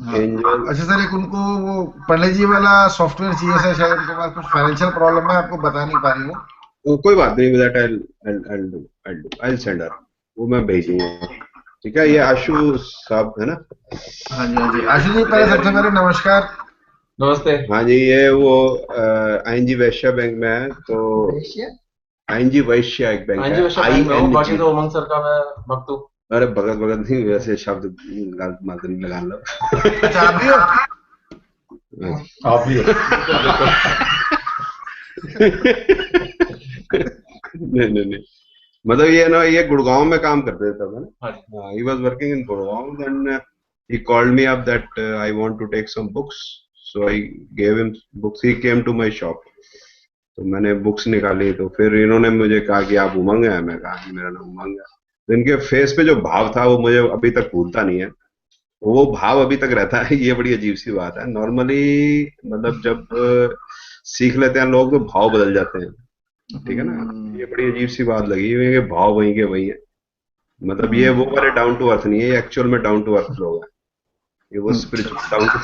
हाँ। एंजल। अच्छा सर, एक उनको वो पंडित जी वाला सॉफ्टवेयर चाहिए सर, शायद उनके पास कुछ फाइनेंशियल प्रॉब्लम है, आपको बता नहीं पा रही वो। वो कोई बात नहीं, दैट आई सेंड हर, वो मैं भेजूंगा। ठीक है, ये आशु साहब है ना? हाँ जी हाँ जी, आशीष जी पहले सबसे पहले नमस्कार। नमस्ते। हाँ जी, ये वो आईएनजी वैश्य बैंक में है तो। आईएनजी वैश्य एक बैंक आंजी है, वैश्य आई बैंक में हूँ, एन बाकी जी तो उमंग सर का मैं भक्त हूँ। अरे भगत भगत नहीं, वैसे शब्द गलत मत लगा लो। अच्छा, आप भी हो? आप भी हो? बिल्कुल बिल्कुल। नहीं नहीं नहीं, मतलब ये ना, ये गुड़गांव में काम करते थे तब, है हाँ जी। ना? He was working in Gurgaon, then he called me up that I want to take some books, so I gave him books. He came to my shop, तो मैंने बुक्स निकाली, तो फिर इन्होंने मुझे कहा कि आप उमंग है? मैं कहा कि मेरा नाम उमंग है। तो इनके फेस पे जो भाव था वो मुझे अभी तक भूलता नहीं है, वो भाव अभी तक रहता है। ये बड़ी अजीब सी बात है। नॉर्मली मतलब जब सीख लेते हैं लोग तो भाव बदल जाते हैं। ठीक है ना? ये हम्म। बड़ी अजीब सी बात लगी है कि भाव वहीं के वहीं है। मतलब ये वो हम्म। वाले डाउन टू अर्थ नहीं है, ये एक्चुअल में डाउन टू अर्थ लोग हैं। ये वो अच्छा स्पिरिचुअल अच्छा। Down to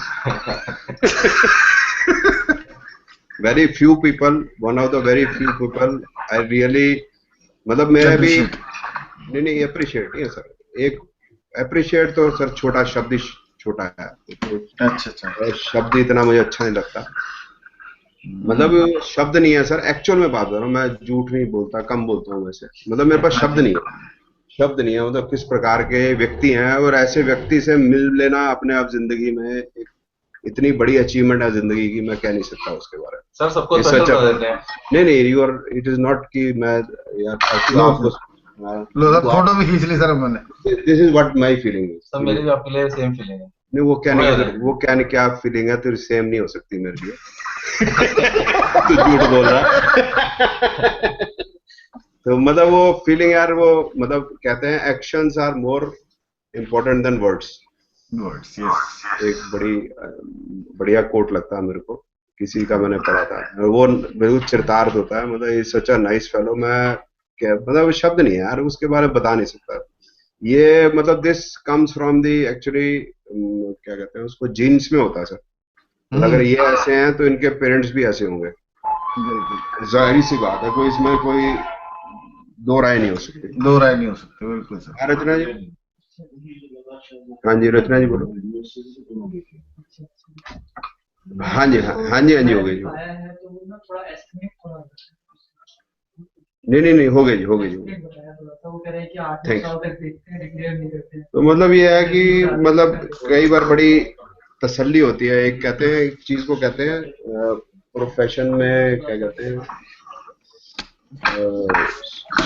very few people, one of the very few people I really, मतलब मैं भी, अप्रिशिएट। नहीं नहीं अप्रिशिएट नहीं है सर। एक अप्रिशिएट तो सर छोटा शब्द ही, छोटा है अच्छा अच्छा। तो शब्द इतना मुझे अच्छा नहीं लगता। हम्म। मतलब शब्द नहीं है सर, एक्चुअल में बात कर रहा हूँ मैं, झूठ नहीं बोलता, कम बोलता हूँ वैसे। मतलब मेरे पास हाँ शब्द जी। नहीं है, शब्द नहीं है। मतलब किस प्रकार के व्यक्ति हैं, और ऐसे व्यक्ति से मिल लेना अपने आप जिंदगी में एक इतनी बड़ी अचीवमेंट है जिंदगी की, मैं कह नहीं सकता उसके बारे सर सबको में। इट्स स्पेशल सच अ, कर देते हैं। नहीं नहीं, you are, it is not कि मैं, यार आशु लो आपको, सर, लो सर, फोटो भी खींच ली सर मैंने। This is what my feeling sir is. मेरी भी आपके लिए सेम फीलिंग है। नहीं वो कहने हो की जाए। जरूरत, वो कहने क्या फीलिंग है तेरी सेम नहीं हो सकती मेरे लिए। तू झूठ बोल रहा है। तो मतलब वो फीलिंग यार, वो मतलब कहते हैं actions are more important than words. Words, yes. एक बड़ी बढ़िया कोट लगता है मेरे को, किसी का मैंने पढ़ा था, और वो बिल्कुल चिरतार्थ होता है। मतलब ये सच अ नाइस फेलो। मैं क्या मतलब, शब्द नहीं है यार उसके बारे में बता नहीं सकता। ये मतलब this comes from the actually, क्या कहते हैं उसको, जीन्स में होता है सर। मतलब अगर हम्म। ये ऐसे हैं तो इनके पेरेंट्स भी ऐसे होंगे। बिल्कुल। जाहिर सी बात है, कोई इसमें कोई दो राय नहीं हो सकती। दो राय नहीं हो सकते, बिल्कुल सर। हाँ रचना जी। हाँ जी रचना जी बोलो। हाँ जी, हाँ हाँ जी, हाँ जी हो गई जी। नहीं नहीं नहीं, हो गई जी, हो गई जी। थैंक्स। तो मतलब ये है कि मतलब कई बार बड़ी तसल्ली होती है। एक कहते हैं, एक चीज को कहते हैं प्रोफेशन में क्या कहते हैं,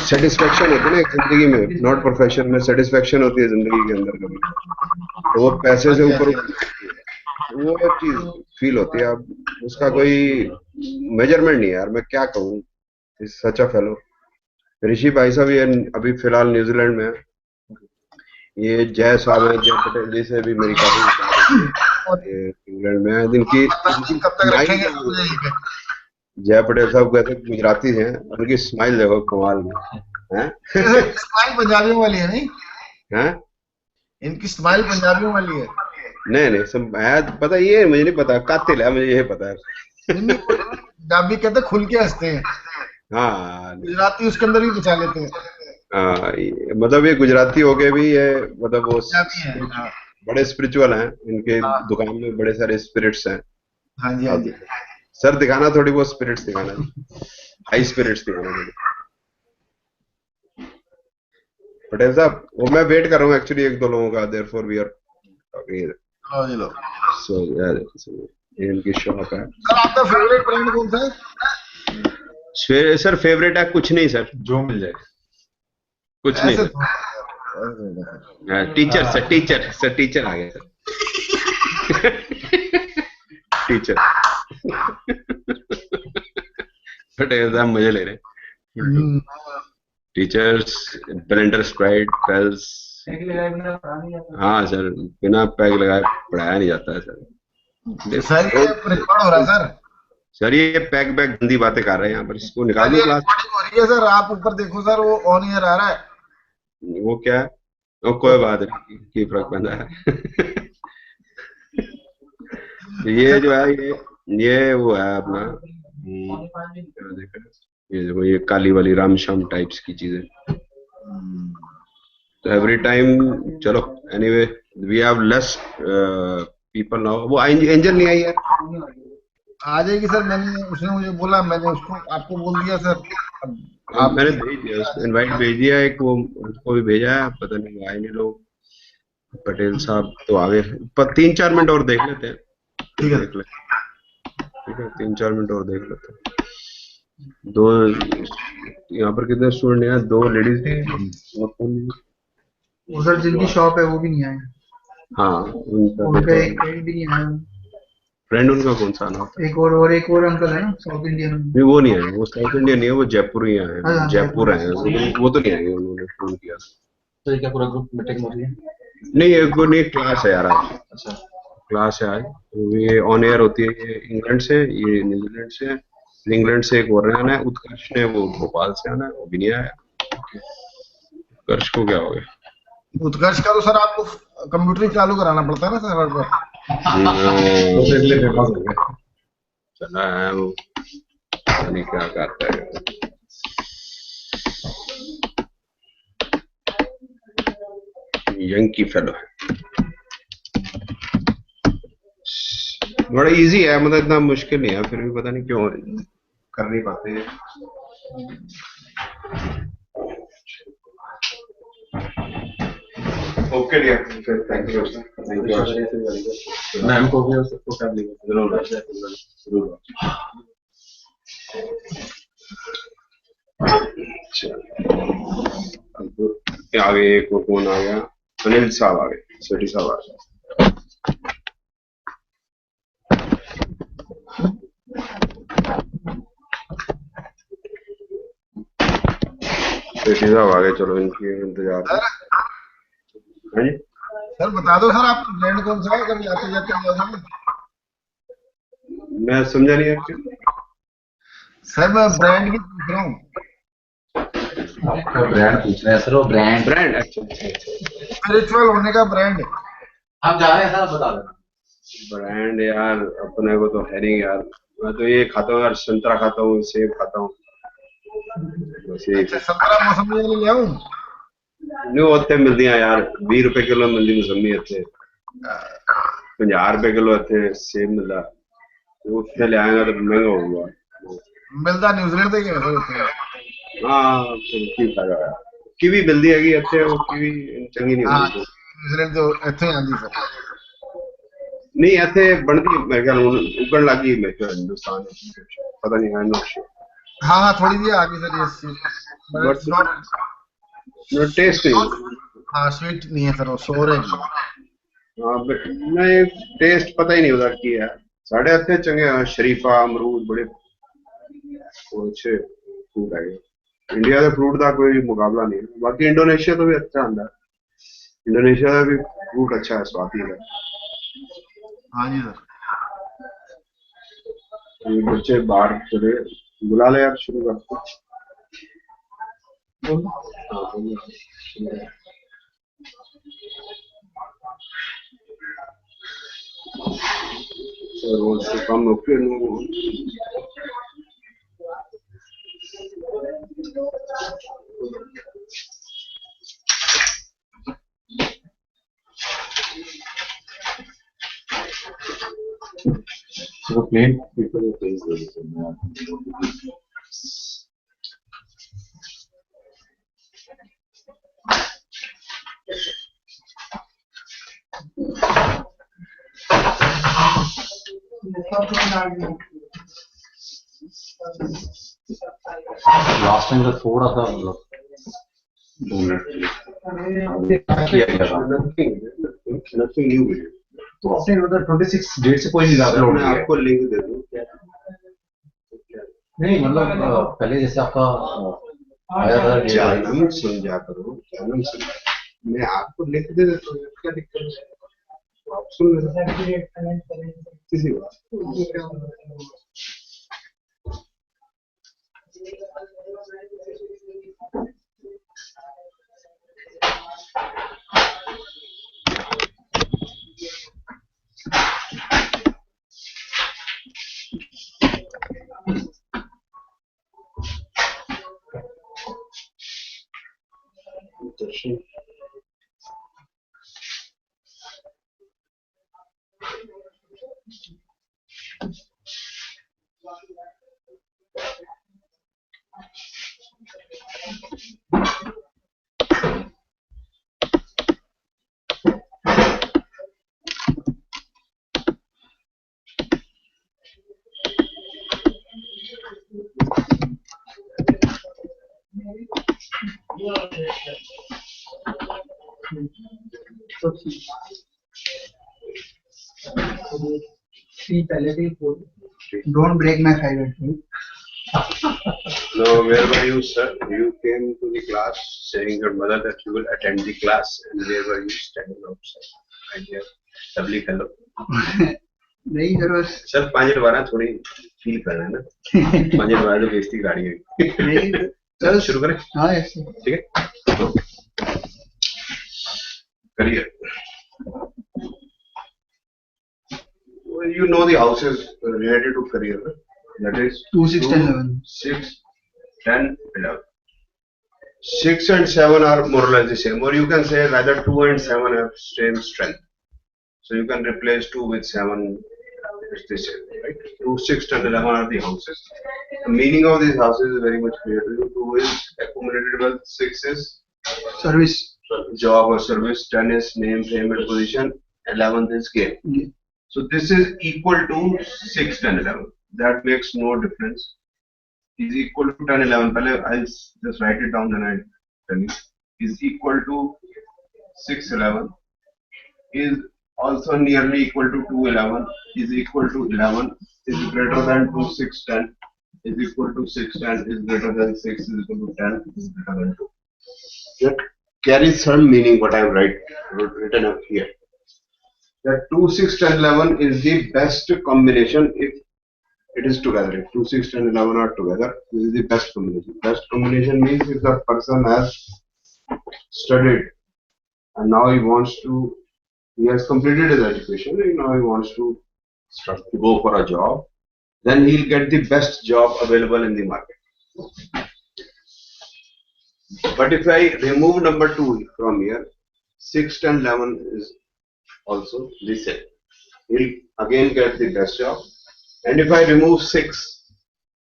सेटिस्फेक्शन होती है ना एक जिंदगी में, नॉट प्रोफेशन में सेटिस्फेक्शन होती है जिंदगी के अंदर कभी, तो वो पैसे हाँ से जी हाँ ऊपर जी हाँ उठती जी। है। तो वो चीज फील होती है। अब उसका कोई मेजरमेंट नहीं है यार, मैं क्या कहूँ। Is such a fellow. ऋषि भाई साहब ये अभी फिलहाल न्यूजीलैंड में है। ये जय साहब है, जय पटेल जी से भी मेरी काफी बात होती है। और ये इंग्लैंड में है। आप इनकी पता इनकी नहीं कब तक स्माइल रखेंगे देखो, मुझे यहीं पे। जय पटेल साहब कहते हैं गुजराती हैं, उनकी स्माइल देखो कमाल की है। सर इनकी स्माइल पंजाबियों वाली है नहीं? हैं? इनकी स्माइल पंजाबियों वाली है। नहीं नहीं, सब है पता, ये मुझे नहीं पता, कातिल है मुझे ये पता है। नहीं नहीं, वो पंजाबी कहते हैं खुल के हंसते हैं, हाँ गुजराती उसके अंदर भी बचा लेते हैं। हाँ, मतलब ये गुजराती हो के भी ये, मतलब वो पंजाबी है, हाँ। बड़े स्पिरिचुअल हैं। इनके हाँ दुकान में बड़े सारे स्पिरिट्स हैं। हाँ जी हाँ अब जी। सर दिखाना थोड़ी बहुत स्पिरिट्स दिखाना, हाई स्पिरिट्स दिखाना थोड़ी। पटेल साहब वो मैं वेट कर रहा हूँ एक्चुअली एक दो लोगों का, therefore we are talking. लो जी लो। सो यार, ये इनकी शॉप है। सर आपका फेवरेट ब्रांड कौन सा है? सर फेवरेट है कुछ नहीं सर, जो मिल जाए। कुछ नहीं ऐसे सर। थोड़ा ऐसे थोड़ा। Teacher sir, teacher sir, teacher आ गए सर। टीचर। पटेल साहब मजे ले रहे हैं। Hmm. Teacher's, blender, Sprite, pales. हाँ सर, बिना पैक लगाए पढ़ाया नहीं जाता है सर। सर ये रिकॉर्ड हो रहा है सर। सर ये पैक बैक गंदी बातें कर रहे हैं यहाँ पर, इसको निकाल सर दो ये क्लास। रिकॉर्डिंग हो रही है सर, आप ऊपर देखो सर, वो ऑन ईयर आ रहा है। वो क्या है? वो कोई बात नहीं, की फर्क पड़ता है। ये जो है ये वो है अपना क्या देखा है? ये देखो ये काली वाली राम श्याम टाइप्स की चीजें। तो एवरी टाइम चलो anyway we have less people now. वो एंजल नहीं आई यार। आ जाएगी सर, मैंने उसने मुझे बोला, मैंने उसको आपको बोल दिया सर। अब आप मैंने भेज दिया उसको इनवाइट भेज दिया एक वो उसको भी भेजा है पता नहीं वो आए नहीं लोग। पटेल साहब तो आगे पर 3-4 मिनट और देख लेते हैं। ठीक है। देख ले ठीक है 3-4 मिनट और देख लेते हैं। दो यहाँ पर कितने स्टूडेंट हैं? 2 लेडीज थी और उधर जिनकी शॉप है वो भी नहीं आए। हाँ उनका उनका एक फ्रेंड भी नहीं आया। फ्रेंड उनका कौन सा आना होता है? एक और अंकल है ना साउथ इंडियन। नहीं वो नहीं आए वो साउथ इंडियन नहीं है वो जयपुर ही आए हैं हाँ, जयपुर जयपुर। आए हैं वो तो नहीं आएंगे उन्होंने फोन किया। तो ये क्या पूरा ग्रुप मीटिंग हो रही है? नहीं एक वो नहीं क्लास है यार आज। अच्छा। क्लास है आज। ये ऑन एयर होती है ये इंग्लैंड से ये न्यूजीलैंड से इंग्लैंड से एक और आना है उत्कर्ष ने वो भोपाल से आना है वो भी नहीं आया। उत्कर्ष को क्या हो गया? उत्कर्ष का तो सर आपको कंप्यूटर ही चालू कराना पड़ता है ना सर हर बार। तो फिर इसलिए फेमस हो गया। चला है वो पता नहीं क्या करता है। यंग की फेलो है बड़ा इजी है मतलब इतना मुश्किल नहीं है फिर भी पता नहीं क्यों कर नहीं पाते हैं। Okay dear thank you thank you ma'am को भी सबको कर लेंगे जरूर जरूर। अच्छा आगे एक और कौन आ गया? अनिल साहब आ गए सेठी साहब आ गए। सेठी साहब आ गए चलो इनकी इंतजार है। हाँ जी सर बता दो सर आपका ब्रांड कौन सा है, कभी आते जाते जाओगे। मैं समझा नहीं एक्चुअली। सर मैं ब्रांड की पूछ रहा हूँ। आपका ब्रांड पूछ रहे हैं सर वो ब्रांड ब्रांड अच्छा स्पिरिचुअल होने का ब्रांड। हम जा रहे हैं सर बता देना। ब्रांड यार अपने को तो है नहीं यार। मैं तो ये खाता हूँ यार संतरा खाता हूँ सेब खाता हूँ बस यही अच्छा कुछ। संतरा मौसमी वाले ले आऊं। न्यू होते मिलती हैं यार 20 रुपए किलो मिलती मौसमी इतने 50 रुपए किलो इतने सेब मिलता वो उससे ले आएगा तो महंगा होगा। मिलता न्यूजीलैंड से ही है सर उत्थे। हाँ फिर की फायदा है कीवी मिलती है कि अच्छे वो कीवी चंगी नहीं हाँ होती तो न्यूजीलैंड तो इत्थे ही आंदी सर। नहीं ऐसे बनती मेरे ख्याल उगन लगी मेरे ख्याल हिंदुस्तान में पता नहीं है नॉट श्योर हाँ हाँ थोड़ी सी आगे सर ये but but it's not taste नहीं। हाँ स्वीट नहीं है सर वो शोर है जी। हाँ बट नहीं टेस्ट पता ही नहीं उधर की है साढ़े अच्छे चंगे हैं, शरीफा अमरूद बड़े वो अच्छे फ्रूट है इंडिया के फ्रूट का कोई मुकाबला नहीं है। बाकी इंडोनेशिया तो भी अच्छा आता है इंडोनेशिया का भी फ्रूट अच्छा है स्वादी है। हाँ जी सर। ये बच्चे बाहर चले बुला ले यार शुरू कर सर वो come okay So plain people face this. Last time तो थोड़ा सा मतलब 2 मिनट किया गया था नथिंग न्यू वीडियो तो अपने मतलब 26 डेट से कोई नहीं सर अपलोड मैं किया है। आपको लिंक दे दूं क्या नहीं मतलब पहले जैसे आपका आया था डेट वाइज जानम समझा करो जानम समझ मैं आपको लिंक दे देता हूँ क्या दिक्कत है आप सुन लेना किसी बात question. So see, पहले से ही बोल. Don't break my silence. No, where were you, sir? You came to the class saying your mother that you will attend the class, and where were you standing outside? My dear lovely fellow. नहीं जरूर. Sir 5 12 थोड़ी feel करना है ना. 5 12 तो बेइज्जती गाड़ी है. नहीं चल शुरू करें. हाँ ऐसे. ठीक है. Career. Well, you know the houses related to career. Right? That is 2, 6, 10, 11. 6, 10, 11. 6 and 7 are more or less the same, or you can say rather 2 and 7 have same strength. So you can replace 2 with 7. It's the same, right? 2, 6, 10, 11 are the houses. The meaning of these houses is very much clear to you. 2 is accumulated wealth, 6 is Service. job or service, 10 is name, fame and position, 11 is gain. Yeah. So this is equal to 6, 10, 11. That makes no difference. Is equal to 10, 11. I'll just write it down, then I'll tell you. Is equal to 6, 11. Is also nearly equal to 2, 11. Is equal to 11. Is greater than 2, 6, 10. Is equal to 6, 10. Is greater than 6. Is equal to 10. Is greater than 2. That carries some meaning what I have written up here. That 2, 6, 10, 11 is the best combination if it is together. If 2, 6, 10, 11 are together, this is the best combination. Best combination means if the person has studied and now he has completed his education and now he wants to go for a job, then he'll get the best job available in the market. But if I remove number 2 from here, 6, 10, 11 is also the same. He'll again get the best job. And if I remove 6,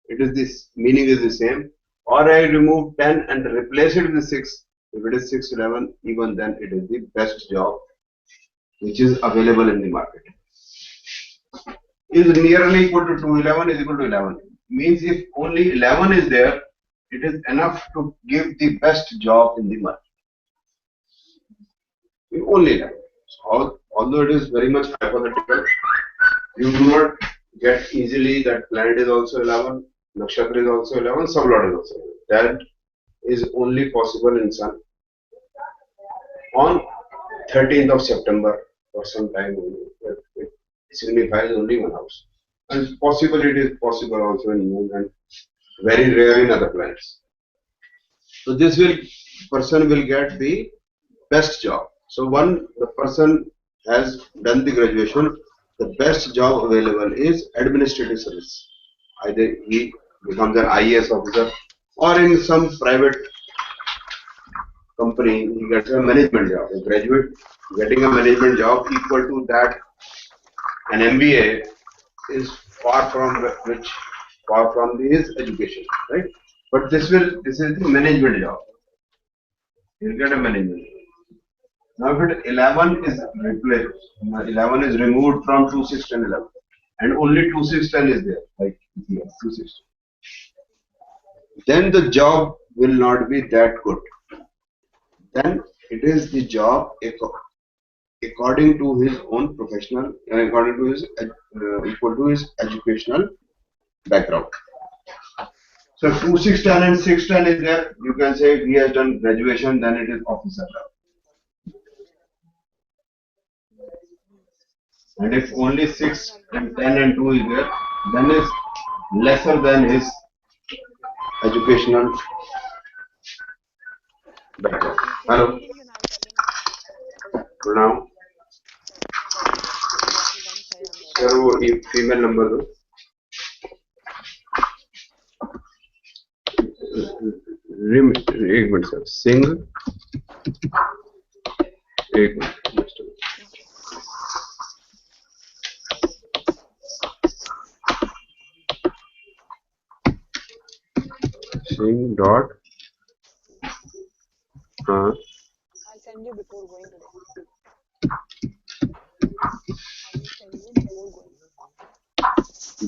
it is this meaning is the same. Or I remove 10 and replace it with 6. If it is 6, 11, even then it is the best job which is available in the market. Is nearly equal to 2, 11 is equal to 11. Means if only 11 is there, it is enough to give the best job in the market. Only 11. So, although it is very much hypothetical, you do not get easily that planet is also 11, nakshatra is also 11, sublord is also 11. That is only possible in Sun on 13th of September for some time only. It signifies only one house. And possible it is possible also in Moon and very rare in other planets. So this person will get the best job. So the person has done the graduation, the best job available is administrative service. Either he becomes an IAS officer or in some private company he gets a management job. A graduate getting a management job equal to that an MBA is far from his education, right? But this is the management job. He'll get a management job. Now if 11 is replaced, 11 is removed from 2, 6, 10, 11 and only 2, 6, 10 is there, like here, 2, 6. Then the job will not be that good. Then it is the job according to his own professional, according to his equal to his educational background. So 2, 6, 10 and 6, 10 is there. You can say if he has done graduation, then it is officer job. And if only 6 and 10 and 2 is there, then is lesser than his educational background. Hello. Pronoun. Sir, वो female number दो. एक minute sir, Singh, एक minute, Singh dot, हाँ, I'll send you before going today. I will send you before going.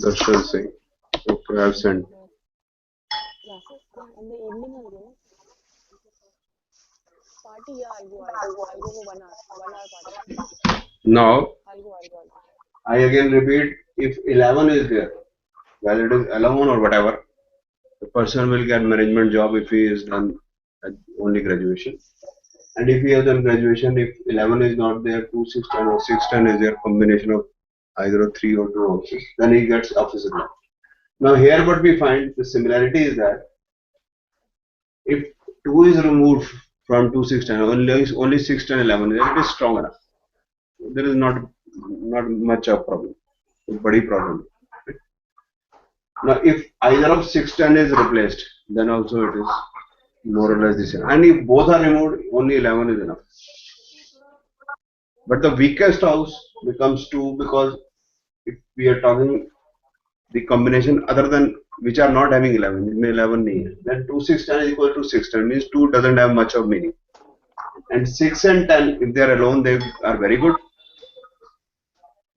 Darshan Singh, okay, I'll send. Classes in the evening will go. Party, yeah, I'll go for 1 hour. 1 hour party. Now I'll go. I again repeat, if 11 is there, whether it is 11 or whatever, the person will get management job if he is done at only graduation. And if he has done graduation, if 11 is not there, 2, 6, 10 or 6, 10 is there, combination of either a 3 or 2 offices, then he gets officer job. Now here what we find, the similarity is that if 2 is removed from 2, 6, 10, only 6, 10, 11, then it is strong enough. There is not much of problem. It's a big problem. Now if either of 6, 10 is replaced, then also it is more or less the same. And if both are removed, only 11 is enough. But the weakest house becomes 2, because if we are talking the combination other than which are not having 11, may 11 nahi hai, then 2, 6, 10 is equal to 6, 10, means 2 doesn't have much of meaning. And 6 and 10, if they are alone, they are very good,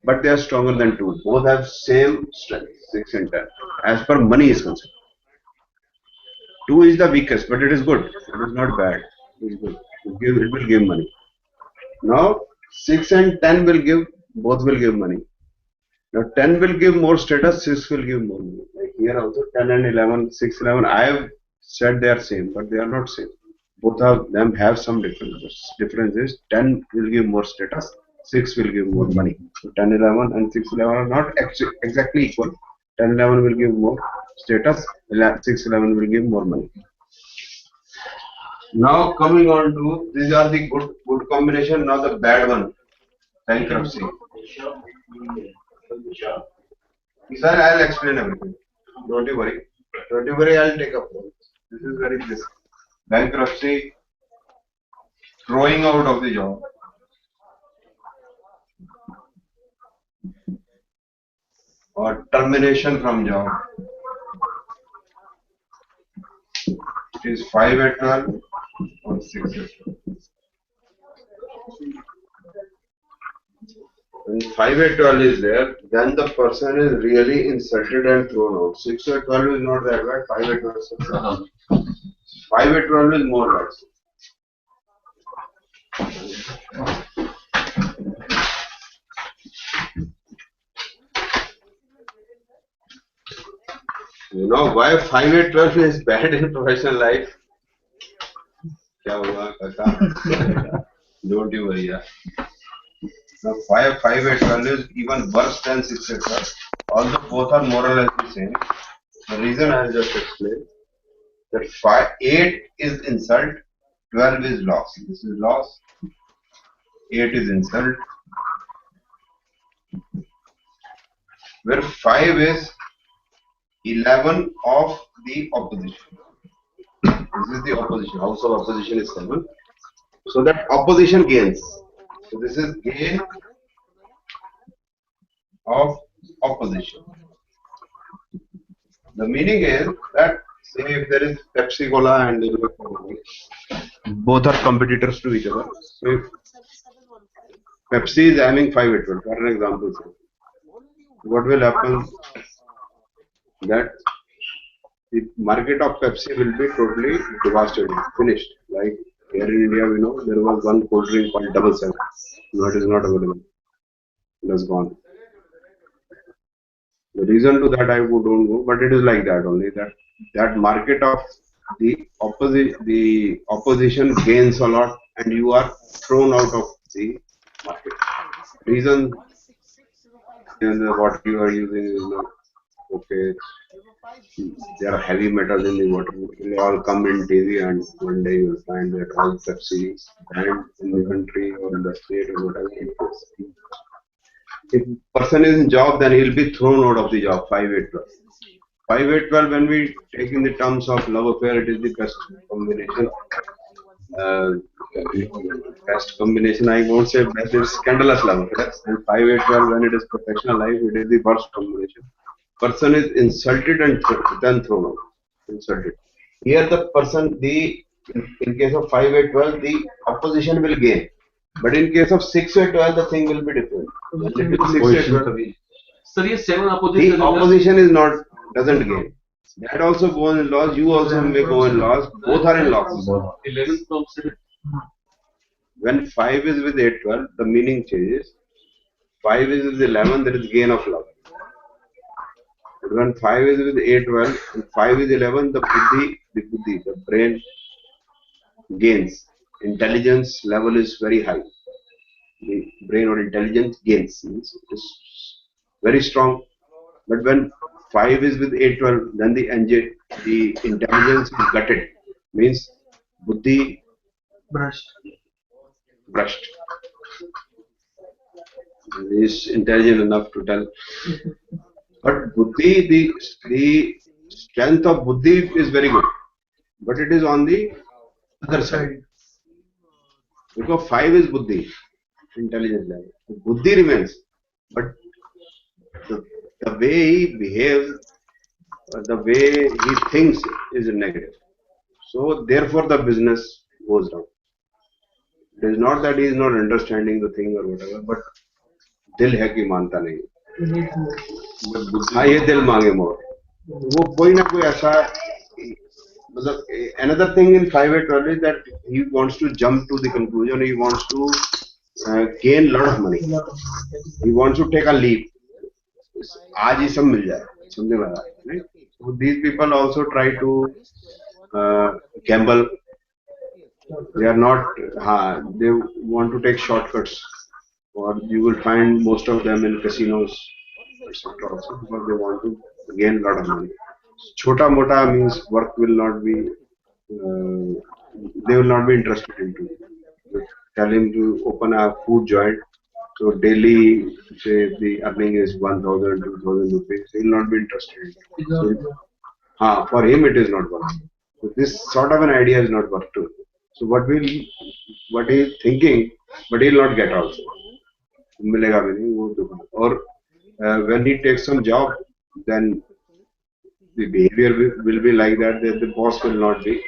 but they are stronger than 2. Both have same strength, 6 and 10, as per money is concerned. 2 is the weakest, but it is good. It is not bad. It is good. It will give money. Now 6 and 10 will give, both will give money. Now 10 will give more status, 6 will give more money. Like here also 10 and 11, 6, 11, I have said they are same, but they are not same. Both of them have some differences. Difference is 10 will give more status, 6 will give more money. So 10, 11 and 6, 11 are not exactly equal. 10, 11 will give more status, 6, 11 will give more money. Now coming on to, these are the good combination. Now the bad one, bankruptcy. Sir, I'll explain everything. Don't you worry. Don't you worry, I'll take up. This is very basic. Bankruptcy, throwing out of the job, or termination from job. It is 5 at 12 or 6 at 12. When 5 at 12 is there, then the person is really insulted and thrown out. 6 at 12 is not that bad, 5 at 12 is 5 at 12 is more bad. You know why 5 at 12 is bad in professional life? क्या हुआ काका? Don't you worry. Yeah. Now 5 at 12 is even worse than 6 at 12. Although both are more or less the same. The reason I will just explain that 8 is insult, 12 is loss. This is loss. 8 is insult. Where 5 is 11 of the opposition. This is the opposition. House of opposition is 7. So that opposition gains. So this is gain of opposition. The meaning is that, say if there is Pepsi Cola and both are competitors to each other. So if Pepsi is having 5 at 12, for an example, what will happen? That the market of Pepsi will be totally devastated, finished. Like here in India, we know there was one cold drink called Double 7. No, it is not available. It has gone. The reason to that I don't know, but it is like that only. That market of the opposition gains a lot, and you are thrown out of the market. Reason, what you are using is not okay. There are heavy metals in the water. They all come in TV, and one day you will find that all Pepsi brand in the country or in the state or whatever it is. If person is in job, then he will be thrown out of the job 5 8 plus. 5, 8, 12, when we take in the terms of love affair, it is the best combination. Uh, Best combination, I won't say best, it's scandalous love affair. And 5, 8, 12, when it is professional life, it is the worst combination. Person is insulted and then thrown out. Insulted. Here the person, in case of 5, 8, 12, the opposition will gain. But in case of 6, 8, 12, the thing will be different. When it is 6, 8, 12, sir ये 7 the opposite opposition is not, doesn't gain. That also goes in loss, you also may go in loss, both are in loss. 11 from 7. When 5 is with 8, 12, the meaning changes. 5 is with 11, there is gain of love. But when 5 is with 8, 12, and 5 is 11, the brain gains. Intelligence level is very high. The brain or intelligence gains, means it is very strong. But when 5 is with 8, 12, then the intelligence is gutted, means buddhi Brushed. brushed. He is intelligent enough to tell. But buddhi, the strength of buddhi is very good, but it is on the other side. Because 5 is buddhi, intelligence level. Buddhi remains, but the way he behaves, the way he thinks is negative. So therefore the business goes down. It is not that he is not understanding the thing or whatever, but दिल है कि मानता नहीं. हाँ ये दिल मांगे मोर. वो कोई ना कोई ऐसा, मतलब another thing in 5, 8, 12 is that he wants to jump to the conclusion. He wants to gain a lot of money. He wants to take a leap. आज ही सब मिल जाए, समझने वाला. Right? So these people also try to gamble. They are not, they want to take shortcuts, or you will find most of them in casinos, etc. also, because they want to gain a lot of money. Chota mota means work will not be, they will not be interested into. You tell him to open a food joint, so daily, say the earning is 1,000, 2,000 rupees, he will not be interested. So, for him it is not work. So this sort of an idea is not work too. So what he is thinking, but he will not get also. मिलेगा भी नहीं वो दुकान. Or when he takes some job, then the behavior will be like that. The boss will not be,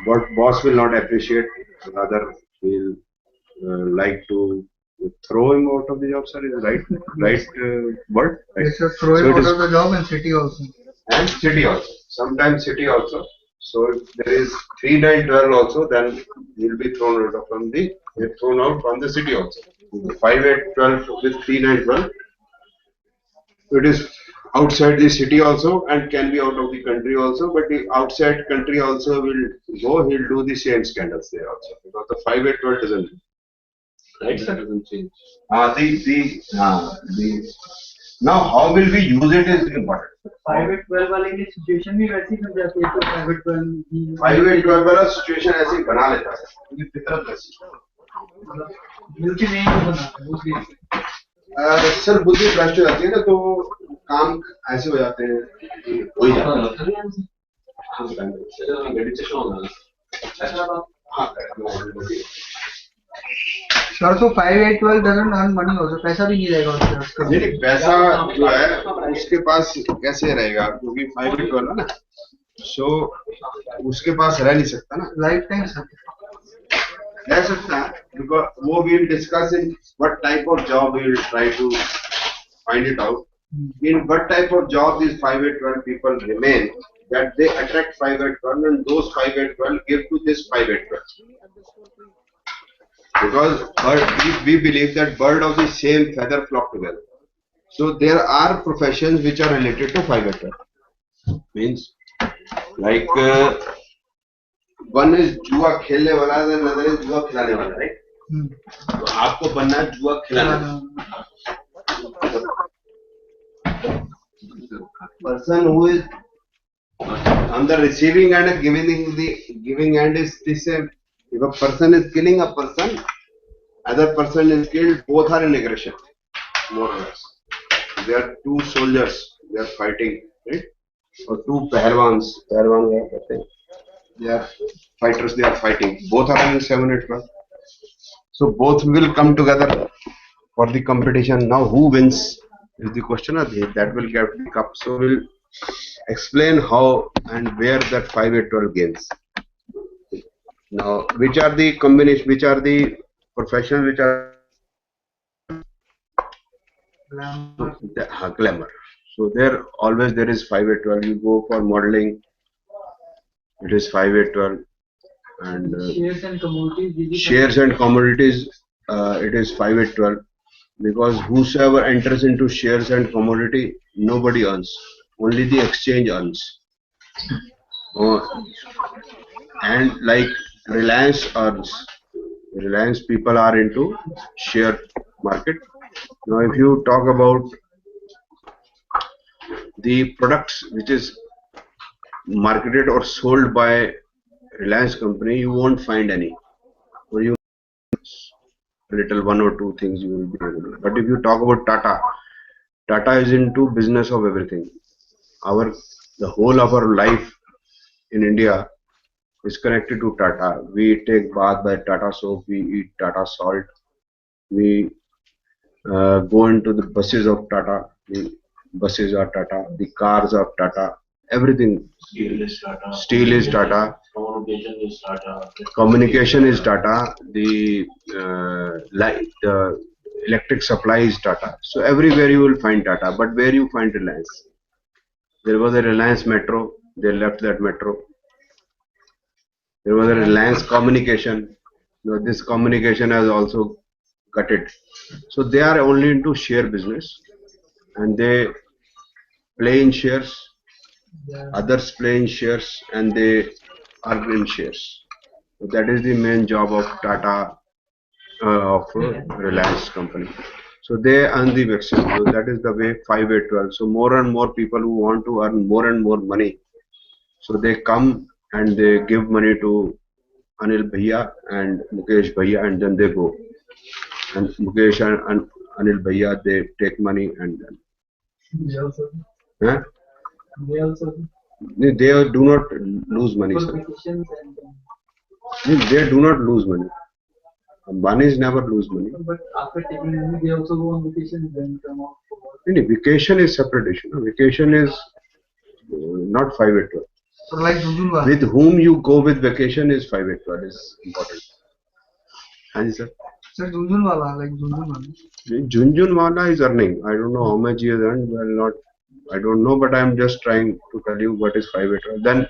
but boss will not appreciate. Rather, he'll like to throw him out of the job. Sir, is right word. Right? Yes, sir. Throw him out of the job and city also. And city also. Sometimes city also. So if there is 3, 9, 12 also, then he'll be thrown out from the city also. 5, 8, 12 with 3, 9, 12. It is outside the city also and can be out of the country also, but the outside country also will go, he'll do the same scandals there also, because the 5, 8, 12 doesn't. Right, sir? Doesn't change. Now how will we use it is important. 5 8 12 वाले की situation भी वैसी बन जाती है तो 5 8 12 5, 8, 12 वाला situation ऐसे ही बना लेता है, क्योंकि फितरत वैसी. ब्यूटी नहीं बनाता बुद्धि. सर बुद्धि भ्रष्ट हो जाती है ना, तो काम ऐसे हो जाते हैं कि हो ही जाता है. सर तो 5 8 12 doesn't earn money also, पैसा भी नहीं रहेगा उसके. नहीं, पैसा जो है उसके पास कैसे रहेगा, क्योंकि 5, 8, 12 है ना, सो उसके पास रह नहीं सकता ना. लाइफ टाइम सर रह सकता है, बिकॉज वो will discuss in what type of job we will try to find it out. In what type of job these 5, 8, 12 people remain, that they attract 5, 8, 12, and those 5, 8, 12 give to this 5, 8, 12. Because we believe that bird of the same feather flock together. So there are professions which are related to 5, 8, 12. Means like one is जुआ खेलने वाला, and another is जुआ खिलाने वाला, right? तो आपको बनना है जुआ खिलाने वाला. Person who is on the receiving end and giving end is the same. If a person is killing a person, other person is killed, both are in aggression, more or less. They are two soldiers, they are fighting, right? or two Pahalwans. Pahalwan है कहते हैं. They are fighters. They are fighting. Both are in 7, 8, 12. So both will come together for the competition. Now who wins is the question of that will get the cup. So we'll explain how and where that 5, 8, 12 gains. Now, which are the combination? Which are the professions which are glamour? So there always there is 5, 8, 12. You go for modeling, it is 5, 8, 12, and shares and commodities. shares and commodities, it is 5, 8, 12. Because whosoever enters into shares and commodity, nobody earns. Only the exchange earns. And like Reliance earns. Reliance people are into share market. Now, if you talk about the products which is marketed or sold by Reliance company, you won't find any. Or you little one or two things you will be able to. But if you talk about Tata, Tata is into business of everything. The whole of our life in India is connected to Tata. We take bath by Tata soap, we eat Tata salt, we go into the buses of Tata, the buses are Tata, the cars of Tata, everything. Steel is Tata. Steel is Tata. Communication is Tata. Communication is Tata. The electric supply is Tata. So everywhere you will find Tata. But where you find Reliance? There was a Reliance Metro. They left that metro. There was a Reliance Communication. This communication has also gutted. So they are only into share business, and they play in shares. Others play in shares, and they earn in shares. So that is the main job of Tata, of Reliance company. So they earn the vexel. So that is the way 5, 8, 12. So more and more people who want to earn more and more money, so they come and they give money to Anil Bhaiya and Mukesh Bhaiya, and then they go. And Mukesh and Anil Bhaiya, they take money and then. Huh? They do not lose money, sir. They do not lose money. Ambanis never lose money. But after taking money, they also go on vacation then come off. Vacation is separate issue. Vacation is not 5, 8, 12. So like Jujunwala. With whom you go with vacation is 5, 8, 12 is important. ਹਾਂਜੀ sir. Sir, Jujunwala, like Jujunwala. Junjunwala is earning. I don't know how much he has earned. Well, I don't know, but I am just trying to tell you what is 5, 8, 12. Then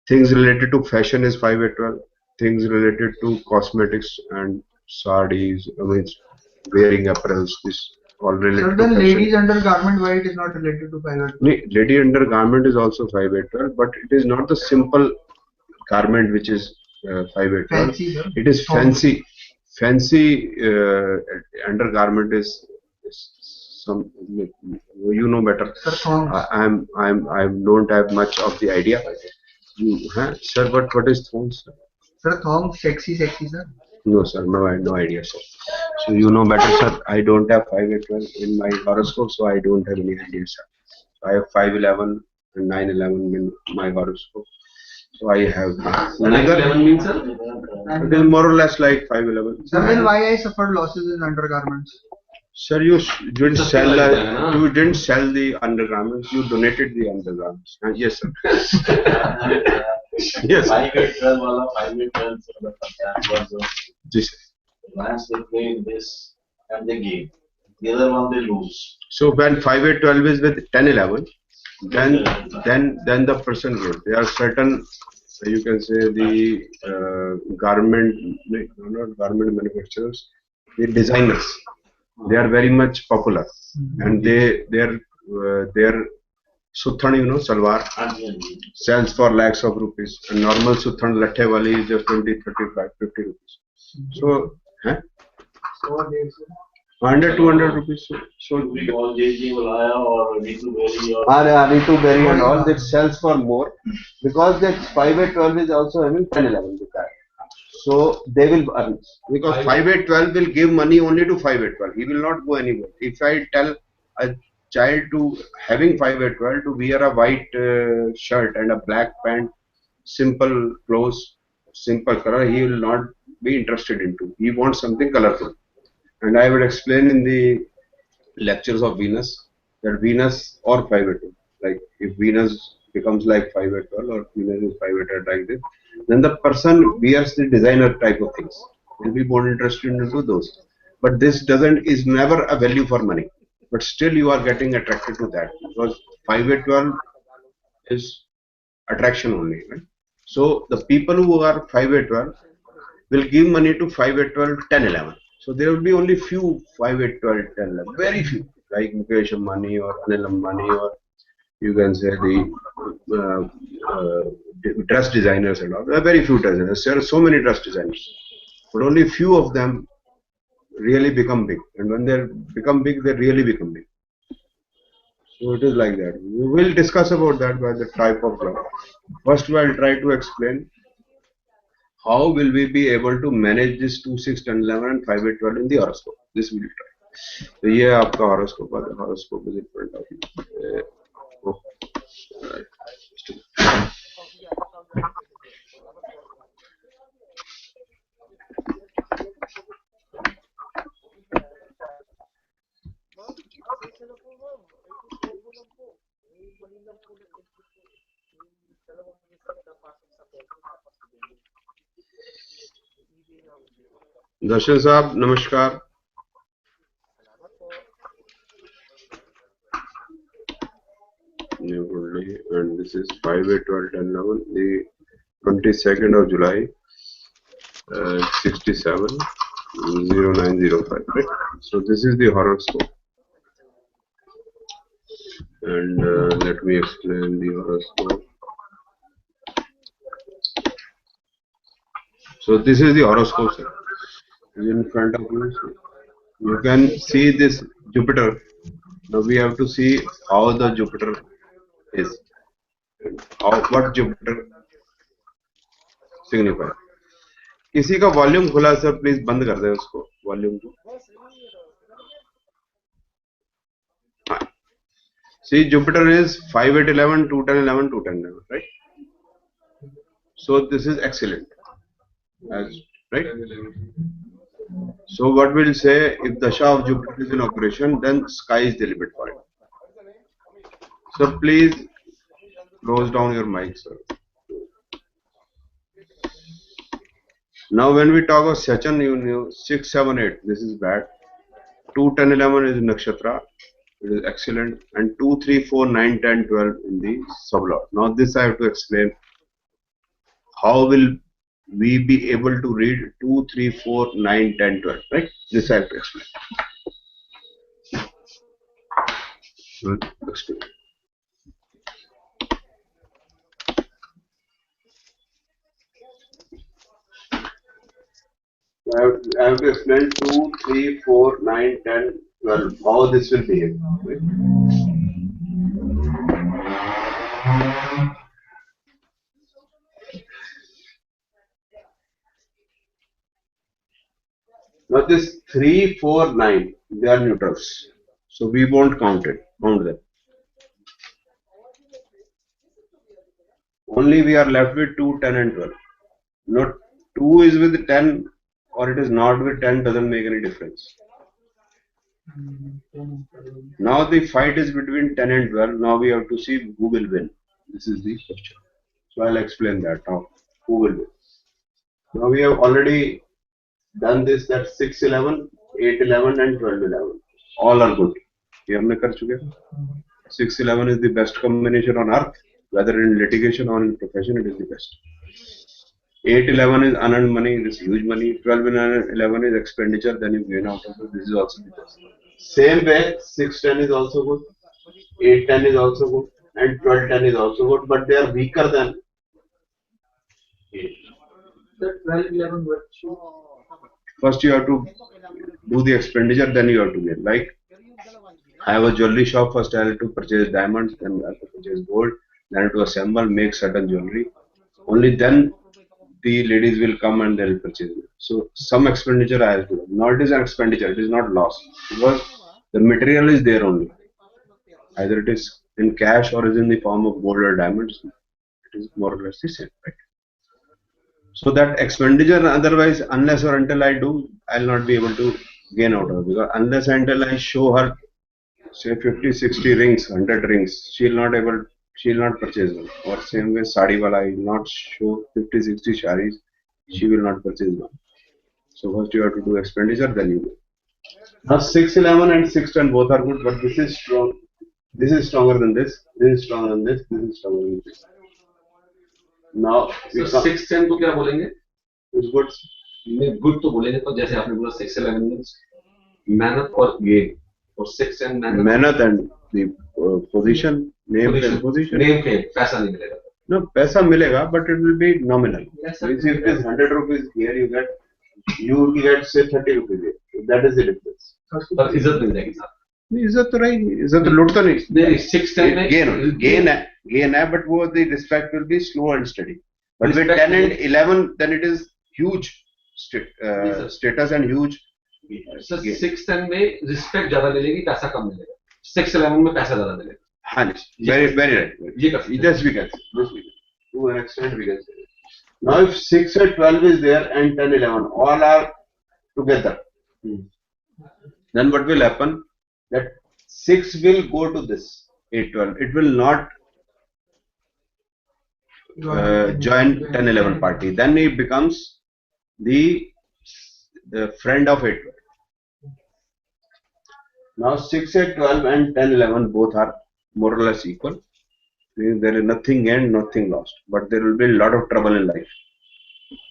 things related to fashion is 5, 8, 12. Things related to cosmetics and sarees, I mean, wearing apparels, this all related. So then ladies undergarment, why it is not related to 5, 8, 12? Lady undergarment is also 5, 8, 12, but it is not the simple garment which is 5, 8, 12. Fancy, sir. It is fancy. Fancy undergarment is some, you know better. Sir, thongs. I don't have much of the idea. Sir, what is thongs? Sir, thongs, sexy, sir. No, sir, no idea, sir. So you know better, sir. I don't have 5, 8, 12 in my horoscope, so I don't have any idea, sir. I have 5, 11 and 9, 11 in my horoscope. So I have another. 11 means, sir? It is more or less like 5, 11. Sir, then why I suffered losses in undergarments? Sir, you didn't sell. You didn't sell the undergarments. You donated the undergarments. Yes, sir. Yes. 5, 8, 12 wala 5, 8, 12 was Yes. Reliance they play this and they gain. The other one they lose. So when 5, 8, 12 is with 10, 11, then the person goes. There are certain, you can say the not garment manufacturers, the designers. They are very much popular, and their suthan, salwar sells for lakhs of rupees, and normal suthan lathe wali is just 20, 35, 50 rupees. So, 100, 200 rupees. So all JG Valaya or Ritu Berry or Ritu Berry and all that sells for more, because that 5, 8, 12 is also having 10, 11 with that. So they will earn, because 5, 8, 12 will give money only to 5, 8, 12. He will not go anywhere. If I tell child to having 5 at 12 to wear a white shirt and a black pant, simple clothes, simple color, he will not be interested into. He wants something colorful. And I would explain in the lectures of Venus that Venus or 5 at 12, like if Venus becomes like 5 at 12 or Venus is 5 at 12 like this, then the person wears the designer type of things. Will be more interested into those. But this doesn't is never a value for money. But still you are getting attracted to that because 5 at 12 is attraction only. Right? So the people who are 5 at 12 will give money to 5 at 12, 10, 11. So there will be only few 5 at 12, 10, 11. Very few. Like Mukesh Ambani or Anil Ambani or you can say the dress designers and all. There are very few designers. There are so many dress designers. But only few of them really become big. And when they become big, they really become big. So it is like that. We will discuss about that by the type of job. First, we will try to explain how will we be able to manage this 2, 6, 10, 11 and 5, 8, 12 in the horoscope. This we will try. तो ये आपका horoscope है. Horoscope is in front of you. Oh, right. दर्शन साहब नमस्कार. And this is 5, 8, 12, 10, 11, the 22nd of July, 67, 0905, right? So this is the horoscope. And let me explain the horoscope. So this is the horoscope, sir. In front of you. You can see this Jupiter. Now we have to see how the Jupiter is. What Jupiter signifies. किसी का volume खुला sir please बंद कर दे उसको volume को. See Jupiter is 5 at 11, 2, 10, 11, 2, 10, 11, right? So this is excellent. Right? So what we'll say, if Dasha of Jupiter is in operation, then sky is the limit for it. So please close down your mic, sir. Now when we talk of Sachan, you know, 6, 7, 8, this is bad. 2, 10, 11 is Nakshatra, it is excellent. And 2, 3, 4, 9, 10, 12 in the sublot. Now this I have to explain. How will we be able to read 2, 3, 4, 9, 10, 12, right? This I have to explain. I have to explain 2, 3, 4, 9, 10, 12, how this will behave. Right? Now this 3, 4, 9, they are neutrals. So we won't count them. Only we are left with 2, 10 and 12. Not 2 is with 10 or it is not with 10 doesn't make any difference. Now the fight is between 10 and 12. Now we have to see who will win. This is the question. So I'll explain that now. Who will win? Now we have already done this, that 6, 11, 8, 11 and 12, 11. All are good. ये हमने कर चुके हैं. 6, 11 is the best combination on earth. Whether in litigation or in profession, it is the best. 8, 11 is unearned money, it is huge money. 12 and 11 is expenditure, then you gain out of it. This is also the best. Same way, 6, 10 is also good. 8, 10 is also good. And 12, 10 is also good, but they are weaker than 8. The 12, 11 what? First you have to do the expenditure, then you have to get. Like I have a jewelry shop, first I have to purchase diamonds, then I have to purchase gold, then I have to assemble, make certain jewelry. Only then the ladies will come and they will purchase it. So some expenditure I have to do. Now it is an expenditure, it is not loss. Because the material is there only. Either it is in cash or is in the form of gold or diamonds. It is more or less the same, right? So that expenditure, otherwise, unless or until I do, I'll not be able to gain out of it. Because unless until I show her, say 50, 60 rings, 100 rings, she'll not purchase one. Or same way, sari wala, I will not show 50, 60 saris, she will not purchase one. So first you have to do expenditure, then you do. Now 611 and 610 both are good, but this is strong. This is stronger than this. This is stronger than this. This is stronger than this. Now So 610 को क्या बोलेंगे? it's good. नहीं good तो बोलेंगे तो जैसे आपने बोला 611 means मेहनत और gain और 610 मेहनत and the position, name and position. Name fame, पैसा नहीं मिलेगा. No, पैसा मिलेगा, but it will be nominal. Yes, sir. Means if it is 100 rupees here, you get say 30 rupees here. That is the difference. पर इज्जत मिल जाएगी साथ. इज्जत तो रहेगी, इज्जत तो लूट तो नहीं. नहीं 610 में gain है, but वो the respect will be slow and steady. But with 10 and 11, then it is huge status and huge. Sir 610 में रिस्पेक्ट ज्यादा मिलेगी, पैसा कम मिलेगा. 611 में पैसा ज्यादा मिलेगा. हाँ जी, very right. ये कर सकते हैं. Yes, we can. To an extent we can say. Now if 6 and 12 is there and 10, 11, all are together, then what will happen? That 6 will go to this 8, 12. It will not join 10, 11 party. Then it becomes the friend of 8, 12. Now 6, 8, 12 and 10, 11 both are more or less equal. There is nothing gained, nothing lost. But there will be a lot of trouble in life.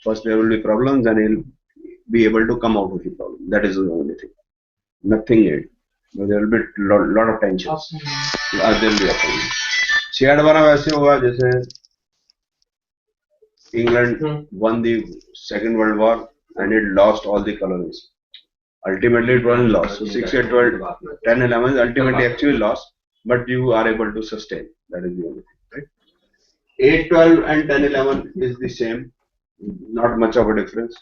First there will be problems and he'll be able to come out of the problem. That is the only thing. Nothing gained. There will be lot of tensions. There will be a problem. 6-12 वैसे हुआ जैसे England won the Second World War and it lost all the colonies. Ultimately it wasn't lost. So 6, 8, 12, 10, 11 ultimately actually lost, but you are able to sustain. That is the only thing, right? 8, 12 and 10, 11 is the same. Not much of a difference.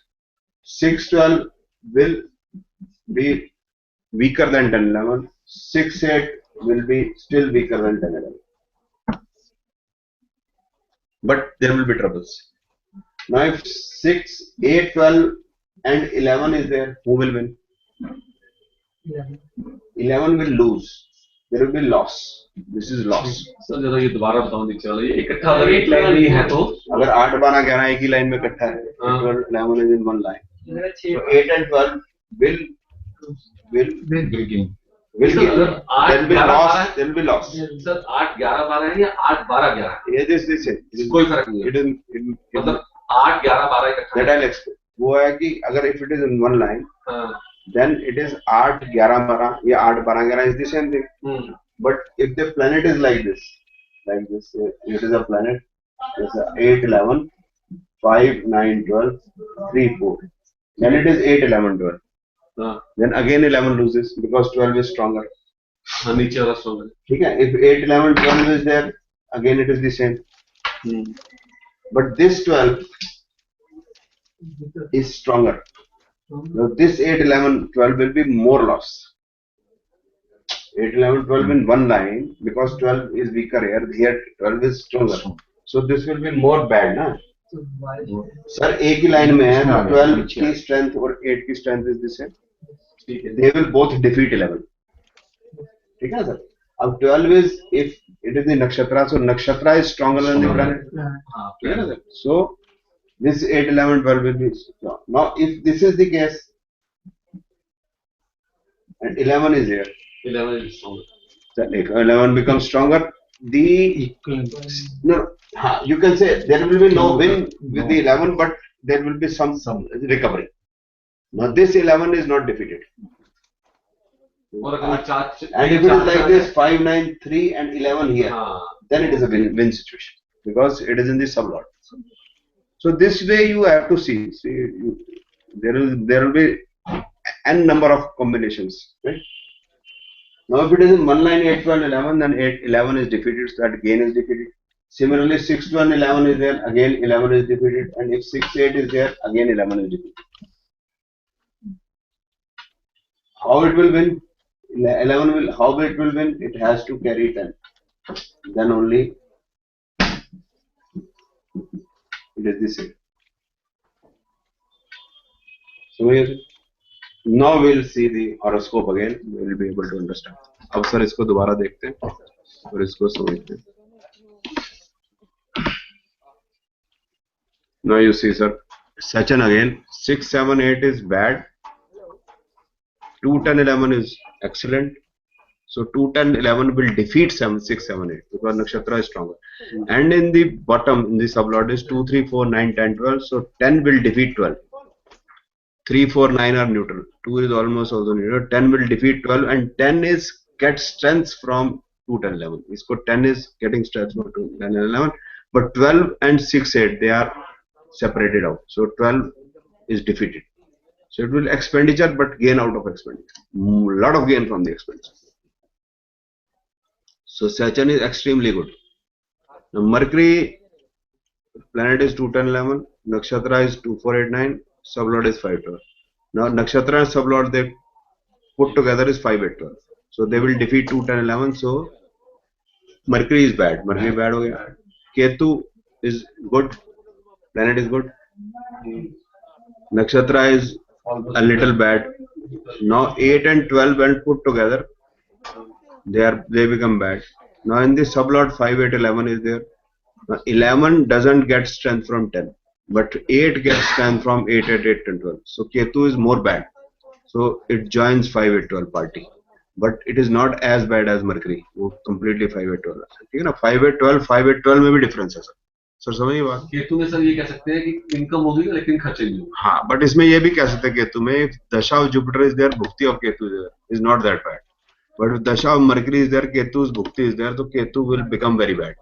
6, 12 will be weaker than 10, 11. 6, 8 will be still weaker than 10, 11. But there will be troubles. Now if 6, 8, 12 and 11 is there, who will win? 11 will lose. There will be loss. This is loss. Sir जरा ये दोबारा बताओ नीचे वाला, ये इकट्ठा अगर एक लाइन में है तो अगर 8, 12, 11 एक ही लाइन में इकट्ठा है, 12, 11 is in one line. So 8 and 12 will gain. There will be loss. There will be loss. Sir 8, 11, 12 है या 8, 12, 11? It is the same. कोई फर्क नहीं है. It is मतलब 8, 11, 12 इकट्ठा. That I'll explain. वो है कि अगर if it is in one line, then it is 8, 11, 12 या 8, 12, 11 is the same thing. But if the planet is like this, it is a planet. It's 8, 11, 5, 9, 12, 3, 4. Then it is 8, 11, 12. Then again 11 loses because 12 is stronger. नीचे वाला stronger. ठीक है? If 8, 11, 12 is there, again it is the same. But this 12 is stronger. Now this 8, 11, 12 will be more loss. 8, 11, 12 in one line because 12 is weaker here. Here 12 is stronger. So this will be more bad, ना? Sir, एक ही line में है तो 12 की strength और 8 की strength is the same. They will both defeat 11. ठीक है sir? अब 12 is if it is the nakshatra, so nakshatra is stronger than the planet. ठीक है sir? So this 8, 11, 12 will be strong. Now if this is the case and 11 is here. 11 is stronger. Then 11 becomes stronger. You can say there will be no win with the 11, but there will be some recovery. Now this 11 is not defeated. And if it is like this 5, 9, 3 and 11 here, then it is a win situation because it is in the sublot. So this way you have to see. There will be n number of combinations, right? Now if it is in one line 8, 12, 11, then 8, 11 is defeated, so that gain is defeated. Similarly 6, 12, 11 is there, again 11 is defeated, and if 6, 8 is there, again 11 is defeated. How it will win? 11 will, how it will win? It has to carry 10. Then only it is the same. So now we'll see the horoscope again. We'll be able to understand. अब sir इसको दोबारा देखते हैं और इसको समझते हैं. Now you see, sir, Sachin again. 6, 7, 8 is bad. 2, 10, 11 is excellent. So 2, 10, 11 will defeat 7, 6, 7, 8 because nakshatra is stronger. And in the bottom, in the sublord is 2, 3, 4, 9, 10, 12. So 10 will defeat 12. 3, 4, 9 are neutral. 2 is almost also neutral. 10 will defeat 12, and 10 is get strength from 2, 10, 11. So 10 is getting strength from 2, 10, 11. But 12 and 6, 8, they are separated out. So 12 is defeated. So it will expenditure but gain out of expenditure. Lot of gain from the expenditure. So Saturn is extremely good. Now Mercury planet is 2, 10, 11. Nakshatra is 2, 4, 8, 9. Sublord is 5, 12. Now Nakshatra and Sublord they put together is 5, 8, 12. So they will defeat 2, 10, 11. So Mercury is bad. Mercury bad ho gaya. Ketu is good. Planet is good. Nakshatra is a little bad. Now 8 and 12 when put together, they become bad. Now in the sublord 5, 8, 11 is there. Now 11 doesn't get strength from 10, but 8 gets strength from 8, 8, 8 and 12. So Ketu is more bad. So it joins 5, 8, 12 party. But it is not as bad as Mercury. वो completely 5, 8, 12. ठीक है ना? 5, 8, 12, 5, 8, 12 में भी difference है sir. Sir समझिए बात. केतु में सर ये कह सकते हैं कि इनकम होगी लेकिन खर्चे नहीं होंगे. हाँ, but इसमें ये भी कह सकते हैं केतु में दशा of Jupiter is there, bhukti of Ketu is not that bad. But if dasha of Mercury is there, Ketu's bhukti is there, तो Ketu will become very bad.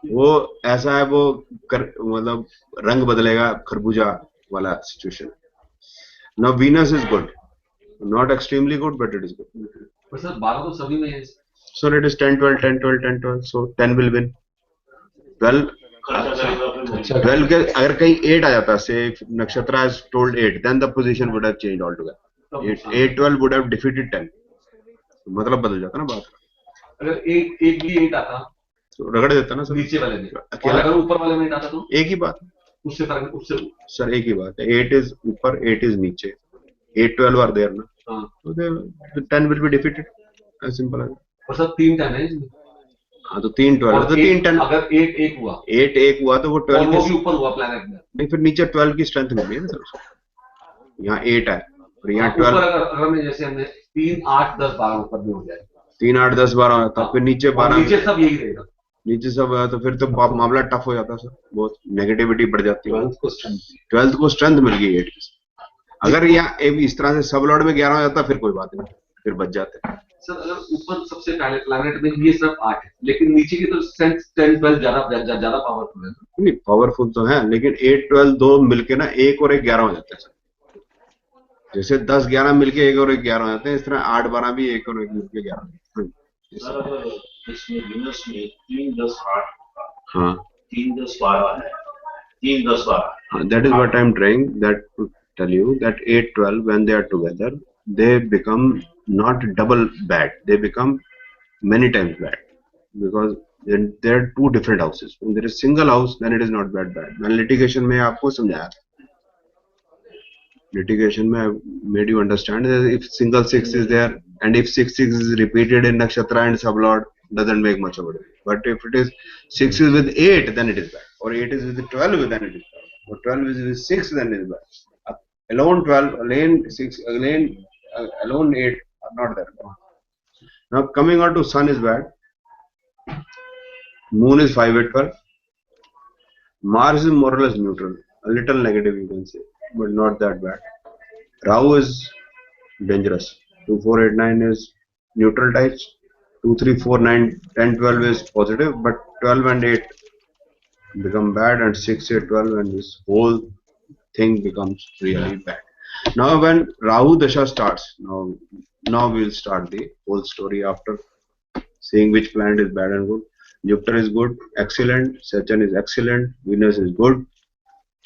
वो ऐसा है वो मतलब रंग बदलेगा खरबूजा वाला situation. Now Venus is good, not extremely good, but it is good. पर सर 12 तो सभी में है. So it is 10, 12, 10, 12, 10, 12. So 10 will win. 12 के अगर कहीं 8 आ जाता से नक्षत्र has told 8, then the position would have changed altogether. 8, 12 would have defeated 10. मतलब बदल जाता ना बात. अगर एक भी 8 आता तो रगड़ देता ना सर. नीचे वाले में. अकेला अगर ऊपर वाले में 8 आता तो एक ही बात. उससे फर्क उससे सर एक ही बात है. 8 is ऊपर, 8 is नीचे. 8, 12 are there ना. तो the 10 will be defeated. As simple as. और सर 3 10 है इसमें. हाँ तो 3 12 तो 3 10. अगर 8 1 हुआ 8 1 हुआ तो वो 12 के ऊपर हुआ प्लैनेट में. नहीं फिर नीचे 12 की स्ट्रेंथ मिल रही है ना सर. यहाँ 8 है और यहाँ 12. अगर मैं जैसे हमने 3 8 10 12 ऊपर भी हो जाए 3 8 10 12 होता फिर नीचे 12 नीचे सब यही रहेगा. नीचे सब तो फिर तो मामला टफ हो जाता सर. बहुत नेगेटिविटी बढ़ जाती है. 12th को स्ट्रेंथ मिल गई 8 की. अगर यहाँ इस तरह से सब लॉर्ड में 11 हो जाता फिर कोई बात नहीं, फिर बच जाते. सर अगर ऊपर सबसे पहले प्लैनेट में ये सिर्फ 8 है लेकिन नीचे की तो स्ट्रेंथ 10 12 ज्यादा पावरफुल है. नहीं पावरफुल तो है लेकिन 8 12 दो मिलके ना 1 और 1 11 हो जाते हैं सर. जैसे 10 11 मिलके 1 और 1 11 हो जाते हैं, इस तरह 8 12 भी 1 और 1 मिलके 11. इसमें विनस में 3 10 8 हाँ 3 10 12 है. 3 10 12. That is what I am trying that to tell you that 8 12 when they are together they become not double bad, they become many times bad because then there are two different houses. When there is single house then it is not bad. मैंने litigation में आपको समझाया था. Litigation में I made you understand that if single 6 is there and if 6 6 is repeated in nakshatra and sublord doesn't make much of a difference. But if it is 6 is with 8 then it is bad, or 8 is with 12 then it is bad, or 12 is with 6 then it is bad. Alone 12, alone 6, alone 8 are not that bad. Now coming on to sun is bad. Moon is 5 8 12. Mars is more or less neutral, a little negative you can say, but not that bad. Rahu is dangerous. 2 4 8 9 is neutral types. 2 3 4 9 10 12 is positive, but 12 and 8 become bad, and 6 8 12 and this whole thing becomes really bad. Now when Rahu Dasha starts, now we will start the whole story after seeing which planet is bad and good. Jupiter is good, excellent. Saturn is excellent. Venus is good.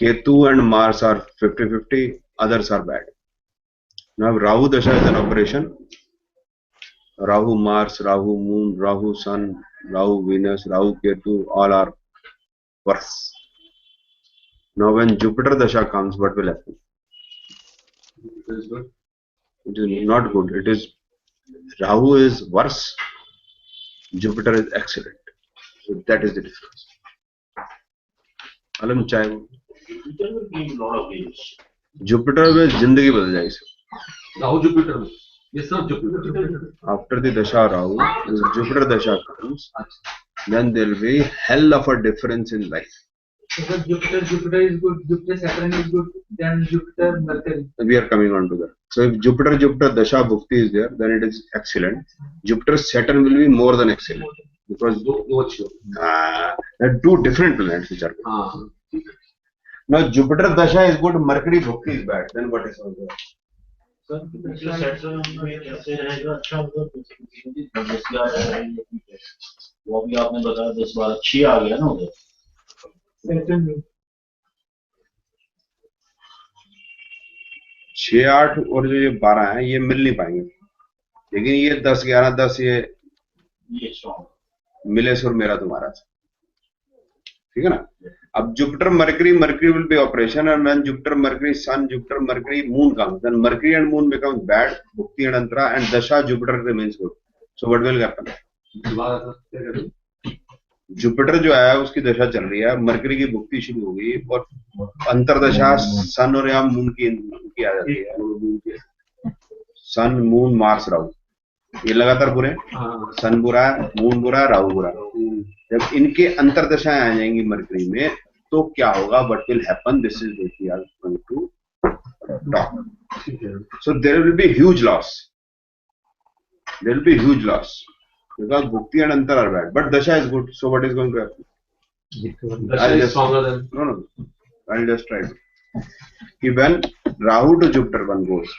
Ketu and Mars are 50-50. Others are bad. Now Rahu Dasha is an operation. Rahu Mars, Rahu Moon, Rahu Sun, Rahu Venus, Rahu Ketu, all are worse. Now when Jupiter Dasha comes, what will happen? It is good. It is not good. It is Rahu is worse, Jupiter is excellent. So that is the difference. मालूम चाहे वो Jupiter will give a lot of gains. Jupiter में जिंदगी बदल जाएगी. Rahu Jupiter. Yes, sir, Jupiter. After the Dasha Rahu, Jupiter Dasha comes, then there will be hell of a difference in life. So Jupiter is good, Jupiter Saturn is good, then Jupiter Mercury. We are coming on to that. So if Jupiter Dasha Bhukti is there, then it is excellent. Jupiter Saturn will be more than excellent because they're two different planets which are good. Now Jupiter Dasha is good, Mercury Bhukti is bad. Then what is also? Sir पिछले section में कैसे रहेगा अच्छा होगा तो 10 का आया है वो अभी आपने बताया 10 12 6 आ गया ना उधर Saturn में 6 8 और जो ये 12 है ये मिल नहीं पाएंगे, लेकिन ये 10 11 10 ये स्ट्रॉन्ग मिले सुर मेरा तुम्हारा, ठीक है ना. अब Jupiter Mercury will be operation, and when Jupiter Mercury Sun, Jupiter Mercury Moon comes, then Mercury and Moon becomes bad, Bhukti and Antara, and Dasha Jupiter remains good. So what will happen? Jupiter जो है उसकी दशा चल रही है, Mercury की भुक्ति शुरू हो गई और अंतरदशा Sun और यहाँ Moon की आ जाती है. Sun, Moon, Mars, Rahu ये लगातार बुरे, सन बुरा, मून बुरा, राहु बुरा. जब इनके अंतरदशाएं आ जाएंगी मरकरी में तो क्या होगा? What will happen? This is what we are going to talk. So there will be huge loss. There will be huge loss because bhukti and antar are bad, but dasha is good. So what is going to happen? Dasha is stronger than no. I'll just try to. कि when Rahu to Jupiter one goes,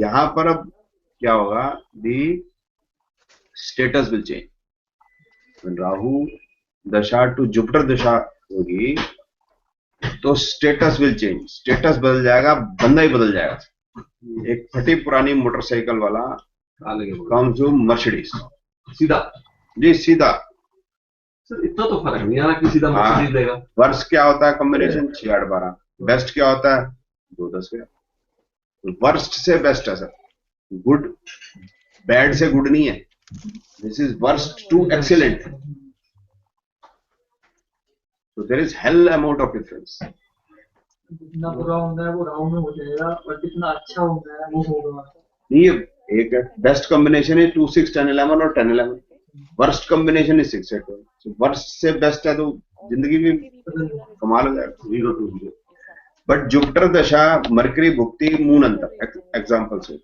यहाँ पर अब क्या होगा? The status will change. When Rahu Dasha to Jupiter Dasha होगी तो status will change. Status बदल जाएगा, बंदा ही बदल जाएगा. एक फटी पुरानी मोटरसाइकिल वाला कम जो मर्सिडीज सीधा जी सीधा. सर इतना तो फर्क नहीं आ रहा कि सीधा मर्सिडीज लेगा. वर्ष क्या होता है? कॉम्बिनेशन 6 8 12. बेस्ट क्या होता है? 2 10 गया. वर्स्ट से बेस्ट है सर. गुड बैड से गुड नहीं है. This is worst to excellent. So there is hell amount of difference. जितना बुरा होना है वो राउंड में हो जाएगा और जितना अच्छा होना है वो होगा. ये एक बेस्ट कॉम्बिनेशन है 2 6 10 11 और 10 11. वर्स्ट कॉम्बिनेशन है 6 8 12. So वर्स्ट से बेस्ट है तो जिंदगी में कमाल हो जाएगा. 0 2 0. बट जुपिटर दशा मरकरी भुक्ति मून अंतर एग्जांपल से.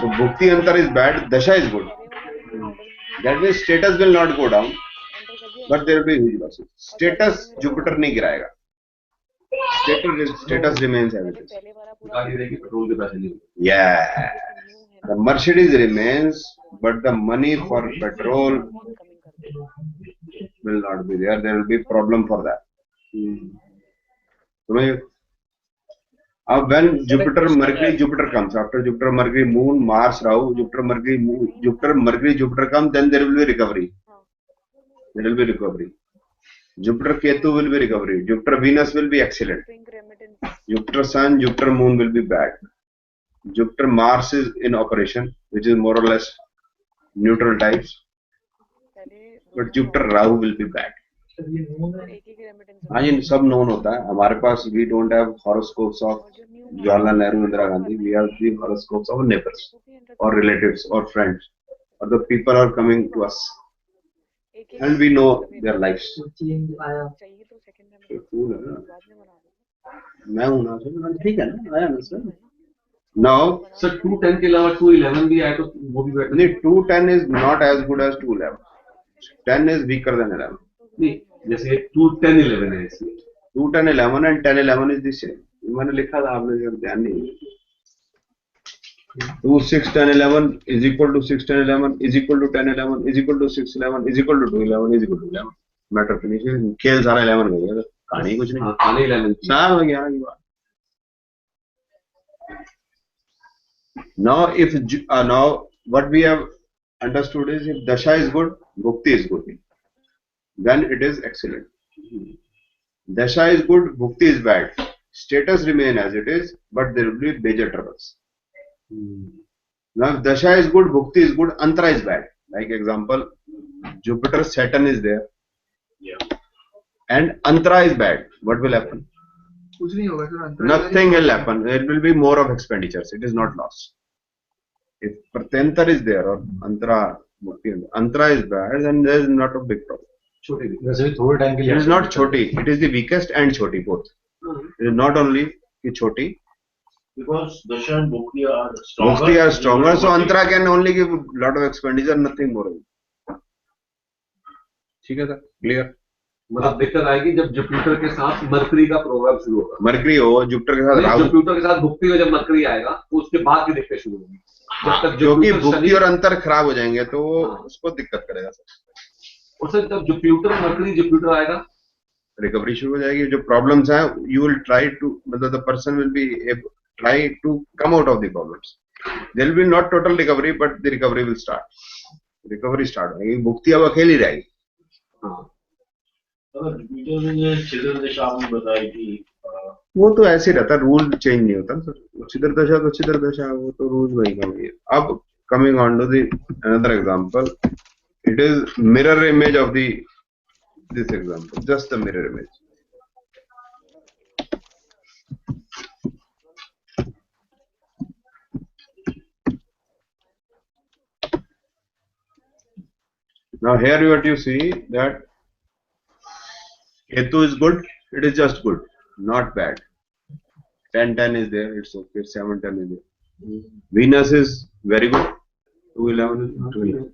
So भुक्ति अंतर is bad, dasha is good. That means status will not go down, but there will be huge losses. Status Jupiter नहीं गिराएगा. Status remains as it is. गाड़ी रहेगी, petrol के पैसे नहीं. Yeah. The Mercedes remains, but the money for petrol will not be there. There will be problem for that. When Jupiter comes, after Jupiter, Mercury, Moon, Mars, Rahu, Jupiter, Mercury, Moon, Jupiter, Mercury, Jupiter comes, then there will be recovery. There will be recovery. Jupiter, Ketu will be recovery. Jupiter, Venus will be excellent. Jupiter, Sun, Jupiter, Moon will be bad. Jupiter, Mars is in operation, which is more or less neutral types. But Jupiter, Rahu will be bad. हाँ जी सब known होता है हमारे पास. We don't have horoscopes of Jawaharlal Nehru, Indira Gandhi. We have the horoscopes of neighbours और relatives और friends और the people are coming to us and we know their lives. मैं हूं ना सर. ठीक है ना. आया ना सर. नाउ सर 210 के अलावा 211 भी आए तो वो भी बेटर. नहीं 210 is not as good as 211. 10 is weaker than 11. नहीं जैसे 210 11 है इसमें. 210 11 and 10 11 is the same. मैंने लिखा था आपने जब ध्यान नहीं. 2 6 10 11 is equal to 6 10 11 is equal to 10 11 is equal to 6 11 is equal to 2 11 is equal to 11. Matter finish. खेल सारा 11 गई है. कहानी कुछ नहीं. कहानी 11 सारा 11 की बात. Now, if now what we have understood is if dasha is good, bhukti is good, then it is excellent. Dasha is good, bhukti is bad. Status remain as it is, but there will be major troubles. Now, if dasha is good, bhukti is good, antara is bad. Like example, Jupiter, Saturn is there, Yeah. and antara is bad. What will happen? कुछ नहीं होगा sir अंतर Nothing will happen. It will be more of expenditures. It is not loss. If Pratyantara is there or Antara, Antara is bad, then there is not a big problem. छोटी दिक्कत वैसे भी थोड़े time के लिए It is not choti. It is the weakest and choti both. It is not only the choti. because dasha and bhukti are stronger. Bhukti are stronger, so Antara can only give lot of expenditure, nothing more. ठीक है sir, clear? मतलब दिक्कत आएगी जब Jupiter के साथ mercury का programme शुरू होगा। मरकरी हो, जुपिटर के साथ राहु, जुपिटर के साथ भुक्ति हो, जब मरकरी आएगा तो उसके बाद की दिक्कत शुरू होगी। जब तक क्योंकि जुपिटर भुक्ति और अंतर खराब हो जाएंगे तो उसको दिक्कत करेगा सर। और सर जब जुपिटर मरकरी जुपिटर आएगा रिकवरी शुरू हो जाएगी। जो प्रॉब्लम्स हैं यू विल ट्राई टू, मतलब the person will be try to come out of the problems. There will be not total recovery, but the recovery will start. Recovery start होगी। भुक्ति अब अकेली रहेगी। अगर जुपिटर ने छिद्र दशा आपने बताई थी, वो तो ऐसे रहता, रूल चेंज नहीं होता सर। छिद्र दशा तो छिद्र दशा, वो तो रूल वही का वही है। अब coming on to the another example, it is mirror image of this example, just the mirror image. Now here what you see that Ketu is good, it is just good, not bad. 10-10 is there, it's okay. 7-10 is there. Venus is very good, 2-11 is 2-11.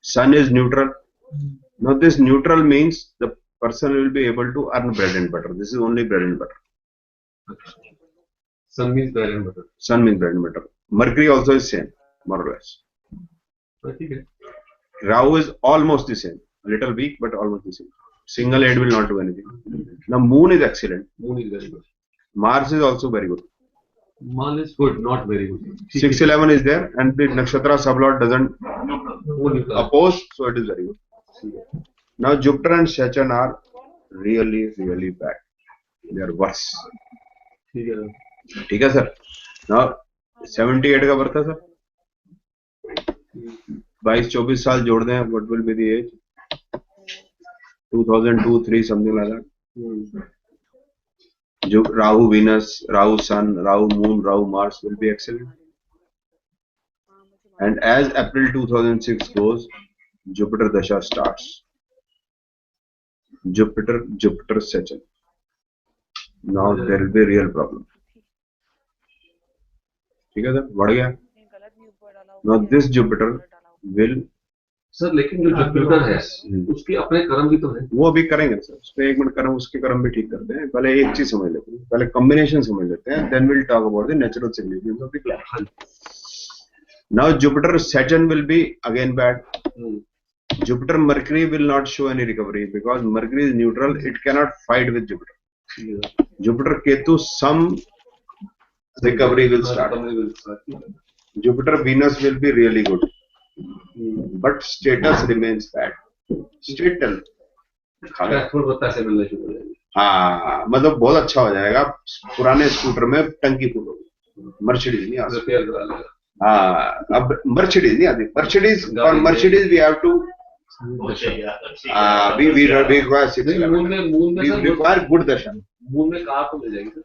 Sun is neutral. Now this neutral means the person will be able to earn bread and butter. This is only bread and butter. sun means bread and butter। Sun means bread and butter. Mercury also is same, more or less. ठीक है। Rahu is almost the same. Little weak, but almost the same. Single aid will not do anything. Now Moon is excellent. Moon is very good। Mars is also very good. Moon is good, not very good। 6-11 is there, and the nakshatra sublord doesn't oppose, so it is very good. Now Jupiter and Saturn are really, really bad. They are worse. ठीक है। ठीक है sir. Now 78 का birth है sir. 22-24 साल जोड़ दें, what will be the age? 2002-3 something like that. जो Rahu Venus, Rahu Sun, Rahu Moon, Rahu Mars will be excellent. And as April 2006 goes, Jupiter Dasha starts. Jupiter Saturn. Now there will be real problem. ठीक है sir, बढ़ गया। Now this Jupiter will, sir लेकिन जो Jupiter है उसके अपने कर्म भी तो है। वो अभी करेंगे सर। उसमें एक मिनट कर्म, उसके कर्म भी ठीक करते हैं। पहले एक चीज समझ लेते हैं, पहले कॉम्बिनेशन समझ लेते हैं, then we'll talk about the natural significance of the planet. Now Jupiter Saturn will be again bad. Jupiter Mercury will not show any recovery because Mercury is neutral, it cannot fight with Jupiter. Jupiter Ketu, some recovery will start. Jupiter Venus will be really good, but status remains bad. Status पैसे मिलने शुरू हो जाएंगे। हाँ, मतलब बहुत अच्छा हो जाएगा। पुराने स्कूटर में टंकी फुल होगी, मर्सिडीज नहीं आती। रिपेयर करा लेगा। हाँ, अब मर्सिडीज नहीं आती। Mercedes we have to we require 6-11. Moon में We require good dasha. Moon में कार तो मिल जाएगी सर।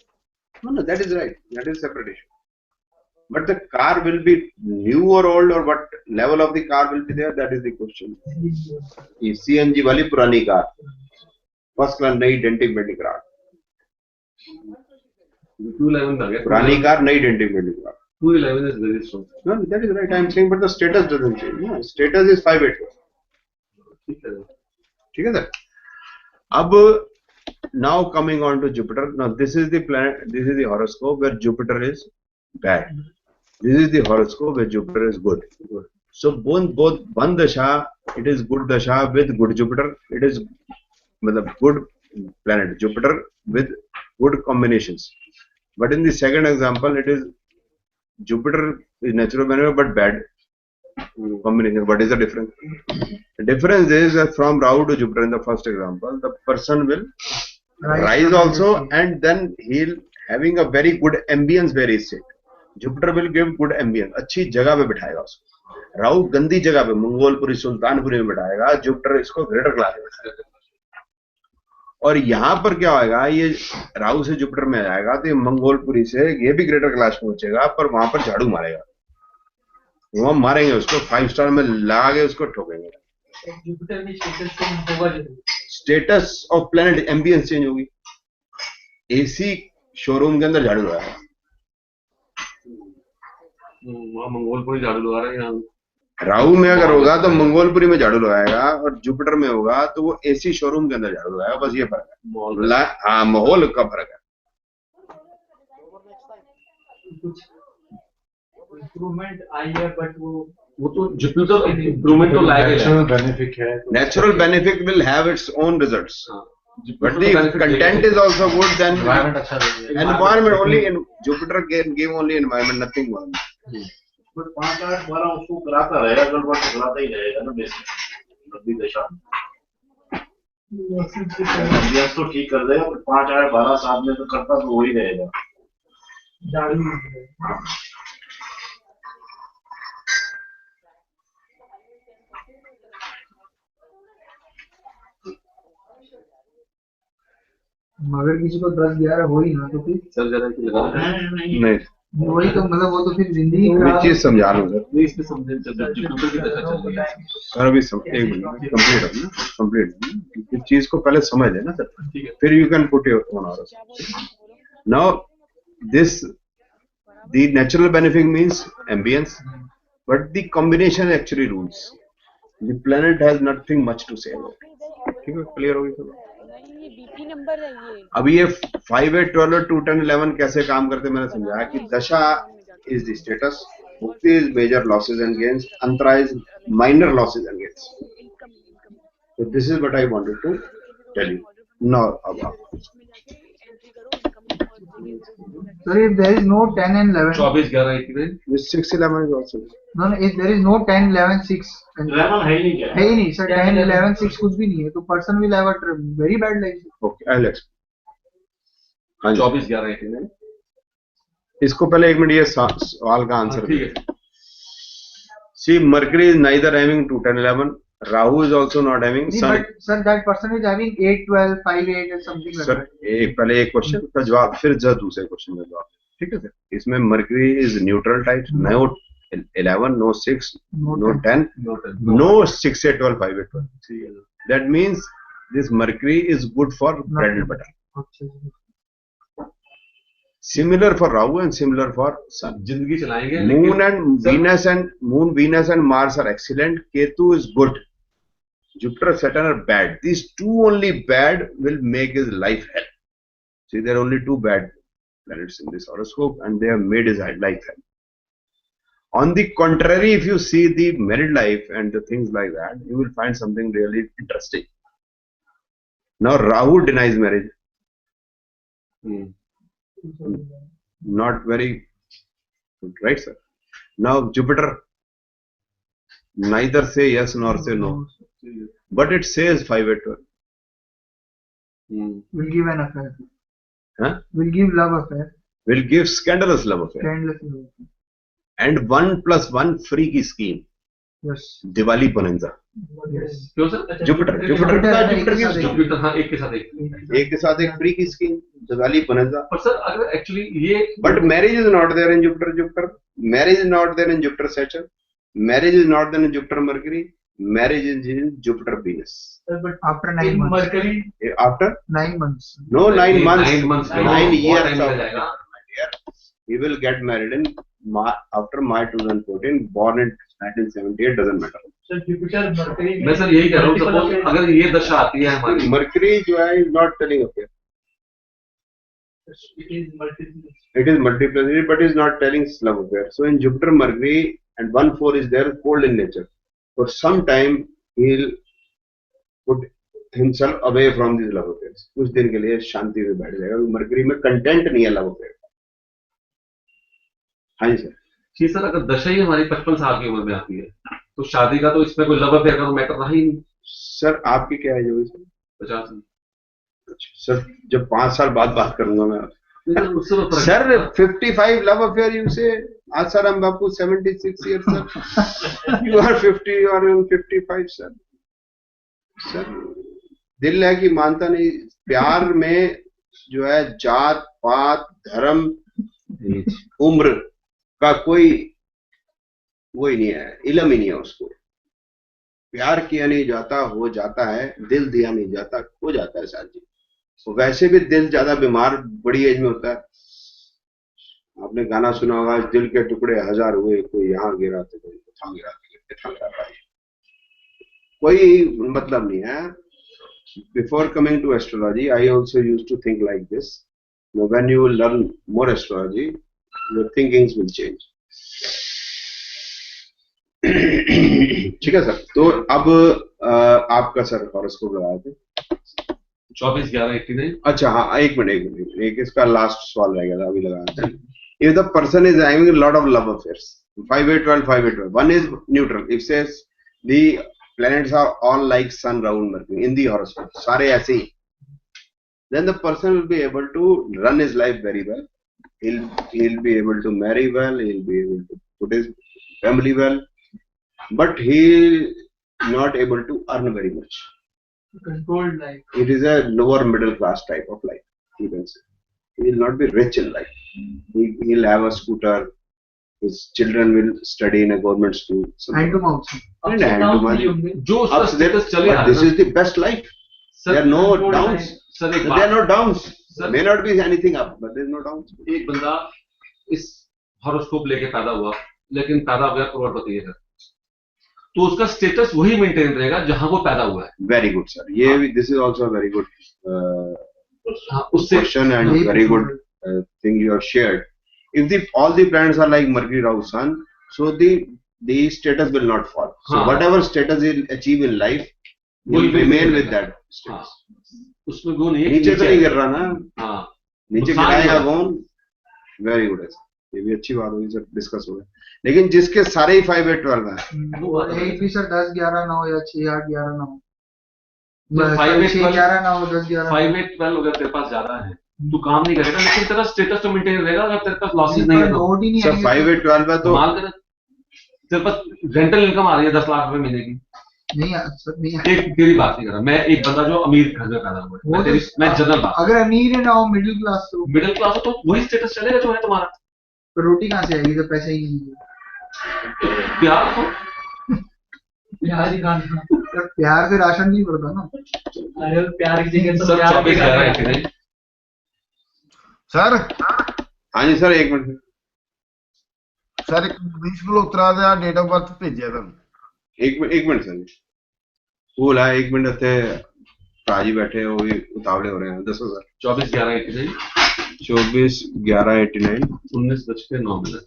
No, that is right. That is separate issue. But the car will be new or old, or what level of the car will be there? That is the question. ये CNG वाली पुरानी car, first class नई denting bending car, 211 आ गया। पुरानी car नई denting bending car. 211 is very strong। No, that is right. I am saying, but the status doesn't change. No, status is 5-8. ठीक है। ठीक है सर। अब now coming on to Jupiter. Now this is the planet. This is the horoscope where Jupiter is bad. This is the horoscope where Jupiter is good. So both one dasha, it is good dasha with good Jupiter. It is मतलब good planet Jupiter with good combinations. But in the second example, it is Jupiter is natural benefic but bad combination. What is the difference? The difference is that from Rahu to Jupiter in the first example, the person will rise also, and then he'll having a very good ambience where he sit. Jupiter will give good ambience. अच्छी जगह पे बिठाएगा उसको. राहु गंदी जगह पे मंगोलपुरी सुल्तानपुरी में बिठाएगा. Jupiter इसको greater class में बिठाएगा. और यहाँ पर क्या होगा, ये राहु से जुपिटर में जाएगा तो ये मंगोलपुरी से ये भी ग्रेटर क्लास पहुंचेगा, पर वहां पर झाड़ू मारेगा. वहां मारेंगे उसको, 5 स्टार में लगा के उसको ठोकेंगे. जुपिटर में स्टेटस होगा जरूर. Status of planet ambience change होगी. एसी शोरूम के अंदर झाड़ू लगाएगा. वहाँ मंगोलपुरी झाड़ू लगा रहे हैं यहाँ. राहु में अगर होगा तो मंगोलपुरी में झाड़ू लगाएगा, और जुपिटर में होगा तो वो एसी शोरूम के अंदर झाड़ू लगाएगा. बस ये फर्क है. हाँ, माहौल का फर्क है. इम्प्रूवमेंट आई है, बट वो तो जुपिटर इम्प्रूवमेंट तो लाएगा. नेचुरल बेनिफिक है. Natural benefit will have its own results. But the content is also good. Then environment अच्छा देगा. environment only in Jupiter can give only environment, nothing more. But 5, 8, 12 उसको कराता रहेगा, गड़बड़ तो कराता ही रहेगा ना बेसिक अभी दशा. अभ्यास तो ठीक कर देगा, 5, 8, 12 साल में तो करता तो वही रहेगा. अगर किसी को 10-11 हो ही ना तो फिर सर जरा कि लगा रहे हैं. नहीं, वही तो मतलब वो तो फिर जिंदगी मैं चीज समझा रहा हूँ सर. नहीं, इसमें समझे जुपिटर की दशा चल रही है. सर अभी एक मिनट कंप्लीट इस चीज को पहले समझ लेना सर, ठीक है. फिर you can put your own orders. Now this the natural benefit means ambience, but the combination actually rules. The planet has nothing much to say about it. ठीक है, क्लियर होगी सब. नहीं, ये बीपी नंबर है ये. अभी ये 5, 8, 12, 2, 10, 11 कैसे काम करते मैंने समझाया कि दशा is the status, Bhukti is major losses and gains, Antara is minor losses and gains. So this is what I wanted to tell you. Now अब So if there is no 10 and 11, 24, 11, 89. this 6, 11 is also. no, if there is no 10, 11, 6 and 11 है ही नहीं क्या? है ही नहीं sir. 10, 11, 6 कुछ भी नहीं है तो person will have a very bad life. Okay, I'll explain. हाँ जी. 24, 11, 89. इसको पहले एक मिनट ये सवाल का आंसर ठीक है. See, Mercury is neither having 2, 10, 11. Rahu is also not having Sun. But sir, that person is having 8, 12, 5, 8 and something like sir that. पहले एक क्वेश्चन का जवाब, फिर दूसरे क्वेश्चन का जवाब. ठीक है सर. इसमें Mercury is neutral type. No 11, no 6, no 10, no 6, 8, 12, 5, 8, 12. That means this Mercury is good for bread and butter. Similar for Rahu and similar for Sun. जिंदगी चलाएंगे. Moon, Venus and Mars are excellent. Ketu is good. Jupiter, Saturn are bad. These two only bad will make his life hell. See, there are only 2 bad planets in this horoscope, and they have made his life hell. On the contrary, if you see the married life and the things like that, you will find something really interesting. Now, Rahu denies marriage. Not very good, right, sir? Now, Jupiter neither say yes nor say no, but it says 5, 8, 12. Will give an affair. Huh? Will give love affair. Will give scandalous love affair. Scandalous love affair. And 1+1 freaky scheme. Yes. Diwali bonanza. Yes. क्यों sir? Jupiter की Jupiter हाँ एक के साथ एक के साथ एक freaky scheme. Diwali bonanza. पर सर अगर एक्चुअली ये But marriage is not there in Jupiter. Marriage is not there in Jupiter Saturn. Marriage is not there in Jupiter Mercury. Marriage is in Jupiter Venus. But after 9 months. Mercury. After 9 months. no 9 months. 9 months. 9 years. time Of, मिल जाएगा. he will get married in after May 2014. Born in 1978 doesn't matter. So Jupiter, Mercury. मैं sir यही कह रहा हूँ. Suppose अगर ये दशा आती है हमारी. Mercury जो है is not telling okay. It is multiplicity, but is not telling love affair. So in Jupiter, Mercury and 1/4 is there, cold in nature. For some time, he'll put himself away from these love affairs. कुछ दिन के लिए शांति में बैठ जाएगा. Mercury में content नहीं है लव अफेयर. हाँ जी सर. जी सर, अगर दशा ही हमारी 55 साल की उम्र में आती है तो शादी का तो इसमें कोई लव अफेयर का तो मैटर रहा ही नहीं। सर आपकी क्या एज होगी सर? 50। सर जब 5 साल बाद बात करूंगा मैं आपसे। उससे तो फर्क सर नहीं 55 love affair you say? आज सर हम बापू 76 years sir. You are 50 or 55 sir. Sir दिल है कि मानता नहीं। प्यार में जो है जात पात धर्म उम्र का कोई वो ही नहीं है, इलम ही नहीं है उसको। प्यार किया नहीं जाता हो जाता है, दिल दिया नहीं जाता हो जाता है सर जी। तो वैसे भी दिल ज्यादा बीमार बड़ी एज में होता है। आपने गाना सुना होगा, दिल के टुकड़े हजार हुए, कोई यहाँ गिरा तो कोई वहाँ गिरा तो कोई गिरा था। कोई मतलब नहीं है। Before coming to astrology, I also used to think like this. Now, when you will learn more astrology, your thinkings will change. ठीक है सर। तो अब आपका सर हॉरोस्कोप लगाए थे 24/11/89। अच्छा हाँ, एक मिनट एक इसका लास्ट सवाल रह गया था, अभी लगाया था। If the person is having a lot of love affairs, 5/8/12, 5/8/12, one is neutral. It says the planets are all like sun round Mercury in the horoscope. सारे ऐसे ही। Then the person will be able to run his life very well. He'll be able to marry well. He'll be able to put his family well, but he'll not able to earn very much. Controlled life. It is a lower middle class type of life, you can say. He will not be rich in life. He'll have a scooter. His children will study in a government school. Hand to mouth. And hand to mouth. जो उसका Ups, status चले but this is the best life. There are no downs. Sir एक There are no downs. Sir. May not be anything up, but there is no downs. एक बंदा इस horoscope लेके पैदा हुआ, लेकिन पैदा हो गया करोड़पति है, तो उसका स्टेटस वही मेंटेन रहेगा जहां वो पैदा हुआ है। Very good, sir. ये भी this is also a very good उससे question and very good thing you have shared. If all the planets are like Mercury, Rahu, Sun, so the status will not fall. So हाँ। whatever status he'll achieve in life, will वही remain maintain with रहेगा। that status. उसमें वो नहीं है नीचे तो नहीं गिर रहा ना, हाँ नीचे नुकसान गिराएगा नहीं कौन? वेरी गुड है sir. ये भी अच्छी बात होगी सर, डिस्कस हो गया। लेकिन जिसके सारे ही 5/8/12 है, वो बात है। एक भी सर 10 11 9 या 6 8 11 9 5/8/12 6 11 9 10 11 5/8/12 अगर तेरे पास ज्यादा है तू काम नहीं करेगा, लेकिन तेरा स्टेटस तो मेंटेन रहेगा। अगर तेरे पास लॉसेस नहीं है तो लोड ही नहीं सर आएंगे 5/8/12 है तो माल कर, तेरे पास रेंटल इनकम आ रही है 10 लाख रुपए महीने की। नहीं सर नहीं एक तेरी बात नहीं कर रहा मैं, एक बंदा जो अमीर घर में पैदा हुआ है, मैं तेरी मैं जनरल बात, अगर अमीर है ना हो मिडिल क्लास तो मिडिल क्लास हो तो वही स्टेटस चलेगा जो है तुम्हारा। फिर रोटी कहाँ से आएगी जब पैसे ही नहीं है। प्यार तो प्यार ही खाना सर, प्यार से राशन नहीं पड़ता ना। अरे प्यार की जगह तो सर प्यार भी 24/11/89। सर हाँ जी सर, एक मिनट सर एक बीच में उतरा दिया डेट ऑफ बर्थ भेजिया था। एक मिनट सर, कूल है, एक मिनट थे राजी बैठे वो भी उतावले हो रहे हैं। दसो सर 24/11/89 24/11/89 19:09।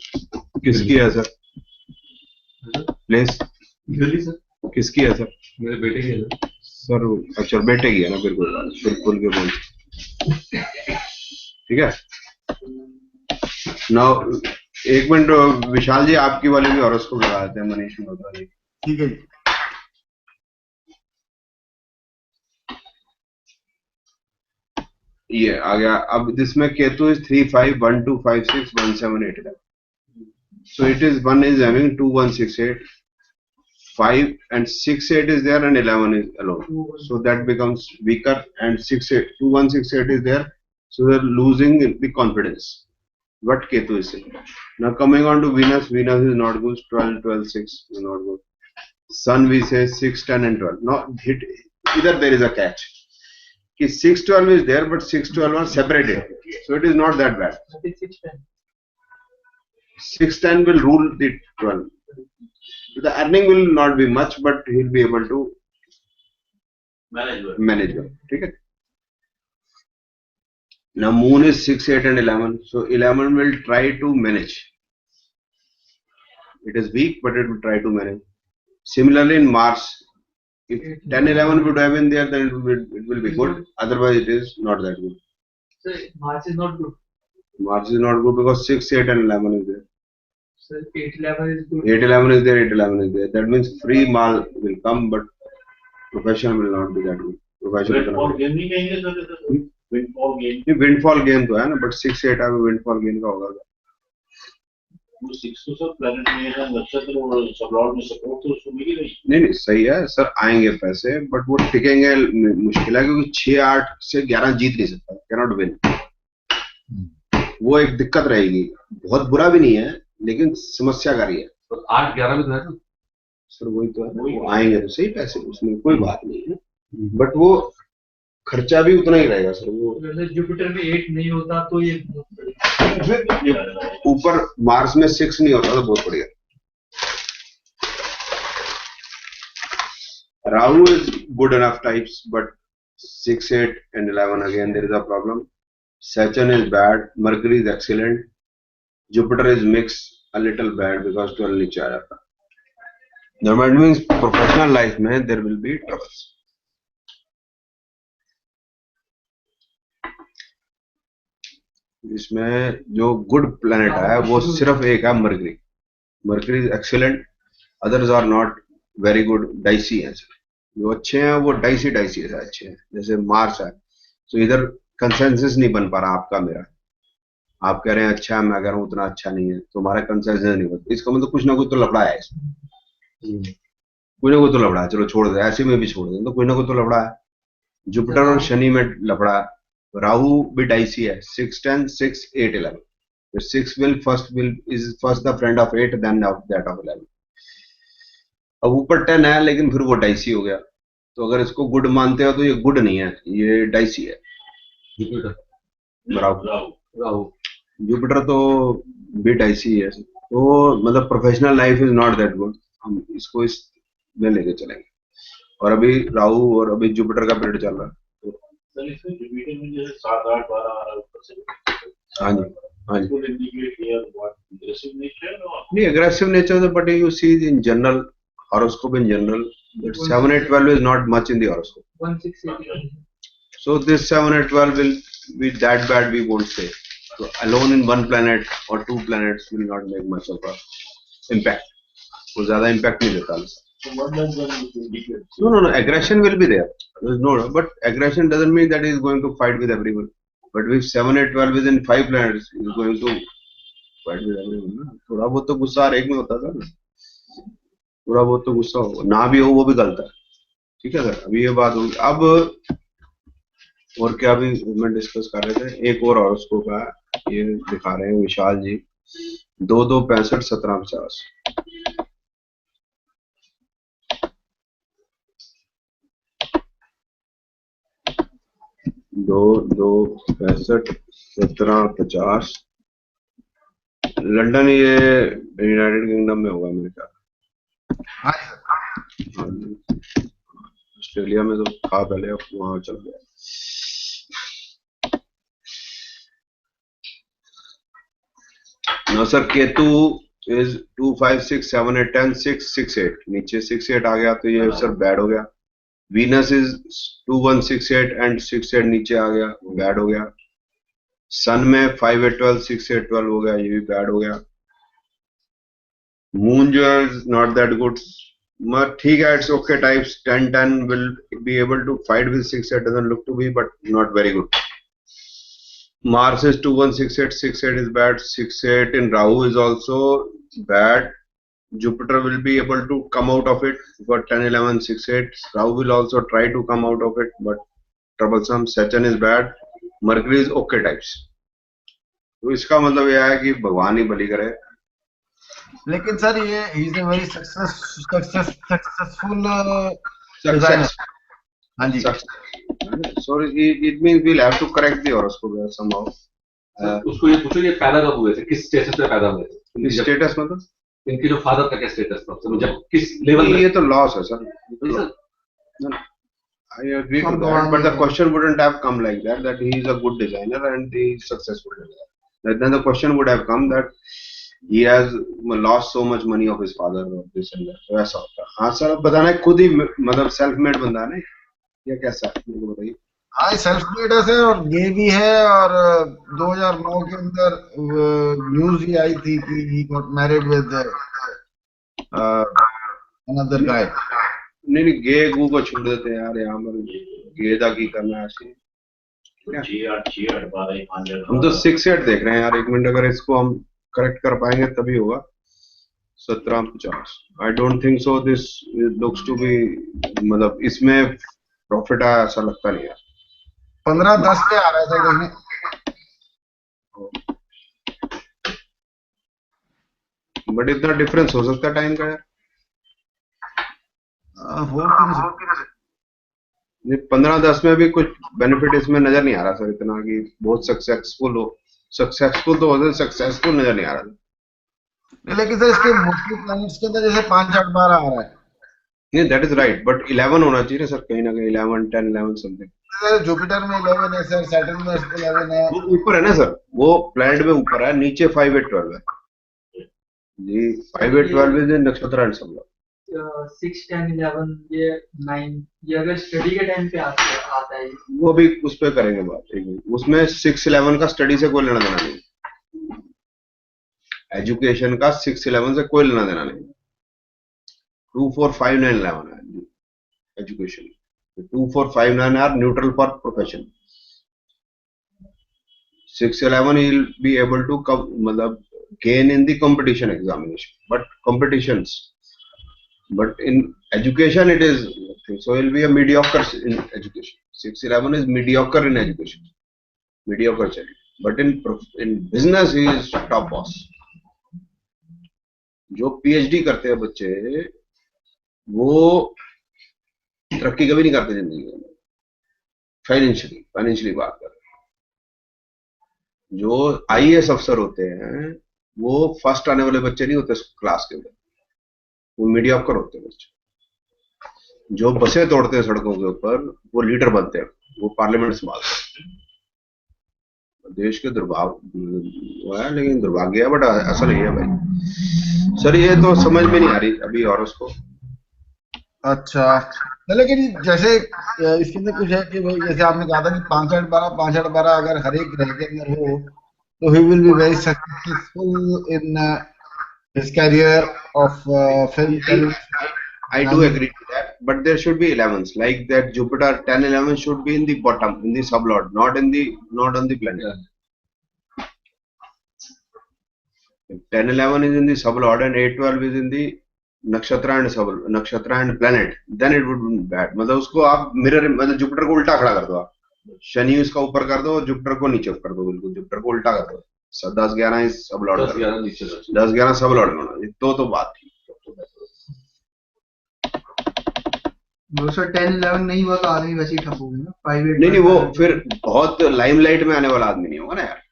किसकी है सर? प्लीज दिल्ली सर, किसकी है सर? मेरे बेटे की है ना सर अच्छा बेटे की है ना, फिर खुल के बोल। ठीक है नाउ एक मिनट विशाल जी, आपकी वाले भी हॉरोस्कोप लगा देते हैं मनीष मल्होत्रा जी। ठीक है जी। ये आ गया। अब जिसमें Ketu is 3 5 1 2 5 6 1 7 8 11, so it is one is having 2 1 6 8 5 and 6 8 is there and 11 is alone, so that becomes weaker, and 6 8 2 1 6 8 is there, so they're losing the confidence. What Ketu is saying. Now coming on to Venus, Venus is not good, 12 12 6 is not good. Sun we say 6 10 and 12. Now hit either there is a catch. 6 12 is there, but 6 12 are separated, so it is not that bad. 6 10 will rule the 12. The earning will not be much, but he'll be able to manage well. ठीक है. Now Moon is 6 8 and 11, so 11 will try to manage. It is weak, but it will try to manage. Similarly in Mars, if 10 11 would have been there, then it will be good. Otherwise, it is not that good. So March is not good. Mars is not good because 6 8 and 11 is there. So 811 is good. 811 is there, 811 is there. That means free mal will come, but profession will not be that good. Profession windfall game नहीं कहेंगे sir, windfall game windfall game तो है ना, but 6-8 अभी windfall game का होगा। वो 6 तो सर प्लैनेट में है, नक्षत्र और सबलॉर्ड में सपोर्ट तो उसको मिल ही रही। नहीं नहीं सही है सर, आएंगे पैसे, बट वो टिकेंगे मुश्किल है, क्योंकि 6-8 से 11 जीत नहीं सकता, कैनॉट विन। वो एक दिक्कत रहेगी, बहुत बुरा भी नहीं है लेकिन समस्या कारी है। तो 8-11 में तो है ना सर, वही तो है, वो आएंगे तो सही पैसे, उसमें कोई बात नहीं है, बट वो खर्चा भी उतना ही रहेगा सर। वो अगर जुपिटर में 8 नहीं होता तो ये ऊपर मार्स में 6 नहीं होता तो बहुत बढ़िया। Rahu is good enough types, but 6, 8 and 11 again there is a problem. Saturn is bad, Mercury is excellent, Jupiter is mixed, a little bad because 12 नीचे आ जाता। That means professional life में there will be troubles। इसमें जो good planet है वो सिर्फ एक है, Mercury. Mercury is excellent, others are not very good, dicey है। जो अच्छे हैं वो डाइसी डाइसी से अच्छे हैं, जैसे मार्स है। तो इधर कंसेंसस नहीं बन पा रहा आपका मेरा, आप कह रहे हैं अच्छा है, मैं कह रहा हूँ उतना अच्छा नहीं है, तो हमारा कंसेंसस नहीं बनता। इसका मतलब कुछ ना कुछ तो लफड़ा है इसमें, कोई ना कोई तो लफड़ा है। चलो छोड़ दे, ऐसे में भी छोड़ दे, तो कोई ना कोई तो लफड़ा है। जुपिटर और शनि में लफड़ा है, राहु भी डाइसी है, 6-10, 6-8-11। 6 will first the friend of 8, then that of 11। अब ऊपर 10 है लेकिन फिर वो डाइसी हो गया, तो अगर इसको गुड मानते हो तो ये गुड नहीं है, ये डाइसी है। जुपिटर राहु जुपिटर तो भी डाइसी है, तो मतलब professional life is not that good, हम इसको इस में लेके चलेंगे। और अभी राहु और अभी जुपिटर का पीरियड चल रहा है, सर इसमें जुपिटर में जैसे 7-8-12 आ रहा है ऊपर से। हाँ जी हाँ जी। Could indicate here what aggressive nature or नहीं, aggressive nature, but you see in general, horoscope in general, that 7-8-12 is not much in the horoscope. 1688. So this 7-8-12 will be that bad, we won't say. So alone in one planet or two planets will not make much of a impact. वो ज़्यादा impact नहीं देता। so what does that indicate? No, aggression will be there. There's no, but aggression doesn't mean that he is going to fight with everyone. But with 7-8-12 within 5 planets, he is going to fight with everyone ना। थोड़ा बहुत तो गुस्सा हर एक में होता था ना, थोड़ा बहुत तो गुस्सा हो, ना भी हो वो भी गलत है। ठीक है सर, अभी ये बात होगी। अब और क्या भी मैं डिस्कस कर रहे थे, एक और हॉरोस्कोप है, ये दिखा रहे हैं विशाल जी, 2-2-65-17-50। 2-2-65-17-50। लंदन, ये यूनाइटेड किंगडम में होगा मेरे ख्याल। हाँ जी सर। ऑस्ट्रेलिया में तो था पहले, अब वहां चल गया। नो सर, केतु इज 2-5-6-7-8-10, 6-6-8, नीचे 6-8 आ गया तो ये सर बैड हो गया। वीनस इज 2-1-6-8 एंड 6-8 नीचे आ गया, बैड हो गया। सन में 5-8-12, 6-8-12 हो गया, ये भी बैड हो गया। मून जो है नॉट दैट गुड, मगर ठीक है, it's okay types. 10-10 will be able to fight with 6-8, doesn't look to be, but not very good. Mars is 2-1-6-8, 6-8 is bad. 6-8 in Rahu is also bad. Jupiter will be able to come out of it for 10-11, 6-8. Rahu will also try to come out of it, but troublesome. Saturn is bad. Mercury is okay types. तो इसका मतलब यह है कि भगवान ही बलि करे। लेकिन sir ये is a very successful Success. हाँ जी। So it means we'll have to correct the horoscope somehow. उसको ये पूछो, ये पैदा कब हुए थे, किस स्टेटस पे पैदा हुए थे, स्टेटस मतलब इनके जो फादर का क्या स्टेटस था, जब किस लेवल में? ये तो लॉस है sir. I agree to that, but the question wouldn't have come like that, that he is a good designer and he is successful designer. Then the question would have come that he has lost so much money of his father or this and that. तो ऐसा होता है। हाँ sir, अब बताना है खुद ही, मतलब सेल्फ मेड बंदा नहीं या कैसा, मेरे को बताइए। हाँ सेल्फ मेड है और गे भी है। और 2009 के अंदर न्यूज ही आई थी कि he got married with another guy. नहीं नहीं, गे गू को छोड़ देते हैं यार, यहाँ पर गेदा की करना है ऐसे। G8 12 500 हम तो 6-8 देख रहे हैं यार, 1 मिनट, अगर इसको हम करेक्ट कर पाएंगे तभी होगा। 1750, I don't think so this looks to be, मतलब इसमें प्रॉफिट आया ऐसा लगता नहीं है। 15-10 पे आ रहा है सर देखने। बट इतना डिफरेंस हो सकता है टाइम का यार। हो क्यों नहीं सकता? 15-10 में भी कुछ बेनिफिट इसमें नजर नहीं आ रहा सर इतना कि बहुत सक्सेसफुल हो। सक्सेसफुल तो हो, सक्सेसफुल नजर नहीं आ रहा। नहीं, लेकिन सर इसके मोस्टली प्लैनेट्स के अंदर जैसे 5-8 12 आ रहा है। नहीं, दैट इज राइट, बट 11 होना चाहिए ना सर, कहीं ना कहीं 11 10 11 समथिंग। जुपिटर में 11 है सर, सैटर्न में 11 है। वो ऊपर है ना सर, वो प्लैनेट में ऊपर है, नीचे 5 8 12 है जी। 5 8 12 इज नक्षत्र एंड सब। 6 10 11 ये 9 ये अगर स्टडी के टाइम पे आता है। वो भी उस पर करेंगे बात, एक मिनट। उसमें 6-11 का स्टडी से कोई लेना देना नहीं, एजुकेशन का 6-11 से कोई लेना देना नहीं। 2 4 5 9 11 है education. 2 4 5 9 are neutral for profession. 6-11 he will be able to come, मतलब gain in the competition examination, but competitions, but in education it is nothing. So he will be a mediocre in education. 6-11 is mediocre in education, mediocre child, but in business he is top boss. जो PhD करते हैं बच्चे वो तरक्की कभी नहीं करते जिंदगी में, फाइनेंशियली बात कर। जो आईएएस अफसर होते हैं वो फर्स्ट आने वाले बच्चे नहीं होते क्लास के अंदर, वो मीडियोकर होते हैं बच्चे। जो बसें तोड़ते हैं सड़कों के ऊपर वो लीडर बनते हैं, वो पार्लियामेंट संभालते हैं। देश के दुर्भाग्य है, लेकिन दुर्भाग्य है, बट ऐसा नहीं है भाई सर, ये तो समझ में नहीं आ रही अभी और उसको। अच्छा, तो लेकिन जैसे इसके अंदर कुछ है कि भाई जैसे आपने कहा था कि 5-8 12 अगर हर एक ग्रह के अंदर हो तो he will be very successful in his carrier of film I do television. agree to that, but there should be 11s like that. Jupiter 10-11 should be in the bottom, in the sublord, not on the planet. 10-11 is in the sublord and 8-12 is in the nakshatra and planet. Then it would be bad. मतलब उसको आप mirror, मतलब Jupiter को उल्टा खड़ा कर दो आप, शनि उसका ऊपर कर दो, जुपिटर को नीचे कर दो, बिल्कुल जुपिटर को उल्टा कर दो। 10-11 sublord, 10-11 sublord होना, तो बात थी। सर 10 11 नहीं हुआ तो आदमी वैसे ही ठप हो गया ना। 5 8 नहीं वो फिर बहुत लाइमलाइट में आने वाला आदमी नहीं होगा ना यार,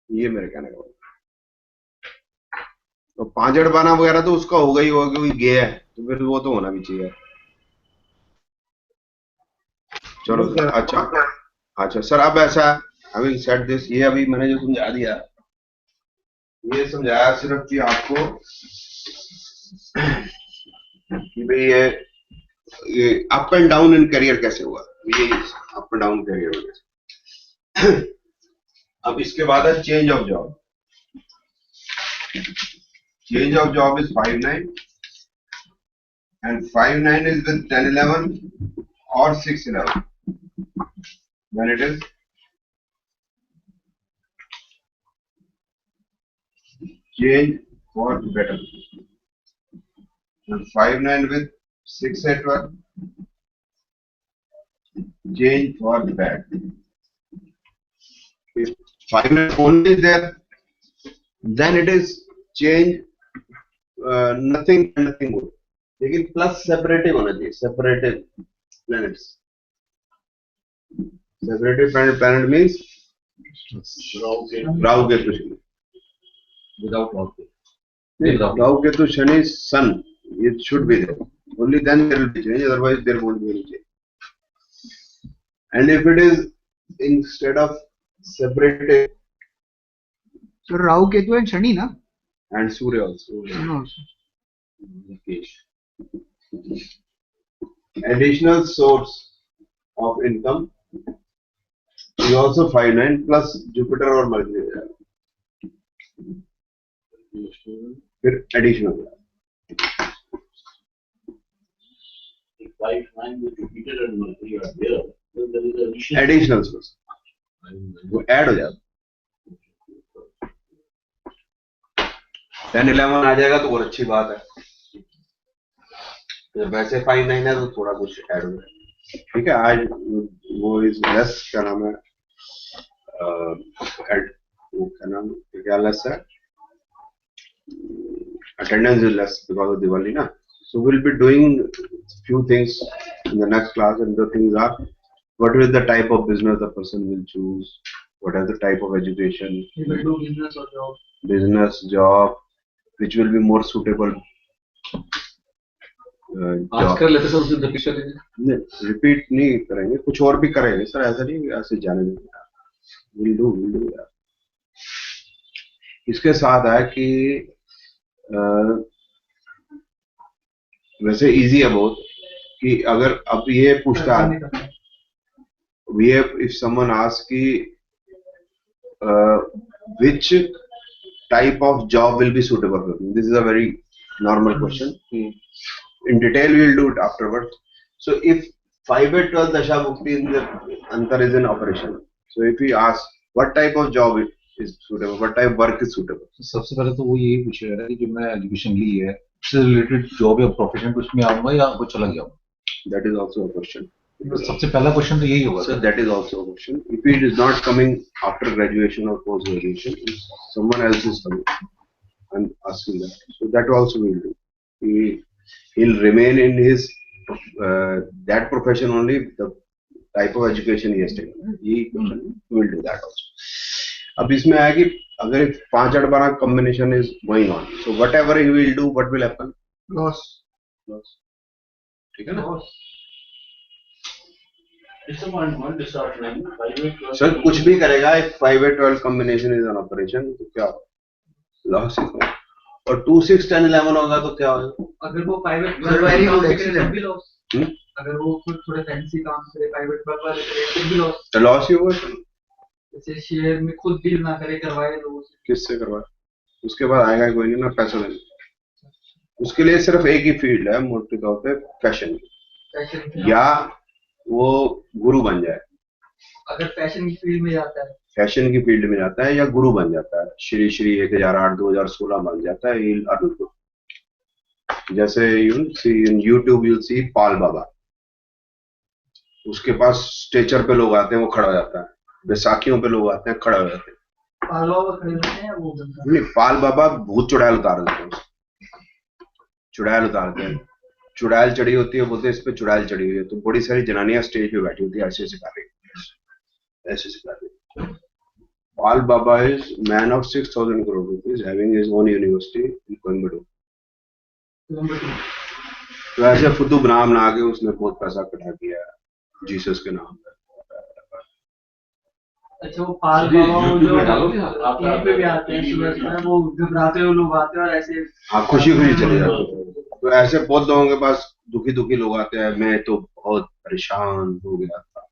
ये मेरे कहने का मतलब। तो 5 8 12 वगैरह तो उसका होगा ही होगा क्योंकि गे है, तो फिर वो तो होना भी चाहिए। चलो अच्छा अच्छा सर, अब ऐसा हैविंग सेड दिस, ये अभी मैंने जो समझा दिया, ये समझाया सिर्फ कि आपको कि भाई ये up and down in career कैसे हुआ, ये अप एंड डाउन करियर कैसे। अब इसके बाद है change of job. Change of job is 5-9 and 5-9 is with 10-11 or 6-11, then it is change for better, and 5-9 with 6-8-12 change for bad. If 5-9 only is there, then it is change nothing and nothing good, लेकिन plus separative होना चाहिए, separative planets. Separative planet means Rahu Ketu Shani, without lock Rahu Ketu Shani sun, it should be there, only then there will be change, otherwise there won't be any change. And if it is instead of separated, sir Rahu Ketu and Shani ना, and Surya also, additional source of income ये also 5-9 plus Jupiter और mercury हो जाएगा, फिर additional 5-9 with Jupiter and Mercury are there, then there is a additional. Additional वो add हो जाएगा। 10-11 आ जाएगा तो और अच्छी बात है, तो वैसे 5-9 है तो थोड़ा कुछ ऐड हो जाएगा। ठीक है, आज वो इज लेस, क्या नाम है, वो क्या नाम, क्या लेस है, attendance is less because of Diwali, na. So we'll be doing few things in the next class, and the things are what is the type of business the person will choose, what is the type of education, He will do business or job. business, job, which will be more suitable. आज कर लेते sir, उसे repeat कर लीजिए। Repeat नहीं करेंगे, कुछ और भी करेंगे सर, ऐसा नहीं ऐसे जाने देंगे, विल डू यार। इसके साथ है कि वैसे इजी है बहुत, कि अगर अब ये पूछता है, if someone asks कि which type of job will be suitable for me, this is a very normal question. In detail we will do it afterwards. So if 5/12 dasha bhukti in the antar is in operation, so if we ask what type of job is suitable, what type of work is suitable, सबसे पहले तो वो यही पूछेगा कि जो मैं education ली है उससे रिलेटेड जॉब या प्रोफेशन कुछ में आऊंगा या कुछ अलग जाऊंगा, that is also a question. सबसे पहला क्वेश्चन तो यही होगा So sir. that is also a question. If it is not coming after graduation or post graduation, if someone else is coming and asking that, so that also we will do. He'll remain in his that profession only, the type of education he has taken. He will do that also. अब इसमें आया कि अगर 5-8-12 combination is going on, so whatever he will do, what will happen? Loss. ठीक है ना? It's a one to start line. 5/8 sir कुछ भी करेगा, if 5/12 combination is an operation, तो क्या होगा? लॉस होगा। और 2, 6, 10, 11 होगा तो क्या होगा? अगर वो 5/8 Very good, excellent भी loss. हम्म? अगर वो कुछ थोड़े फैंसी काम से 5/12 वाले करे भी loss. तो लॉस ही होगा सर। जैसे शेयर में खुद डील ना करे, करवाए लोगों से। किससे करवा? उसके बाद आएगा कोई नहीं ना पैसा लेने। उसके लिए सिर्फ एक ही फील्ड है मोटे तौर पे, फैशन, या वो गुरु बन जाए। अगर फैशन की फील्ड में जाता है, फैशन की फील्ड में जाता है या गुरु बन जाता है, श्री श्री 1008 2016 बन जाता है, जैसे यूट्यूब यूल सी पाल बाबा, उसके पास स्टेचर पे लोग आते हैं, वो खड़ा हो जाता है, बैसाखियों पे लोग आते हैं, खड़ा हो जाते हैं। पाल बाबा खड़े होते हैं वो बनता नहीं, पाल बाबा भूत चुड़ैल उतार देते हैं, चुड़ैल उतारते हैं, चुड़ैल चढ़ी होती है, बोलते हैं इस पे चुड़ैल चढ़ी हुई है, तो बड़ी सारी जनानियां स्टेज पे बैठी होती है, ऐसे सिखा रही है, ऐसे सिखा रही है। Pal Baba is man of 6,000 crore rupees, having his own university in Coimbatore. तो ऐसे फुद्दू नाम ला के उसने बहुत पैसा इकट्ठा किया है जीसस के नाम पे। अच्छा, वो पाल बाबा वो जो टीवी पे भी आते हैं सुबह सुबह, वो घबराते हुए लोग आते हैं और ऐसे हाँ खुशी खुशी चले जाते हैं। तो ऐसे बहुत लोगों के पास दुखी दुखी लोग आते हैं, मैं तो बहुत परेशान हो गया था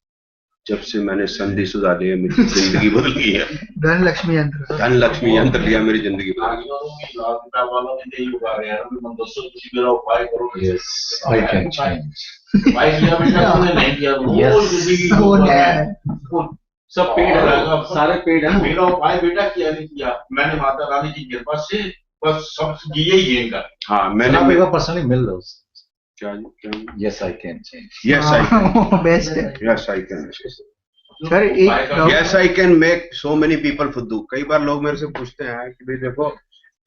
जब से मैंने संधि सुधा लिया, मेरी जिंदगी बदल गई है। धन लक्ष्मी यंत्र, धन लक्ष्मी यंत्र लिया, मेरी जिंदगी बदल गई। Yes, I can change. सब पेड है, सारे पेड है। मेरा उपाय बेटा किया नहीं किया, मैंने माता रानी की कृपा से बस सब यही गेन कर। हाँ मैंने आप एक बार पर्सनली मिल लो उससे। क्या Yes, I can change. Yes I can. Best है Yes I can. सर। एक Yes I can make so many people फुद्दू। कई बार लोग मेरे से पूछते हैं कि भाई देखो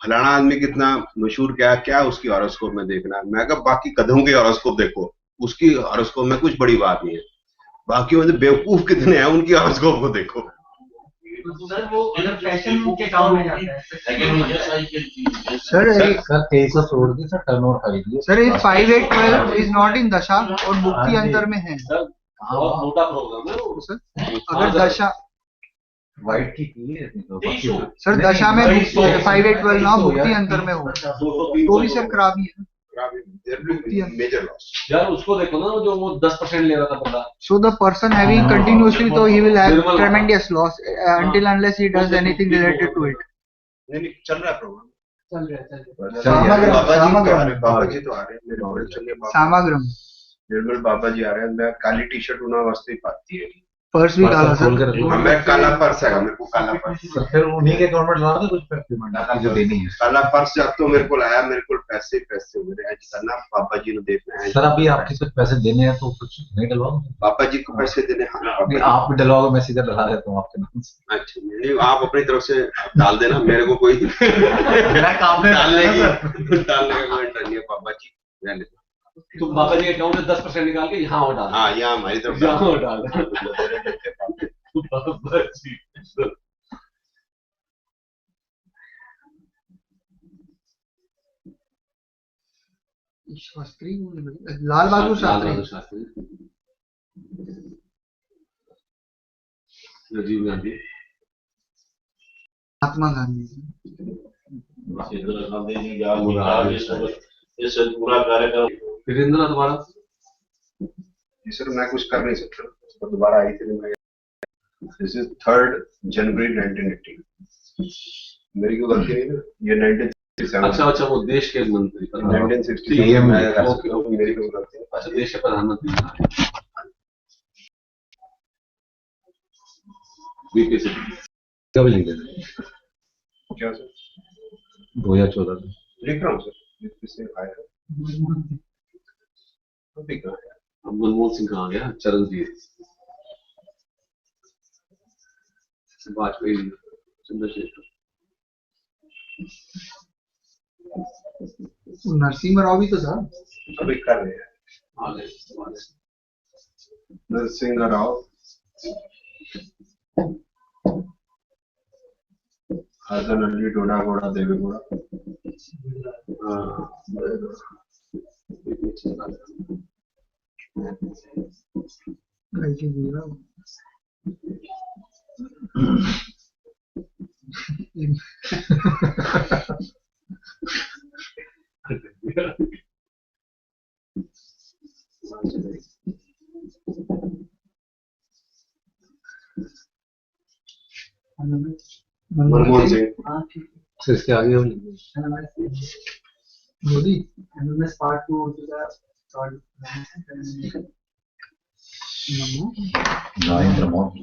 फलाना आदमी कितना मशहूर, क्या उसकी हॉरोस्कोप में देखना है। मैं कहा बाकी गधों की हॉरोस्कोप देखो, उसकी हॉरोस्कोप में कुछ बड़ी बात नहीं है। बाकी में बेवकूफ कितने हैं उनकी हॉरोस्कोप को देखो। सर वो अगर फैशन के काम में जाता है सर, सर तेज से छोड़ दी सर, टर्नओवर खरीदिए सर इस 5/8 इज नॉट इन दशा और मुक्ति अंतर में है सर बहुत मोटा प्रोग्राम है वो। सर। अगर दशा व्हाइट की थी सर दशा में 5/8 ना मुक्ति अंतर में हो तो भी सर खराबी है। there will be major loss. यार उसको देखो ना जो वो 10% ले रहा था बंदा. So the person having continuously, so he will have Nirmal. tremendous loss until unless he does anything related to it. नहीं चल रहा है प्रोग्राम. चल रहा है. बाबा जी तो आ रहे हैं मेरे बड़े चंगे बाबा. सामाग्रम. निर्मल बाबा जी आ रहे हैं. मैं काली टी शर्ट उन्हें वास्ते ही पाती है. पर्स भी काला सर. मैं काला पर्स है मेरे को काला पर्स. फिर उन्हीं के अकाउंट में डालना कुछ पेमेंट जो देनी है. काला पर्स जब तो मेरे को आया मेरे को पैसे मेरे आज करना बाबा जी ने देखना है. सर अभी आपके कुछ पैसे देने हैं तो कुछ नहीं डलवाओ. बाबा जी को पैसे देने. हाँ नहीं आप भी डलवाओगे मैं सीधा डला देता हूँ आपके नाम से. अच्छा नहीं आप अपनी तरफ से डाल देना मेरे को कोई मेरा काम है डालने का कोई इंटरेस्ट नहीं है. बाबा जी मैं लेता. तुम बाबा जी के अकाउंट से 10% निकाल के यहाँ और डाल. हाँ यहाँ हमारी तरफ यहाँ और डाल. बाबा जी. शास्त्री लाल बहादुर शास्त्री. राजीव गांधी. महात्मा गांधी. इंदिरा गांधी जी याद इस पूरा कार्यक्रम. वीरेंद्रनाथ वाला. जी सर मैं कुछ कर नहीं सकता. उसको दोबारा आई थी मैं. दिस इज 3rd जनवरी 1980. मेरी कोई गलती नहीं है. ये 1967. अच्छा वो देश के मंत्री. 1967 में मेरी कोई गलती नहीं. अच्छा देश के प्रधानमंत्री. बीपी से कब लिख देना क्या सर 2014 में. लिख रहा हूँ सर. इससे आया अभी कहाँ है. अब मनमोहन सिंह कहाँ गया. चरणजीत. वाजपेयी. चंद्रशेखर. नरसिम्हा राव भी तो था. अभी कर रहे हैं. आगे. नरसिंह राव हसन अली डोडा गोड़ा देवेगौड़ा. कैसे बोला. मनमोहन सिंह. सर इसके आगे हम Modi. MMS part 2 to the third. Narendra Modi.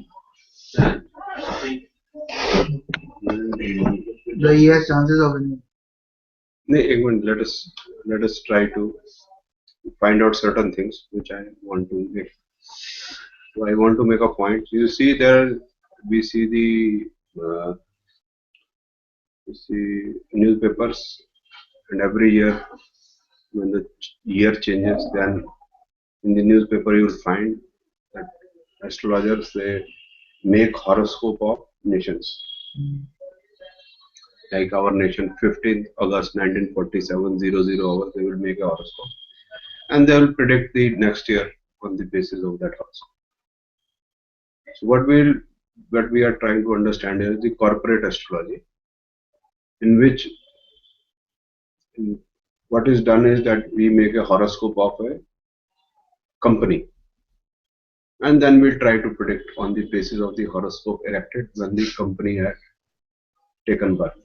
The he has chances of winning. नहीं एक minute. let us try to find out certain things which I want to make. So I want to make a point. You see there we see the newspapers and every year when the year changes then in the newspaper you will find that astrologers they make horoscope of nations. Like our nation 15th August 1947 00 hours they will make a horoscope and they will predict the next year on the basis of that horoscope. So what we are trying to understand here is the corporate astrology, in which what is done is that we make a horoscope of a company and then we try to predict on the basis of the horoscope erected when the company had taken birth.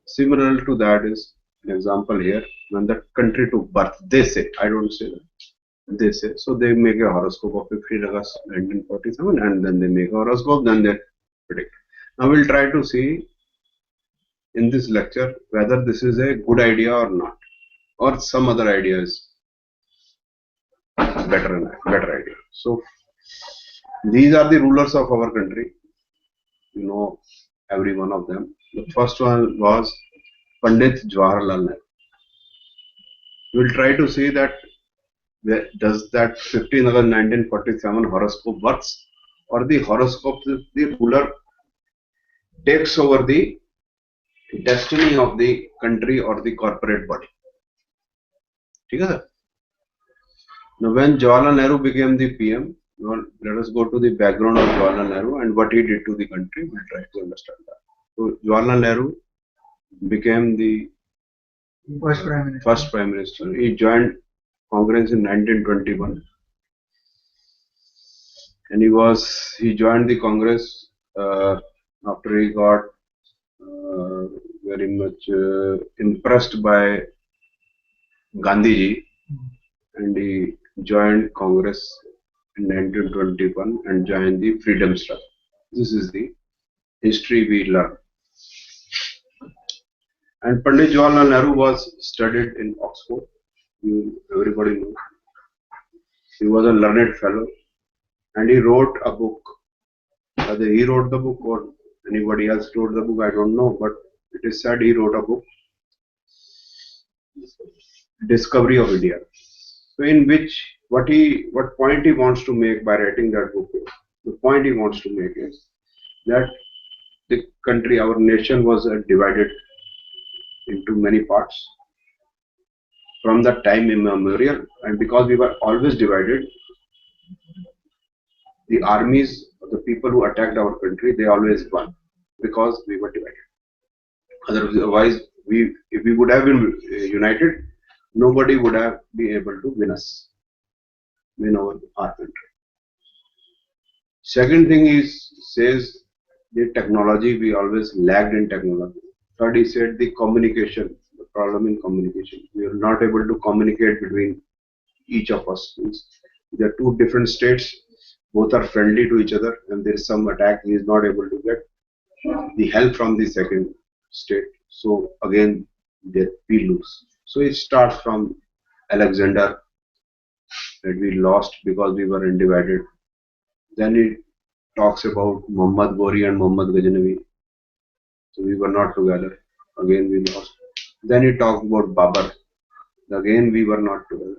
Similar to that is an example here when the country took birth. They say, I don't say that. They say, so they make a horoscope of 15 August 1947 and then they make a horoscope, then they predict. Now we'll try to see in this lecture whether this is a good idea or not, or some other idea is better idea. So these are the rulers of our country. You know every one of them. The first one was Pandit Jawaharlal Nehru. We'll try to see that does that 15 August 1947 horoscope works, or the horoscope the ruler takes over the destiny of the country or the corporate body. ठीक है sir. Now when Jawaharlal Nehru became the PM, well, let us go to the background of Jawaharlal Nehru and what he did to the country. We'll try to understand that. So Jawaharlal Nehru became the First Prime Minister. First Prime Minister. He joined Congress in 1921, and he joined the Congress after he got very much impressed by Gandhiji, and he joined Congress in 1921 and joined the Freedom Struggle. This is the history we learn. And Pandit Jawaharlal Nehru was studied in Oxford. Everybody knows. He was a learned fellow, and he wrote a book. Whether he wrote the book or anybody else wrote the book, I don't know, but it is said he wrote a book, Discovery of India. So in which what point he wants to make by writing that book, the point he wants to make is that the country, our nation was divided into many parts from the time immemorial, and because we were always divided, the armies, the people who attacked our country, they always won because we were divided. Otherwise, if we would have been united, nobody would have been able to win our country. Second thing is says the technology, we always lagged in technology. Third, he said the communication, the problem in communication. We are not able to communicate between each of us. There are two different states, both are friendly to each other, and there is some attack, he is not able to get the help from the second state. So again, we lose. So it starts from Alexander, that we lost because we were divided. Then it talks about Muhammad Ghori and Muhammad Ghaznavi. So we were not together. Again we lost. Then it talks about Babur. Again we were not together.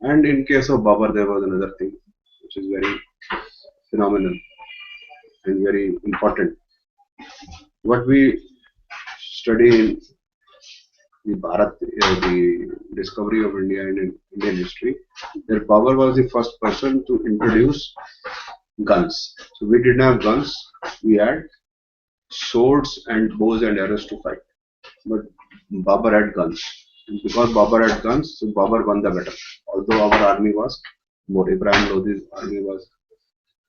And in case of Babur, there was another thing which is very phenomenal and very important. What we study in the discovery of India in Indian history, that Babur was the first person to introduce guns. So we didn't have guns, we had swords and bows and arrows to fight. But Babur had guns. And because Babur had guns, so Babur won the battle. Although our army was more, Ibrahim Lodi's army was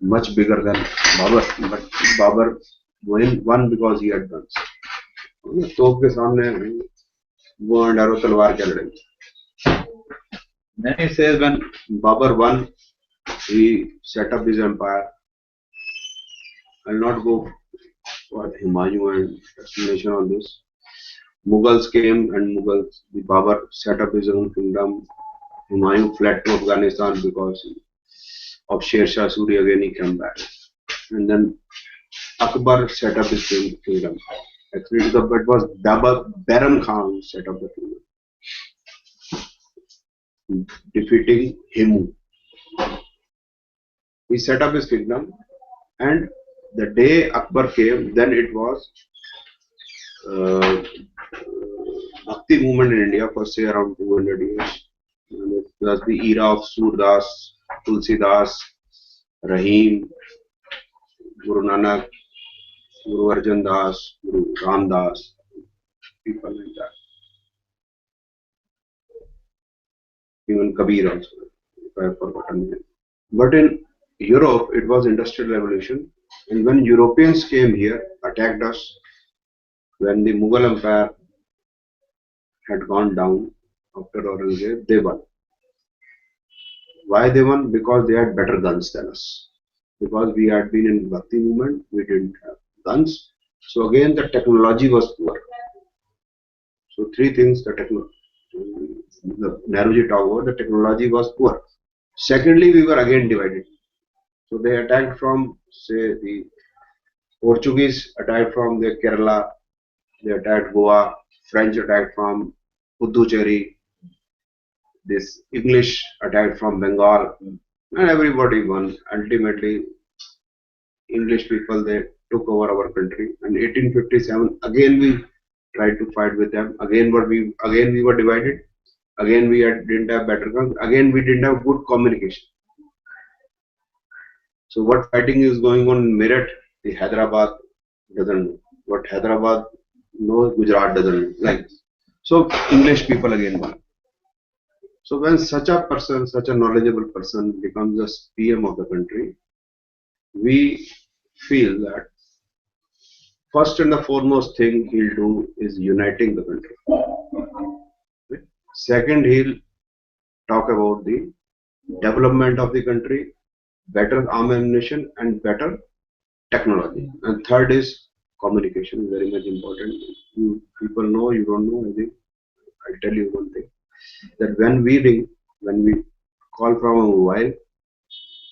much bigger than Babur, but Babur won because he had guns. तोप के सामने वो and arrow तलवार क्या लड़ेंगे? Then he says when Babur won, he set up his empire. I'll not go for Humayun and explanation on this. Mughals came and the Babur set up his own kingdom. Humayun fled to Afghanistan because of Sher Shah Suri. Again he came back. And then Akbar set up his kingdom. Actually, it was Baram Khan who set up the kingdom, defeating Himu. He set up his kingdom, and the day Akbar came, then it was Bhakti movement in India for say around 200 years. And it was the era of Surdas, Tulsidas, Rahim, Guru Nanak, Guru Arjan Das, Guru Ram Das, people like that. Even Kabir also, if I have forgotten him. But in Europe, it was Industrial Revolution, and when Europeans came here, attacked us, when the Mughal Empire had gone down after Aurangzeb, they won. Why they won? Because they had better guns than us. Because we had been in Bhakti movement, we didn't have guns. So again, the technology was poor. So three things the Nehruji talked about, the technology was poor. Secondly, we were again divided. So they attacked from, say, the Portuguese attacked from the Kerala, they attacked Goa, French attacked from Puducherry, this English attacked from Bengal, and everybody won. Ultimately, English people, they took over our country. And 1857, again we tried to fight with them. Again we were divided. Again we didn't have better guns. Again we didn't have good communication. So what fighting is going on in Meerut, the Hyderabad doesn't know. What Hyderabad knows, Gujarat doesn't know. Like So English people again won. So when such a person, such a knowledgeable person becomes the PM of the country, we feel that first and the foremost thing he'll do is uniting the country. Second, he'll talk about the development of the country, better arm ammunition and better technology. And third is communication, very much important. You people know, you don't know, I think I'll tell you one thing, that when we ring, when we call from a mobile,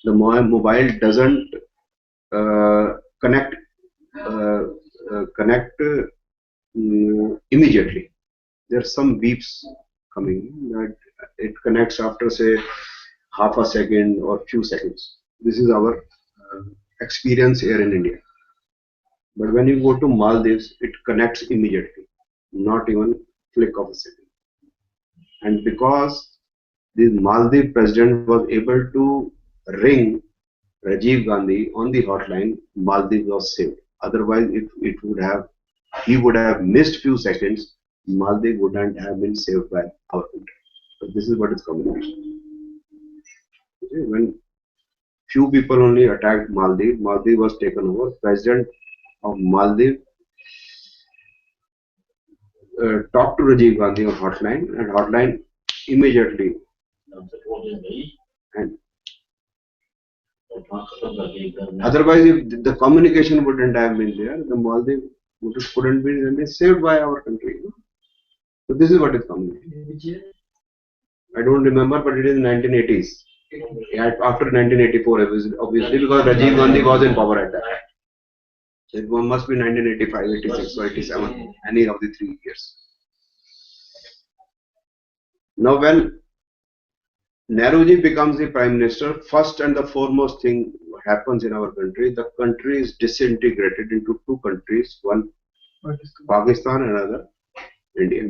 the mobile doesn't uh, connect immediately. There's some beeps coming that it connects after say half a second or few seconds. This is our experience here in India. But when you go to Maldives, it connects immediately, not even flick of a second. And because the Maldives president was able to ring Rajiv Gandhi on the hotline, Maldives was saved. Otherwise, if it would have, he would have missed few seconds, Maldives wouldn't have been saved by our country. So this is what is communication. Okay, when few people only attacked Maldives, Maldives was taken over. President of Maldives talked to Rajiv Gandhi on hotline, and hotline immediately and otherwise, if the communication wouldn't have been there, the Maldives couldn't be saved by our country. So this is what is communication. I don't remember, but it is 1980s. After 1984, obviously, because Rajiv Gandhi was in power at that time. So it must be 1985, 86, or 87, any of the 3 years. Now, when Nehruji becomes the Prime Minister, first and the foremost thing happens in our country, the country is disintegrated into two countries, one Pakistan and another India.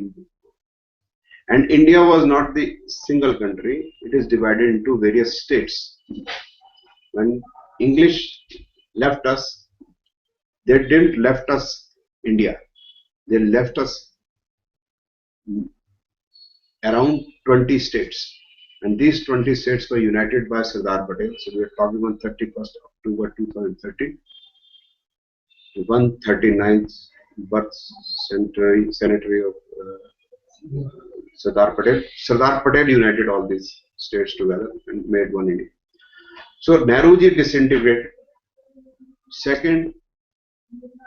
And India was not the single country, it is divided into various states. When English left us, they didn't left us India, they left us around 20 states. And these 20 states were united by Sardar Patel. So we are talking on 31st October 2013, the 139th birth centenary of Sardar Patel. Sardar Patel united all these states together and made one India. So Nehruji disintegrated. Second,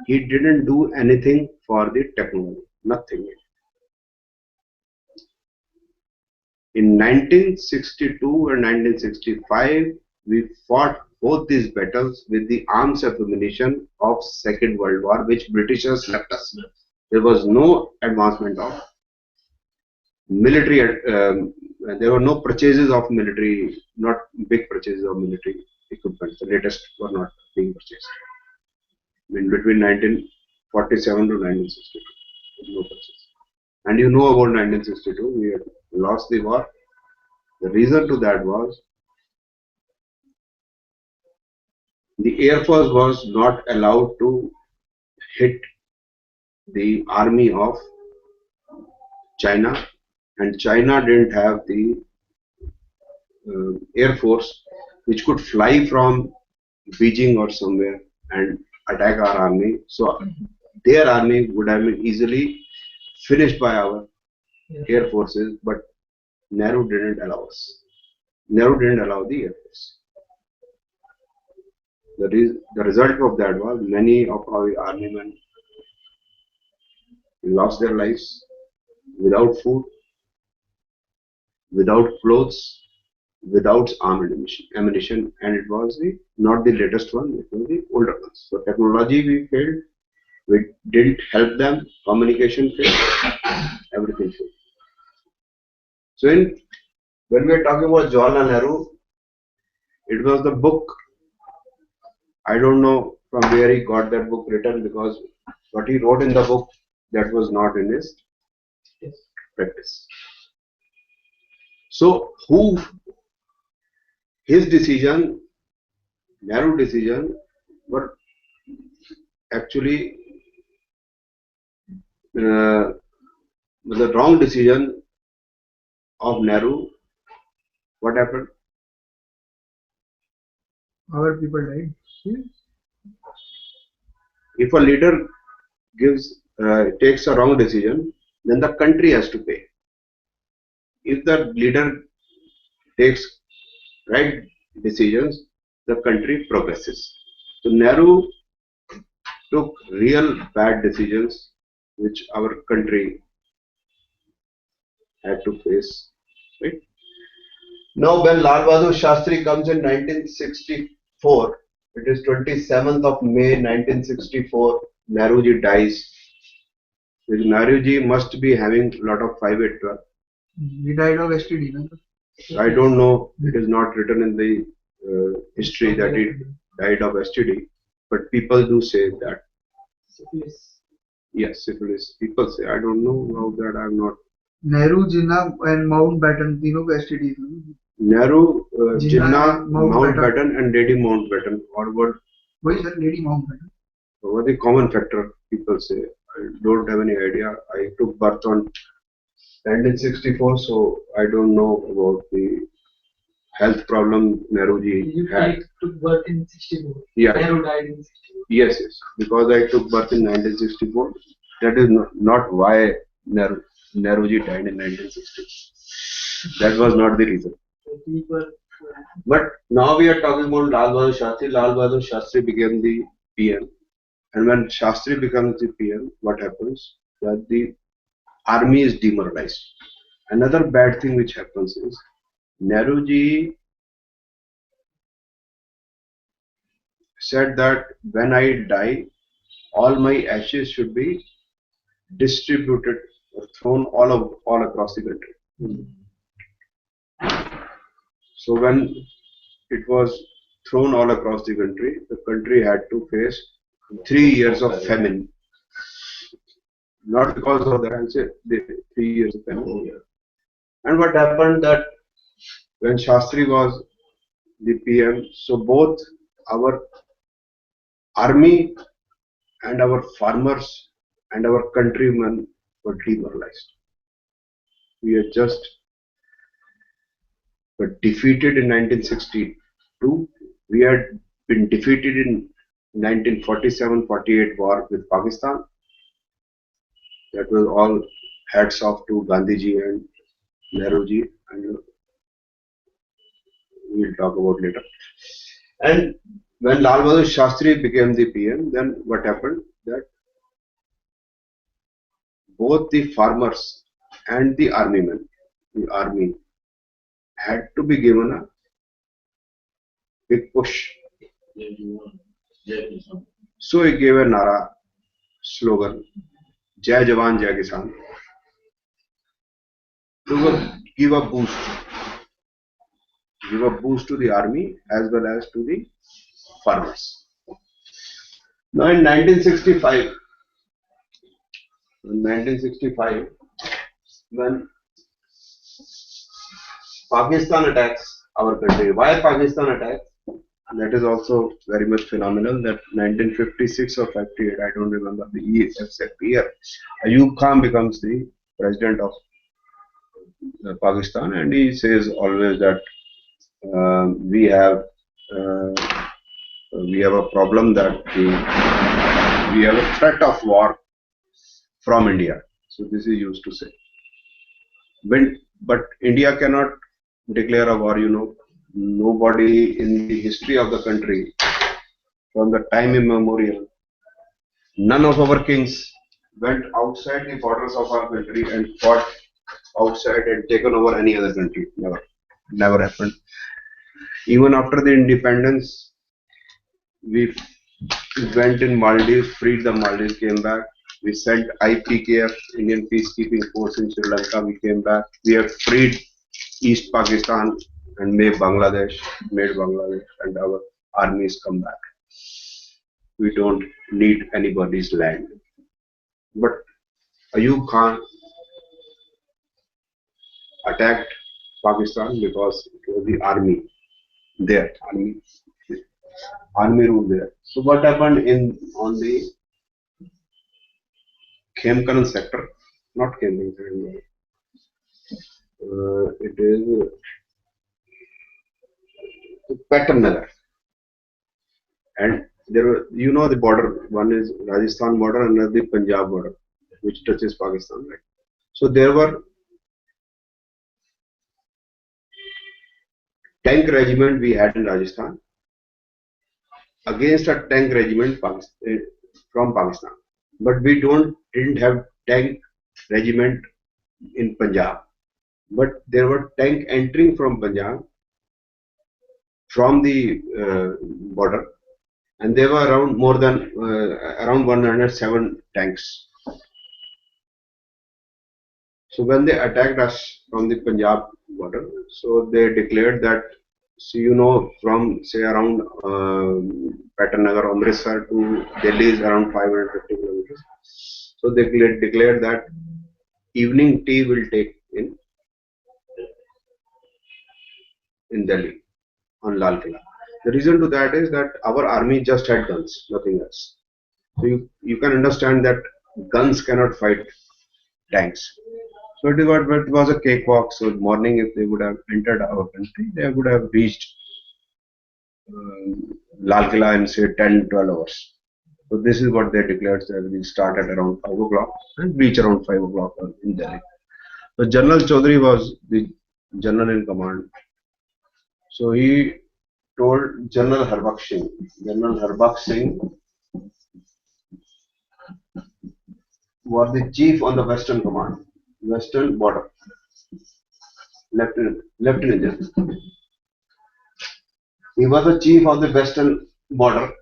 he didn't do anything for the technology, nothing. In 1962 and 1965, we fought both these battles with the arms of ammunition of Second World War, which Britishers left us. There was no advancement of military, there were no purchases of military, not big purchases of military equipment. The latest were not being purchased. In between 1947 to 1962, no purchase. And you know about 1962, we had lost the war. The reason to that was the Air Force was not allowed to hit the army of China, and China didn't have the Air Force which could fly from Beijing or somewhere and attack our army. So their army would have been easily finished by our Air Forces, but Nehru didn't allow us. Nehru didn't allow the Air Force. The result of that was many of our army men lost their lives without food, without clothes, without armed ammunition, and it was not the latest one, it was the older ones. So technology we failed, we didn't help them, communication failed, everything failed. So when we are talking about Jawaharlal Nehru, it was the book. I don't know from where he got that book written, because what he wrote in the book, that was not in his practice. So his decision, Nehru decision, were actually the wrong decision of Nehru, what happened? Our people died. If a leader takes a wrong decision, then the country has to pay. If the leader takes right decisions, the country progresses. So Nehru took real bad decisions which our country had to face. Right? Now, when Lal Bahadur Shastri comes in 1964, it is 27th of May 1964, Nehruji dies. Nehruji must be having a lot of 5/8. He died of STD. No? I don't know, it is not written in the history that he died of STD, but people do say that. Yes, syphilis. People say, I don't know about that, I'm not. Nehru, Jinnah and Mountbatten, तीनों का STD था. Nehru, Jinnah, Jinnah, Mountbatten and Lady Mountbatten, or what वही sir, Lady Mountbatten. was the common factor, people say. I don't have any idea. I took birth on 1964, so I don't know about the health problem Nehruji had. took birth in 64. Yeah. Nehru died in 64. Yes, yes. Because I took birth in 1964. That is not why Nehruji died in 1960. That was not the reason. But now we are talking about Lal Bahadur Shastri. Lal Bahadur Shastri became the PM. And when Shastri becomes the PM, what happens? That the army is demoralized. Another bad thing which happens is Nehruji said that when I die, all my ashes should be distributed or thrown all across the country. So when it was thrown all across the country had to face 3 years of famine. Not because of that, I'll say the 3 years of famine. And what happened that when Shastri was the PM, so both our army and our farmers and our countrymen were demoralized. We had just got defeated in 1962. We had been defeated in 1947-48 war with Pakistan. That was all hats off to Gandhiji and Nehruji, and we'll talk about later. And when Lal Bahadur Shastri became the PM, then what happened? That both the farmers and the army had to be given a big push. So he gave a Nara slogan, Jai Jawan, Jai Kisan, to give a boost to the army as well as to the farmers. Now in 1965, when Pakistan attacks our country, why Pakistan attacks? That is also very much phenomenal. That 1956 or 58, I don't remember the exact year, Ayub Khan becomes the president of Pakistan, and he says always that we have a problem that we have a threat of war from India. So this is used to say. But India cannot declare a war. Nobody in the history of the country, from the time immemorial, none of our kings went outside the borders of our country and fought outside and taken over any other country. Never happened. Even after the independence, we went in Maldives, freed the Maldives, came back. We sent IPKF, Indian Peacekeeping Force in Sri Lanka, we came back. We have freed East Pakistan and made Bangladesh, and our armies come back. We don't need anybody's land. But Ayub Khan attacked Pakistan because it was the army there, army rule there. So what happened on the Khemkaran sector? not Kensington. It is Patan Nagar. And there were, you know, the border. One is Rajasthan border, and another the Punjab border, which touches Pakistan, right? So there were tank regiment we had in Rajasthan against a tank regiment from Pakistan. But we didn't have tank regiment in Punjab. But there were tank entering from Punjab from the border, and they were around more than around 107 tanks. So when they attacked us from the Punjab border, so they declared that, so you know, from say around Patan Nagar, Amritsar to Delhi is around 550 kilometers. So they declared that evening tea will take in Delhi on Lal Killa. The reason to that is that our army just had guns, nothing else. So you can understand that guns cannot fight tanks. So it was a cakewalk. So morning, if they would have entered our country, they would have reached Lal Killa in say 10, 12 hours. So this is what they declared, that we start at around 5 o'clock and reach around 5 o'clock in Delhi. So General Chaudhary was the general in command. So he told General Harbakh Singh. General Harbakh Singh was the chief on the Western Command, Western Border, Lieutenant General. He was the chief of the Western Border.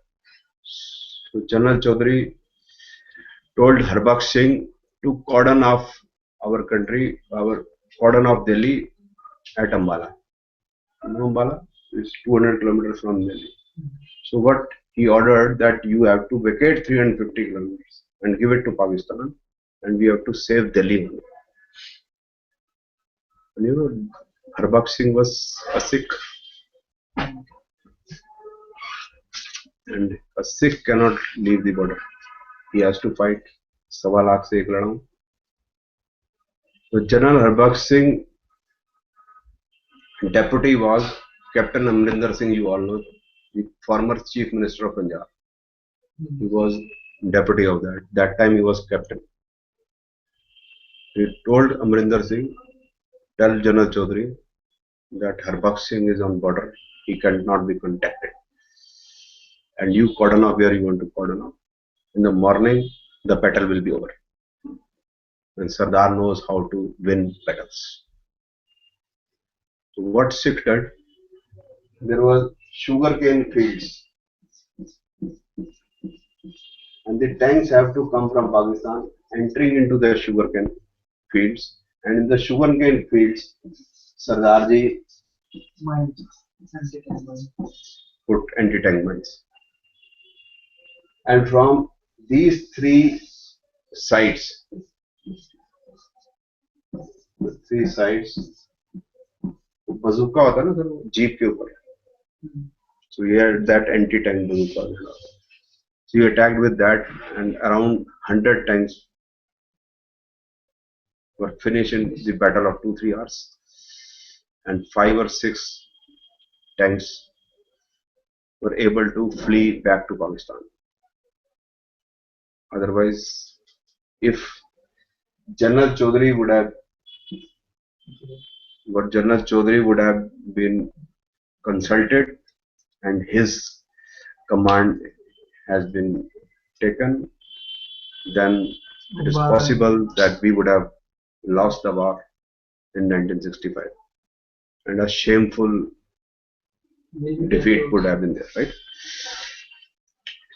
So General Chaudhary told Harbakh Singh to cordon off our country, our cordon off Delhi at Ambala. You know Ambala is 200 kilometers from Delhi. So what he ordered that you have to vacate 350 kilometers and give it to Pakistan, and we have to save Delhi. And you know, Harbakh Singh was a Sikh, and a Sikh cannot leave the border. He has to fight. सवा लाख से एक लड़ा हूं. So General Harbakh Singh deputy was Captain Amrinder Singh. You all know, the former Chief Minister of Punjab. He was deputy of that. That time he was captain. He told Amrinder Singh, tell General Chaudhary that Harbakh Singh is on border. He cannot be contacted. And you cordon off where you want to cordon off. In the morning, the battle will be over. And Sardar knows how to win battles. So what Sikh did? There was sugarcane fields. And the tanks have to come from Pakistan, entering into the sugarcane fields. And in the sugarcane fields, Sardarji put anti-tank mines. And from these three sites, bazooka होता है ना sir, jeep के ऊपर. So he had that anti-tank bazooka. So he attacked with that, and around 100 tanks were finished in the battle of 2-3 hours, and 5 or 6 tanks were able to flee back to Pakistan. Otherwise, if General Chaudhary would have been consulted and his command has been taken, then it is possible that we would have lost the war in 1965, and a shameful defeat would have been there, right?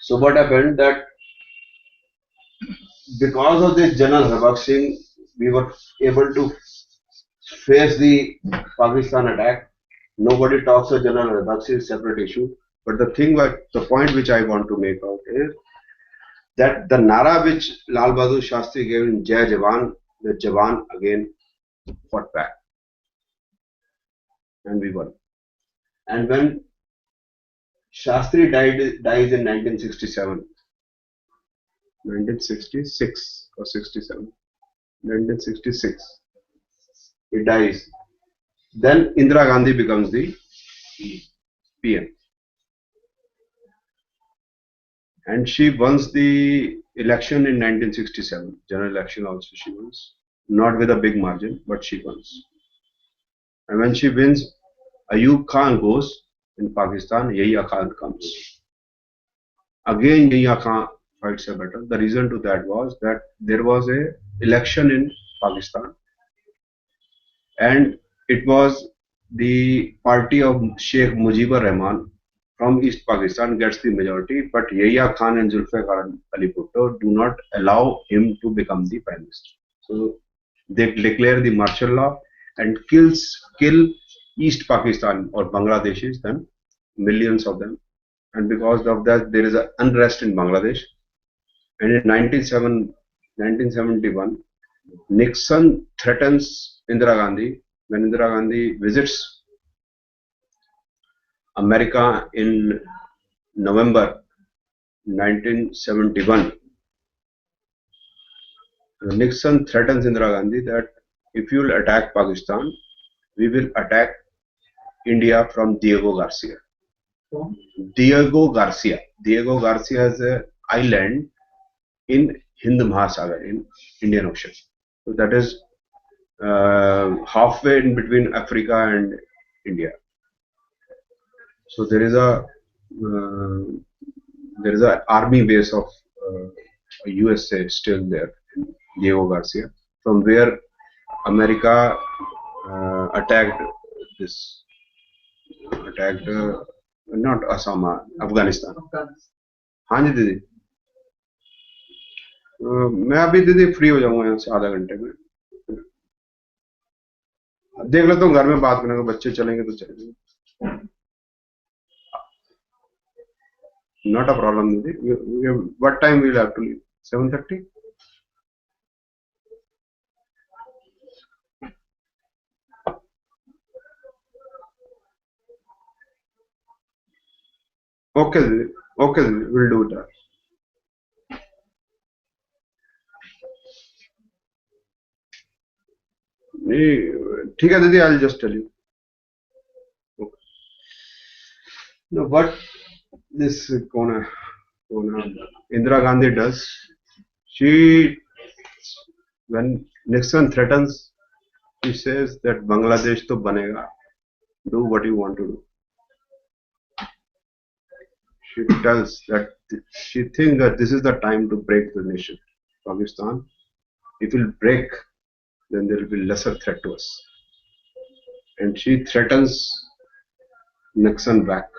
So what happened that because of this General Harbakh Singh, we were able to face the Pakistan attack. Nobody talks of General Harbakh Singh, separate issue. But the point which I want to make out is that the Nara which Lal Bahadur Shastri gave in Jai Jawan, the Jawan again fought back, and we won. And when Shastri dies in 1967, 1966 or 67, 1966. He dies. Then Indira Gandhi becomes the PM. And she wins the election in 1967. General election also she wins. Not with a big margin, but she wins. And when she wins, Ayub Khan goes in Pakistan, Yahya Khan comes. Again, Yahya Khan fights a battle. The reason to that was that there was a election in Pakistan, and it was the party of Sheikh Mujibur Rahman from East Pakistan gets the majority, but Yahya Khan and Zulfikar Ali Bhutto do not allow him to become the prime minister. So they declare the martial law and kill East Pakistan or Bangladeshis, then millions of them. And because of that, there is an unrest in Bangladesh. And in 1971, Nixon threatens Indira Gandhi when Indira Gandhi visits America in November 1971. Nixon threatens Indira Gandhi that if you will attack Pakistan, we will attack India from Diego Garcia. Diego Garcia. Diego Garcia is an island in Hind Mahasagar, in Indian Ocean. So that is halfway in between Africa and India. So there is a army base of USA still there in Diego Garcia, from where America attacked not Assam, Afghanistan. हाँ जी दीदी, मैं अभी दीदी free हो जाऊंगा यहाँ से आधा घंटे में. देख लेता हूँ घर में बात करने को, बच्चे चलेंगे तो चलेंगे. Not a problem, didi. What time we will have to leave? 7:30? Okay, didi. Okay, didi. We'll do that. ठीक है दीदी, I'll just tell you. Okay. Now what this Indira Gandhi does, when Nixon threatens, she says that Bangladesh to banega, do what you want to do. She tells that she thinks that this is the time to break the nation, Pakistan. If it will break, then there will be lesser threat to us. And she threatens Nixon back.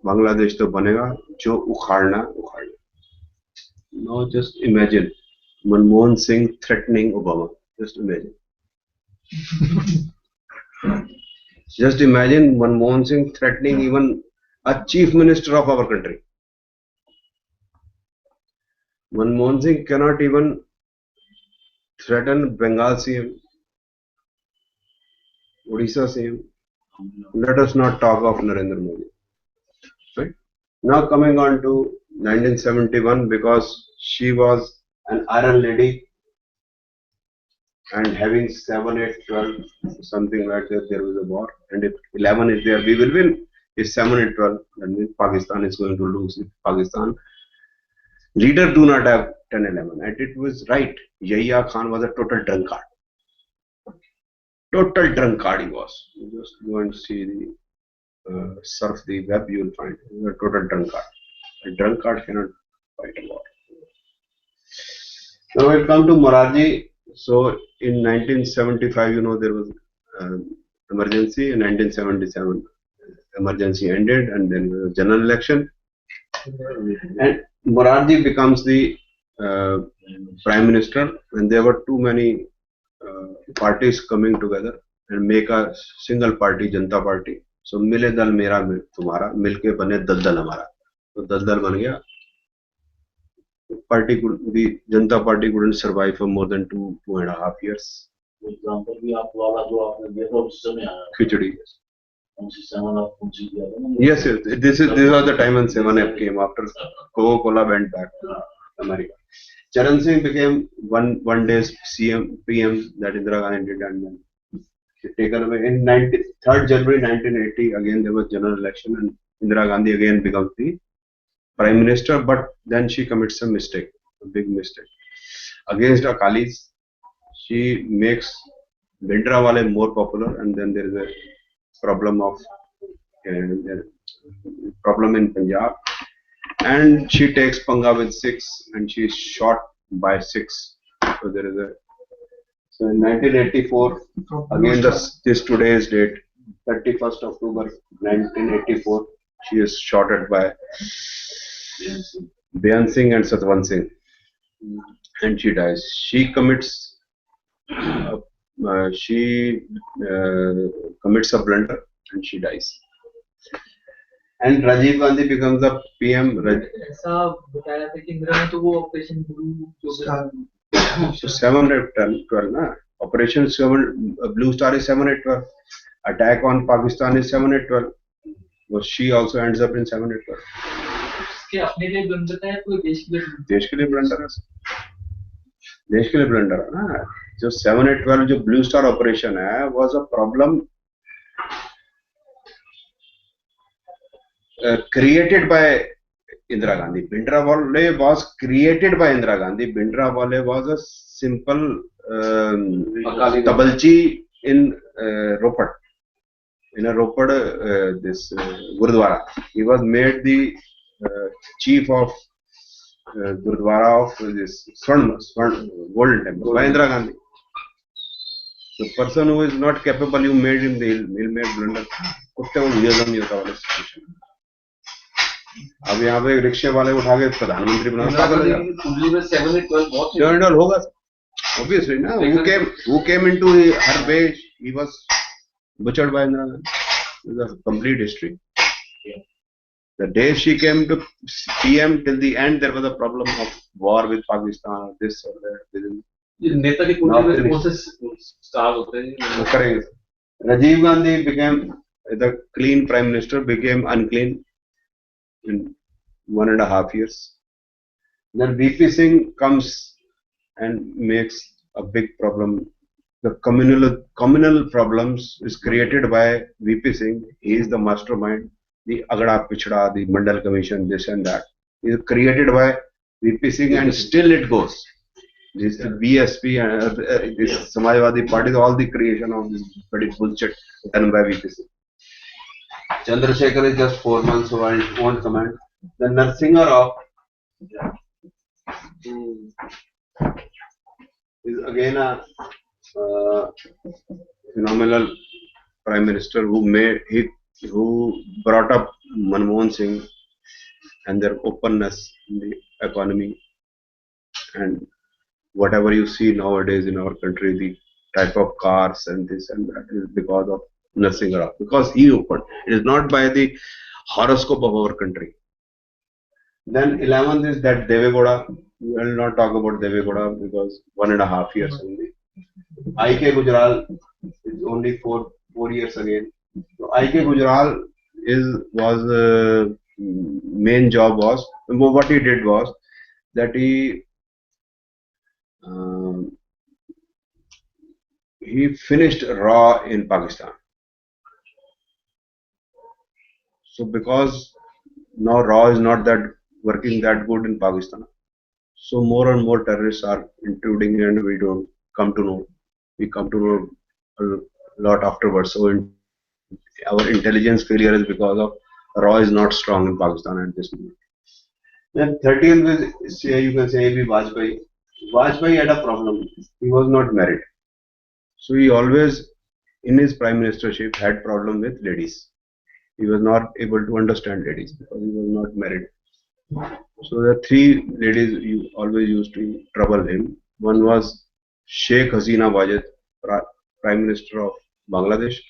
Bangladesh to banega, jo ukharna, ukharna. Now just imagine Manmohan Singh threatening Obama. Just imagine. Just imagine Manmohan Singh threatening even a chief minister of our country. Manmohan Singh cannot even threaten Bengal CM, Odisha CM. Let us not talk of Narendra Modi. Right? Now coming on to 1971, because she was an iron lady and having 7, 8, 12, something like that, there was a war. And if 11 is there, we will win. If 7, 8, 12, then Pakistan is going to lose. If Pakistan leader do not have 10, 11. And it was right. Yahya Khan was a total drunkard. Total drunkard he was. You just go and see the surf the web, you will find he was a total drunkard. A drunkard cannot fight a war. Now we'll come to Morarji. So in 1975, there was emergency. In 1977, emergency ended, and then there was general election. And Morarji becomes the prime minister, and there were too many parties coming together and make a single party, Janata Party. So मिले दल मेरा तुम्हारा, मिलके बने दलदल हमारा. तो दलदल बन गया. The Janata Party couldn't survive for more than 2.5 years. Example भी आप वाला जो आपने दिया था उस समय आया. Khichdi. उनसे 7 पूंजी दिया था ना. Yes, yes. This was the time when 7F came after Coca-Cola went back to America. Charan Singh became one day's PM that Indira Gandhi did, and then she taken away in 3rd January 1980. Again, there was general election, and Indira Gandhi again becomes the prime minister. But then she commits a mistake, a big mistake against Akalis. She makes Bhindranwale more popular, and then there is a problem of problem in Punjab, and she takes Panga with Sikhs, and she is shot by Sikhs. So there is a so in 1984, again this today's date, 31st October 1984, she is shot at by Behan Singh and Satwan Singh, and she dies. Uh, she commits a blunder and she dies. And Rajiv Gandhi becomes the PM. ऐसा बताया था कि इंदिरा ने तो वो operation blue जो So 7/12 na Operation 7 Blue Star is 7/12. Attack on Pakistan is 7/12. So she also ends up in 7/12. उसके अपने लिए ब्लंडर है कोई देश के लिए ब्लंडर है, देश के लिए ब्लंडर है ना. जो 7/12 जो ब्लू स्टार ऑपरेशन है was a problem created by Indira Gandhi. Bhindranwale was created by Indira Gandhi. Bhindranwale was a simple tabalchi in Ropad. In a Ropad, this Gurudwara. He was made the chief of Gurudwara of this Swarn Golden Temple by Indira Gandhi. The person who is not capable, you made him the ill-made blunder. कुत्ते को नियम नहीं होता वाला situation. अब यहाँ पे रिक्शे वाले उठा के प्रधानमंत्री बना कुंडली में 7/12 बहुत 7/12 होगा obviously ना. Who came into her way, he was butchered by Indira Gandhi. It's a complete history. The day she came to PM till the end, there was a problem of war with Pakistan, this or that. ये नेता की कुंडली में कौन से star होते हैं? Correct. Rajiv Gandhi became the clean prime minister, became unclean in 1.5 years. Then VP Singh comes and makes a big problem. The communal problems is created by VP Singh. He is the mastermind. The Agada Pichda, the Mandal Commission, this and that is created by VP Singh, and still it goes. This BSP and this Samajwadi Party, all the creation of this pretty bullshit done by VP Singh. Chandrasekhar is just 4 months, so I won't comment. The Narsinga Rao is again a phenomenal prime minister who brought up Manmohan Singh and their openness in the economy, and whatever you see nowadays in our country, the type of cars and this and that is because of Narsinga Rao, because he opened. It is not by the horoscope of our country. Then 11th is that Devegowda. We will not talk about Devegowda because 1.5 years only. I.K. Gujral is only four years again. So I.K. Gujral was main job was, what he did was that he finished Raw in Pakistan. So because now Raw is not that working that good in Pakistan, so more and more terrorists are intruding, and we don't come to know. We come to know a lot afterwards. So our intelligence failure is because of Raw is not strong in Pakistan at this moment. Then 30th is, you can say, A.B. Vajpayee. Vajpayee had a problem. He was not married. So he always, in his prime ministership, had problem with ladies. He was not able to understand ladies because he was not married. So the 3 ladies always used to trouble him. One was Sheikh Hasina Wajid, Prime Minister of Bangladesh.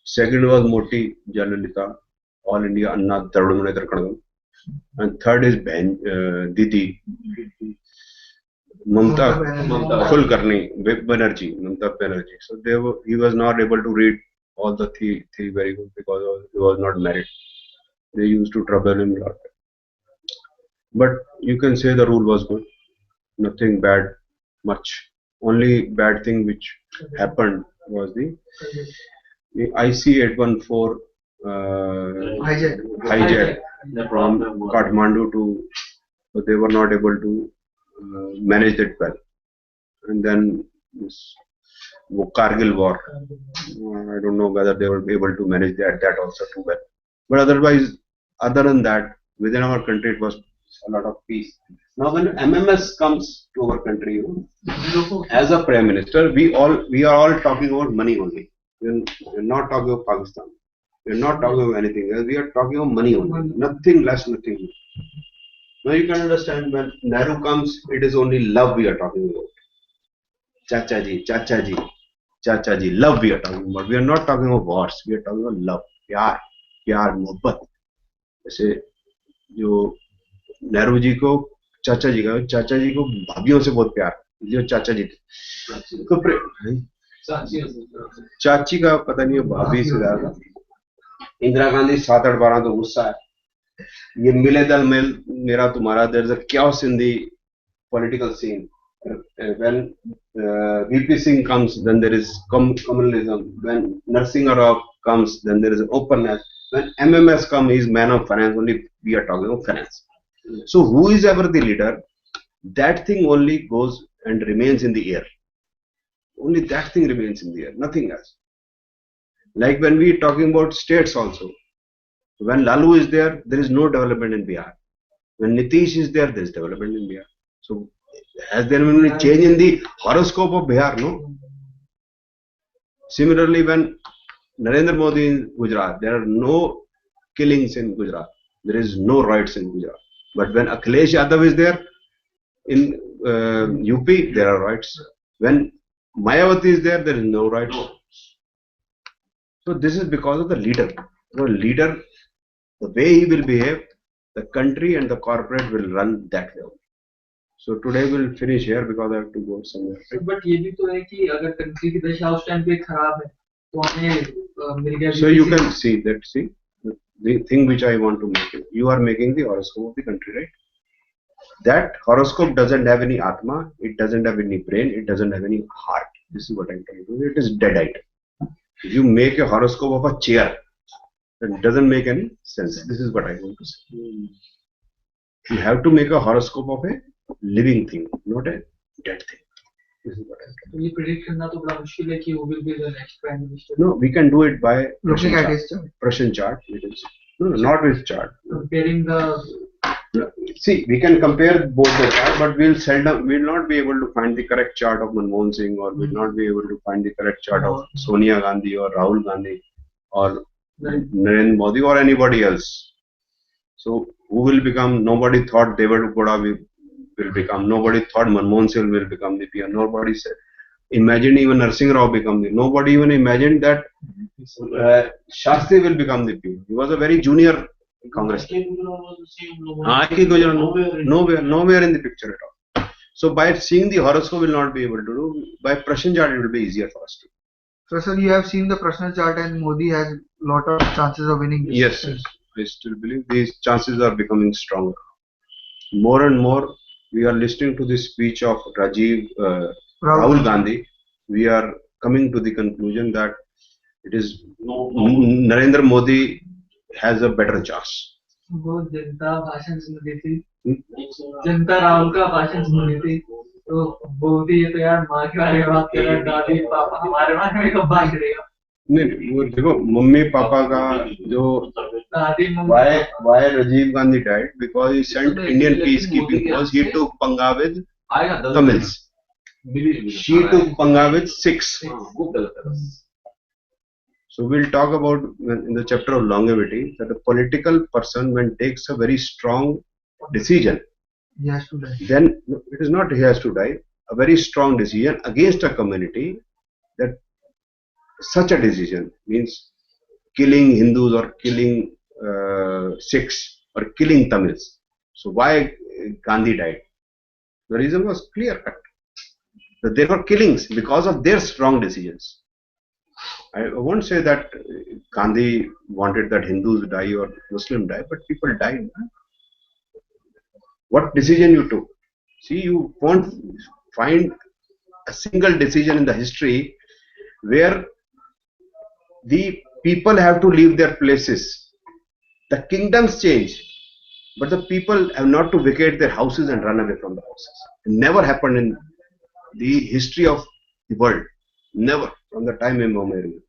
Second was Moti Jalalita, All India Anna Darudamane Kadam. And third is Didi Mamta Kulkarni Banerjee. So he was not able to read all the three very good because he was not married. They used to trouble him a lot. But you can say the rule was good. nothing bad much. Only bad thing which happened was the IC-814 Hijack. hijack from Kathmandu to, so they were not able to manage that well. And then this Kargil war, I don't know whether they were able to manage that also too well. But otherwise, other than that, within our country it was a lot of peace. Now when MMS comes to our country, as a Prime Minister, we are all talking about money only. We're not talking about Pakistan. We're not talking about anything else. We are talking about money only. Nothing less, nothing more. Now you can understand when Nehru comes, it is only love we are talking about. Chacha ji, Chacha ji, Chacha ji, love we are talking about. We are not talking about wars. We are talking about love, प्यार, प्यार, मोहब्बत. जैसे जो नेहरू जी को चाचा जी को भाभीियों से बहुत प्यार, जो चाचा जी थे तो चाची का पता नहीं भाभी से ज्यादा. इंदिरा गांधी 7-8-12 तो गुस्सा है. ये मिले दल मेल मेरा तुम्हारा, there is a chaos in the political scene. When VP Singh comes, then there is communalism. When Narsinga Rao comes, then there is an openness. When MMS comes, he is man of finance. Only we are talking of finance. So who is ever the leader? That thing only goes and remains in the air. Only that thing remains in the air, nothing else. Like when we are talking about states also. When Lalu is there is no development in Bihar. When Nitish is there is development in Bihar. So has there been any change in the horoscope of Bihar? No. Similarly, when Narendra Modi in Gujarat, there are no killings in Gujarat. There is no riots in Gujarat. But when Akhilesh Yadav is there in UP, there are riots. When Mayawati is there is no riots. So this is because of the leader. The leader, the way he will behave, the country and the corporate will run that way. So today we'll finish here because I have to go somewhere. But ये भी तो है कि अगर country की दशा उस time पे खराब है तो हमें मिल गया. So you can see that, the thing which I want to make it. You are making the horoscope of the country, right? That horoscope doesn't have any atma, it doesn't have any brain, it doesn't have any heart. This is what I'm trying to do. It is deadite. If you make a horoscope of a chair, it doesn't make any sense. This is what I want to say. You have to make a horoscope of a living thing, not a dead thing. This is what I'm trying to तो ये predict करना तो बड़ा मुश्किल है कि who will be the next prime minister. do. No, we can do it by Looking at his chart. Prussian chart. It is. No, not with chart. Comparing the. See, we can compare both the chart, but we'll not be able to find the correct chart of Manmohan Singh, or we'll not be able to find the correct chart of Sonia Gandhi or Rahul Gandhi or Narendra Modi or anybody else. So who will become? Nobody thought Devaru Goda will become. Nobody thought Manmohan Singh will become the PM. Nobody said. Imagine even Narsingh Rao become the. Nobody even imagined that Shastri will become the PM. He was a very junior congressman. Nowhere in the picture at all. So by seeing the horoscope, we'll not be able to do. By Prussian chart, it will be easier for us to. So sir, you have seen the personal chart and Modi has lot of chances of winning this. Yes, I still believe these chances are becoming stronger. More and more, we are listening to the speech of Rahul Gandhi. We are coming to the conclusion that it is Narendra Modi has a better chance. वो जनता भाषण सुन रही थी, जनता राहुल का भाषण सुन रही थी, तो मोदी ये तो यार माँ के बारे में बात कर रहा है, दादी पापा हमारे बारे में कब बात करेगा? नहीं, वो देखो मम्मी पापा का जो why Rajiv Gandhi died, because he sent Indian peacekeeping force. He took Panga with Tamils. She took Panga with Sikhs. So we'll talk about in the chapter of longevity that a political person, when takes a very strong decision, he has to die. Then it is not he has to die. A very strong decision against a community, that such a decision means killing Hindus or killing Sikhs or killing Tamils. So why Gandhi died? The reason was clear cut. That there were killings because of their strong decisions. I won't say that Gandhi wanted that Hindus die or Muslims die, but people died. What decision you took? See, you won't find a single decision in the history where the people have to leave their places. The kingdoms change, but the people have not to vacate their houses and run away from the houses. It never happened in the history of the world. Never, from the time Imam.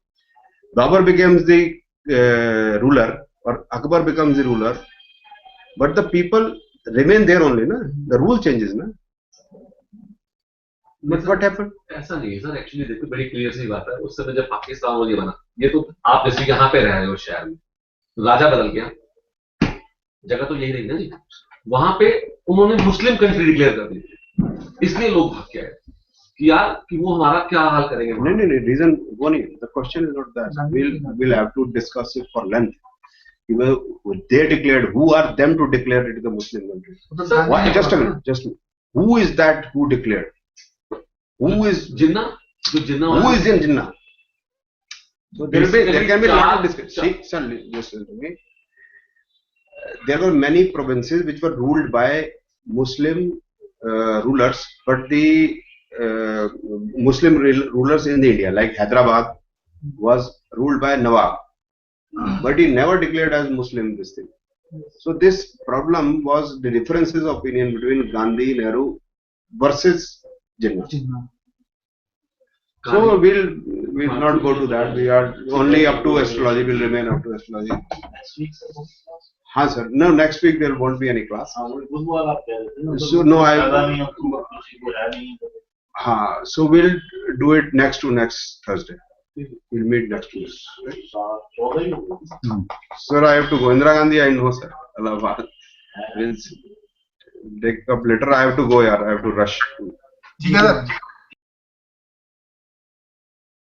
Babur becomes the ruler, or Akbar becomes the ruler, but the people remain there only. Na? The rule changes. Na? But what happened? ऐसा नहीं है sir, actually देखो बड़ी clear सी बात है। उस समय जब पाकिस्तान और ये बना, ये तो आप जैसे यहाँ पे रह रहे हो शहर में, राजा बदल गया, जगह तो यही रही ना जी। वहां पे उन्होंने मुस्लिम कंट्री डिक्लेयर कर दी, इसलिए लोग भाग के आए कि यार कि वो हमारा क्या हाल करेंगे। नहीं, reason वो नहीं। The question is not that. We'll have to discuss it for length. They declared. Who are them to declare it is a Muslim country? Why, just a minute. Who is that who declared? Who is जिन्ना? जो जिन्ना who is in Jinnah? So there can be a lot of discussion. See, sir, listen to me. There were many provinces which were ruled by Muslim rulers, but the Muslim rulers in India, like Hyderabad, was ruled by Nawab, but he never declared as Muslim this thing. So this problem was the differences of opinion between Gandhi, Nehru versus Jinnah. So we'll not go to that. We are only up to astrology. We'll remain up to astrology. Next week, sir. हाँ sir. No, next week there won't be any class. बुधवार आप कह रहे थे ना, So no, ज्यादा नहीं, अब तो किसी को है नहीं। हाँ. So we'll do it next Thursday. We'll meet next week. Right? 14 ही होगा। Sir, I have to go. Indira Gandhi, I know, sir. Allahabad. We'll take up later. I have to go, yaar. I have to rush. ठीक है sir.